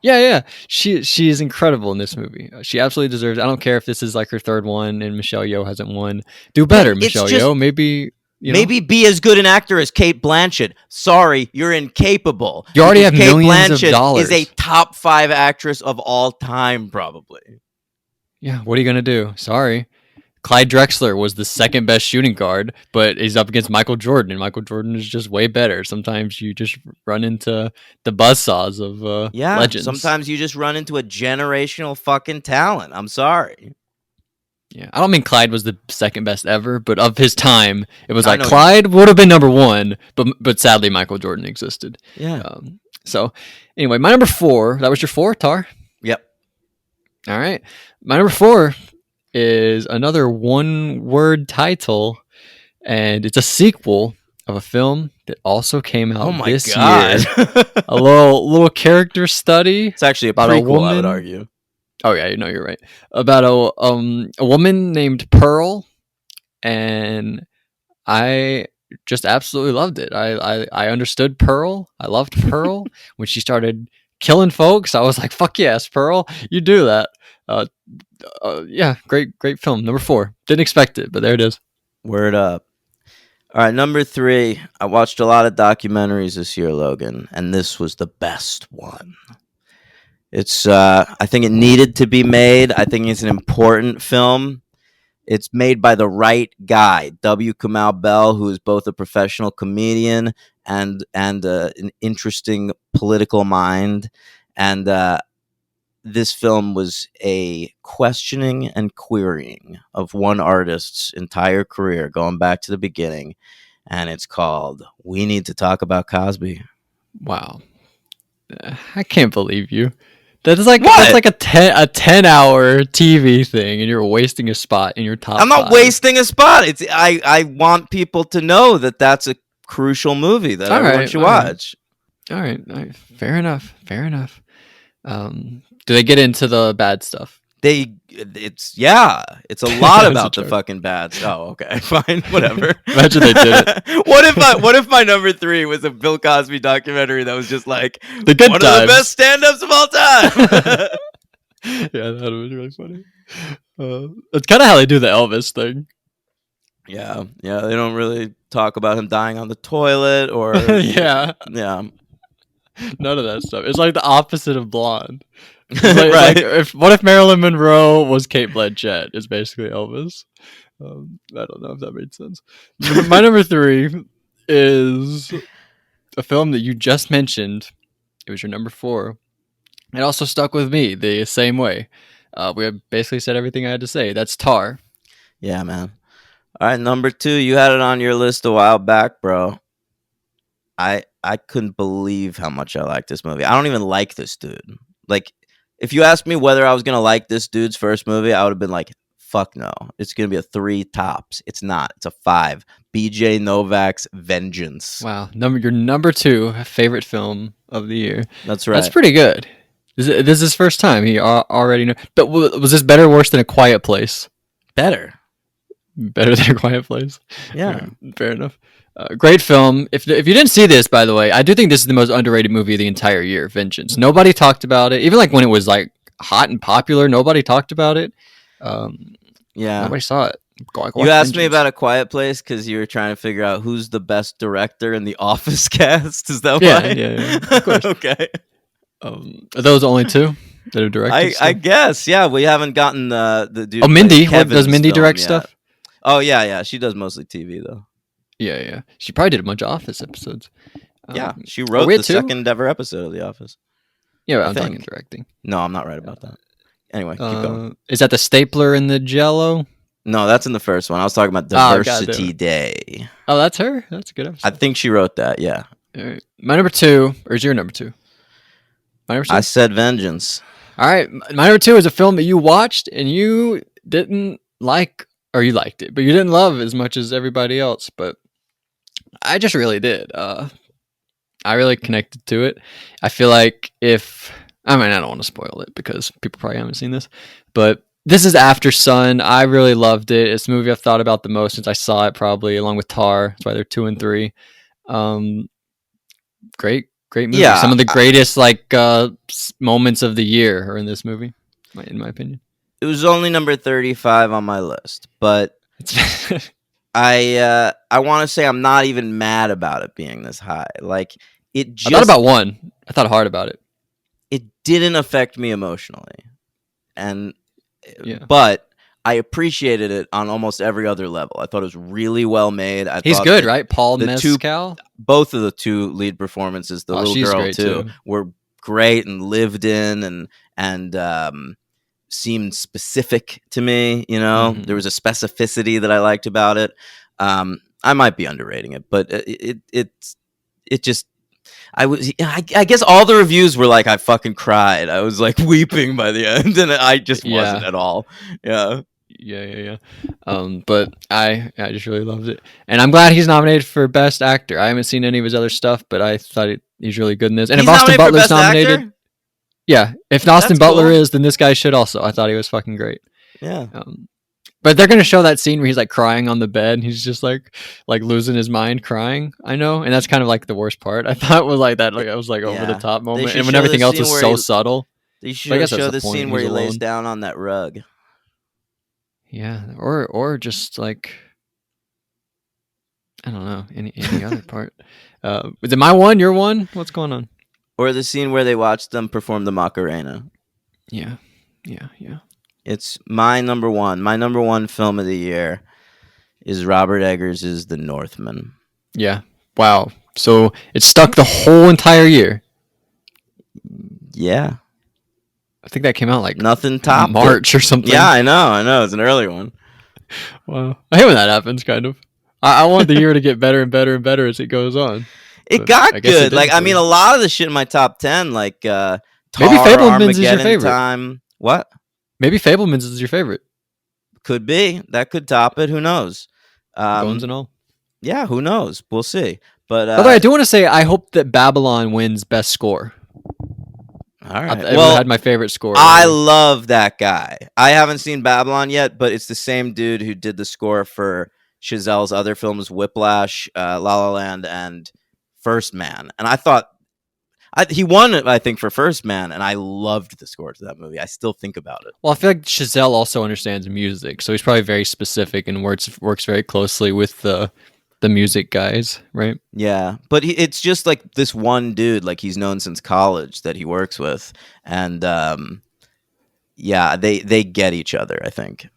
Yeah. She is incredible in this movie. She absolutely deserves. I don't care if this is like her 3rd one and Michelle Yeoh hasn't won. Do better, Michelle Yeoh. Maybe. Maybe be as good an actor as Cate Blanchett. Sorry, you're incapable. You already have Cate millions Blanchett of dollars. Is a top 5 actress of all time, probably. Yeah, what are you gonna do? Sorry. Clyde Drexler was the 2nd best shooting guard, but he's up against Michael Jordan, and Michael Jordan is just way better. Sometimes you just run into the buzzsaws of legends. Sometimes you just run into a generational fucking talent. I'm sorry. Yeah, I don't mean Clyde was the 2nd best ever, but of his time, it was I like know Clyde would have been number 1, but sadly Michael Jordan existed. Yeah. So anyway, my number 4. That was your 4, Tar. Yep. All right, my number 4 is another 1-word title, and it's a sequel of a film that also came out this year. A little character study. It's actually about prequel, a woman. I would argue. Oh yeah, you're right. About a woman named Pearl, and I just absolutely loved it. I understood Pearl. I loved Pearl when she started killing folks. I was like, "Fuck yes, Pearl, you do that." Yeah, great film. Number 4. Didn't expect it, but there it is. Word up. All right, number 3. I watched a lot of documentaries this year, Logan, and this was the best one. It's I think it needed to be made. I think it's an important film. It's made by the right guy, W. Kamau Bell, who is both a professional comedian and an interesting political mind. And this film was a questioning and querying of one artist's entire career, going back to the beginning. And it's called We Need to Talk About Cosby. Wow. I can't believe you. That's like a 10-hour TV thing, and you're wasting a spot in your top. I'm not 5. wasting a spot. It's I want people to know that that's a crucial movie that everyone should watch. All right. Fair enough. Do they get into the bad stuff? It's a lot about the fucking bad. Oh, okay, fine, whatever. Imagine they did it. What if my number 3 was a Bill Cosby documentary that was just like the good one times. of the best stand-ups of all time? Yeah, that was really funny. It's kind of how they do the Elvis thing. Yeah, yeah. They don't really talk about him dying on the toilet or Yeah, yeah, none of that stuff. It's like the opposite of Blonde. It's right. like what if Marilyn Monroe was Kate Blanchett? Is basically Elvis. I don't know if that made sense. My number 3 is a film that you just mentioned. It was your number 4. It also stuck with me the same way. We have basically said everything I had to say. That's Tar. Yeah, man. All right, number 2. You had it on your list a while back, bro. I couldn't believe how much I like this movie. I don't even like this dude. Like, if you asked me whether I was gonna like this dude's first movie, I would have been like, "Fuck no, it's gonna be a 3 tops." It's not. It's a 5. B.J. Novak's Vengeance. Wow, your number 2 favorite film of the year. That's right. That's pretty good. This is his first time. He already know. But was this better or worse than A Quiet Place? Better. Better than A Quiet Place. Yeah. Fair enough. Great film. If you didn't see this, by the way, I do think this is the most underrated movie of the entire year. Vengeance. Nobody talked about it. Even like when it was like hot and popular, nobody talked about it. Yeah. Nobody saw it. You asked me about A Quiet Place because you were trying to figure out who's the best director in the Office cast. Is that why? Yeah. Of course. Okay. Are those only 2 that are directed? I guess. Yeah, we haven't gotten the dude. Oh, Mindy. Kevin's Does Mindy film direct yet. stuff? Oh yeah. She does mostly TV though. Yeah. She probably did a bunch of Office episodes. Yeah, she wrote the second ever episode of The Office. Yeah, I'm talking directing. No, I'm not right about that. Anyway, keep going. Is that the stapler in the Jello? No, that's in the first one. I was talking about Diversity Day. Oh, that's her? That's a good episode. I think she wrote that, yeah. All right. My number 2, or is your number 2? My number 2? I said Vengeance. All right. My number 2 is a film that you watched and you didn't like, or you liked it, but you didn't love as much as everybody else. But I just really did. I really connected to it. I feel like I don't want to spoil it because people probably haven't seen this, but this is After Sun. I really loved it. It's a movie I've thought about the most since I saw it, probably along with Tar. That's why they're 2 and 3. Great movie. Yeah, some of the greatest moments of the year are in this movie, in my opinion. It was only number 35 on my list, but I want to say I'm not even mad about it being this high. Like it just, I thought about 1. I thought hard about it. It didn't affect me emotionally, and yeah. But I appreciated it on almost every other level. I thought it was really well made. He's good, right? Paul Mescal. Both of the 2 lead performances, the little girl too, were great and lived in and seemed specific to me. You know, there was a specificity that I liked about it. I might be underrating it, but it just. I guess all the reviews were like, I fucking cried. I was like weeping by the end, and I just wasn't at all. Yeah. But I just really loved it, and I'm glad he's nominated for Best Actor. I haven't seen any of his other stuff, but I thought he's really good in this. And if Austin Butler's nominated, if Austin Butler is, then this guy should also. I thought he was fucking great. Yeah. But they're gonna show that scene where he's like crying on the bed and he's just like losing his mind crying. I know, and that's kind of like the worst part. I thought was like that. Like I was like over the top moment, and when everything else was so subtle. They should show the scene where he lays down on that rug. Yeah, or just like I don't know any other part. Is it my 1? Your 1? What's going on? Or the scene where they watched them perform the Macarena. Yeah. It's my number 1. My number 1 film of the year is Robert Eggers' The Northman. Yeah. Wow. So it stuck the whole entire year. Yeah. I think that came out like nothing topped March or something. Yeah, I know. It's an early one. Wow. I hate when that happens, kind of. I want the year to get better and better and better as it goes on. It got good. Like, I mean, a lot of the shit in my top 10, like Tar, maybe Fableman's is your favorite. Time. What? Maybe Fableman's is your favorite. Could be. That could top it. Who knows? Bones and all. Yeah, who knows? We'll see. But by the way, I do want to say I hope that Babylon wins Best Score. All right. I had my favorite score. I love that guy. I haven't seen Babylon yet, but it's the same dude who did the score for Chazelle's other films, Whiplash, La La Land, and First Man. And I thought He won it, I think, for First Man, and I loved the score to that movie. I still think about it. Well, I feel like Chazelle also understands music, so he's probably very specific and works very closely with the music guys, right? Yeah, but it's just like this one dude, like he's known since college that he works with, and yeah, they get each other, I think.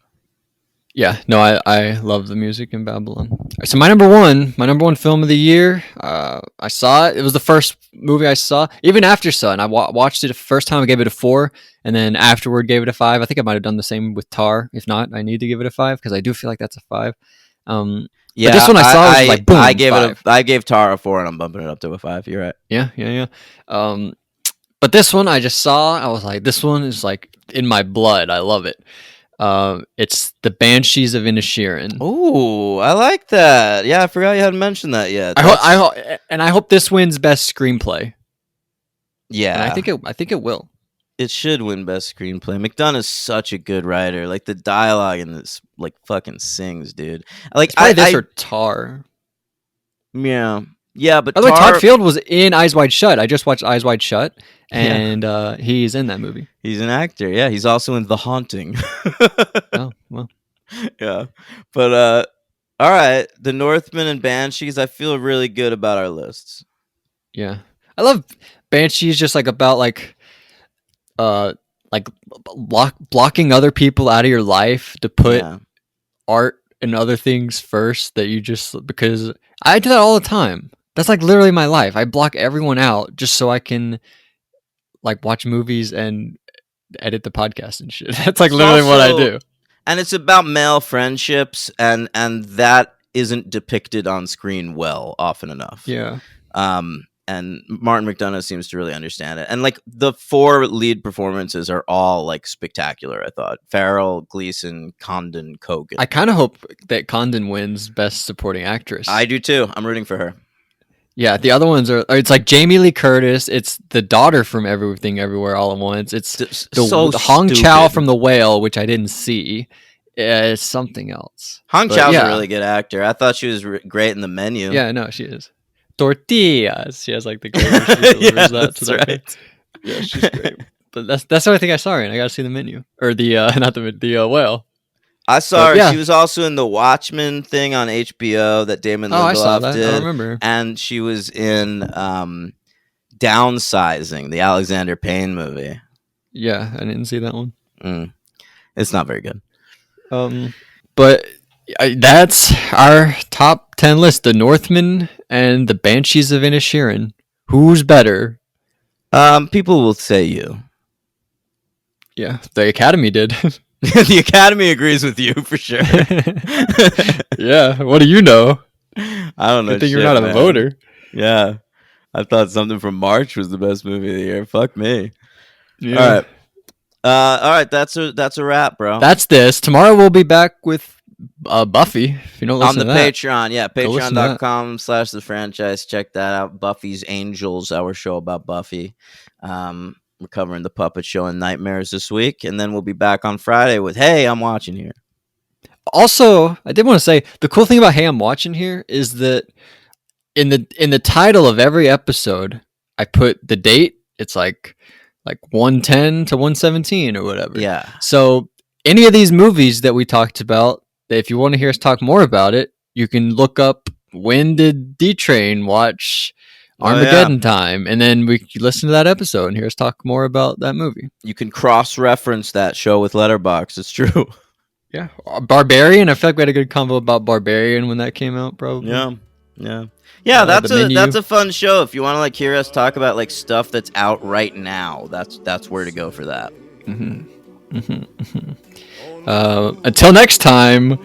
Yeah, no, I love the music in Babylon. So my number one film of the year. I saw it. It was the first movie I saw, even after Son. I watched it the first time. I gave it a 4, and then afterward gave it a 5. I think I might have done the same with Tar. If not, I need to give it a 5 because I do feel like that's a 5. Yeah, but this one I saw was like boom. I gave Tar a 4, and I'm bumping it up to a 5. You're right. Yeah. But this one I just saw. I was like, this one is like in my blood. I love it. It's the Banshees of Inisherin. Oh, I like that. Yeah, I forgot you hadn't mentioned that yet. I hope this wins best screenplay. Yeah, and I think it will. It should win best screenplay. McDonagh's such a good writer. Like the dialogue in this, like fucking sings, dude. Like this or Tar. Yeah, but by the way, Todd Field was in Eyes Wide Shut. I just watched Eyes Wide Shut, and he's in that movie. He's an actor. Yeah, he's also in The Haunting. Oh, well. Yeah. But all right, The Northman and Banshees, I feel really good about our lists. Yeah. I love Banshees just like about blocking other people out of your life to put art and other things first that you just because I do that all the time. That's like literally my life. I block everyone out just so I can like watch movies and edit the podcast and shit. That's like literally what I do. And it's about male friendships, and that isn't depicted on screen well often enough. Yeah. And Martin McDonagh seems to really understand it. And like the 4 lead performances are all like spectacular, I thought. Farrell, Gleason, Condon, Cogan. I kind of hope that Condon wins Best Supporting Actress. I do too. I'm rooting for her. Yeah, the other ones are. It's like Jamie Lee Curtis. It's the daughter from Everything Everywhere All at Once. It's the Hong Chow from The Whale, which I didn't see. It's something else. Hong Chow's a really good actor. I thought she was great in The Menu. Yeah, no, she is. Tortillas. She has like the great way she delivers that. That's right. Yeah, she's great. But that's the only thing I saw her in. I got to see The Menu or the not the Whale. I saw her. Yeah. She was also in the Watchmen thing on HBO that Damon Lindelof I saw that. did. I remember. And she was in Downsizing, the Alexander Payne movie. Yeah, I didn't see that one. It's not very good. But that's our top 10 list: The Northman and The Banshees of Inisherin. Who's better? People will say you. Yeah, the Academy did. The Academy agrees with you for sure. Yeah, what do you know? I don't know. I think you're not a voter. Yeah, I thought something from March was the best movie of the year. Fuck me. Yeah. All right. That's a wrap, bro. That's this. Tomorrow we'll be back with Buffy. If you don't listen on the to that. Patreon, yeah, patreon.com/the franchise. Check that out. Buffy's Angels, our show about Buffy. We're covering the Puppet Show and Nightmares this week, and then we'll be back on Friday with Hey, I'm Watching Here. Also, I did want to say the cool thing about Hey, I'm Watching Here is that in the title of every episode, I put the date. It's like 110 to 117 or whatever. Yeah. So any of these movies that we talked about, if you want to hear us talk more about it, you can look up when did D-Train watch Armageddon Time, and then we can listen to that episode and hear us talk more about that movie. You can cross-reference that show with Letterboxd. It's true. Yeah. Barbarian. I feel like we had a good convo about Barbarian when that came out, probably. Yeah, that's a fun show. If you want to like hear us talk about like stuff that's out right now, that's where to go for that. Until next time.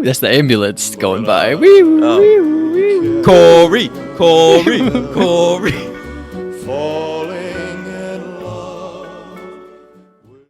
That's the ambulance going by. Corey.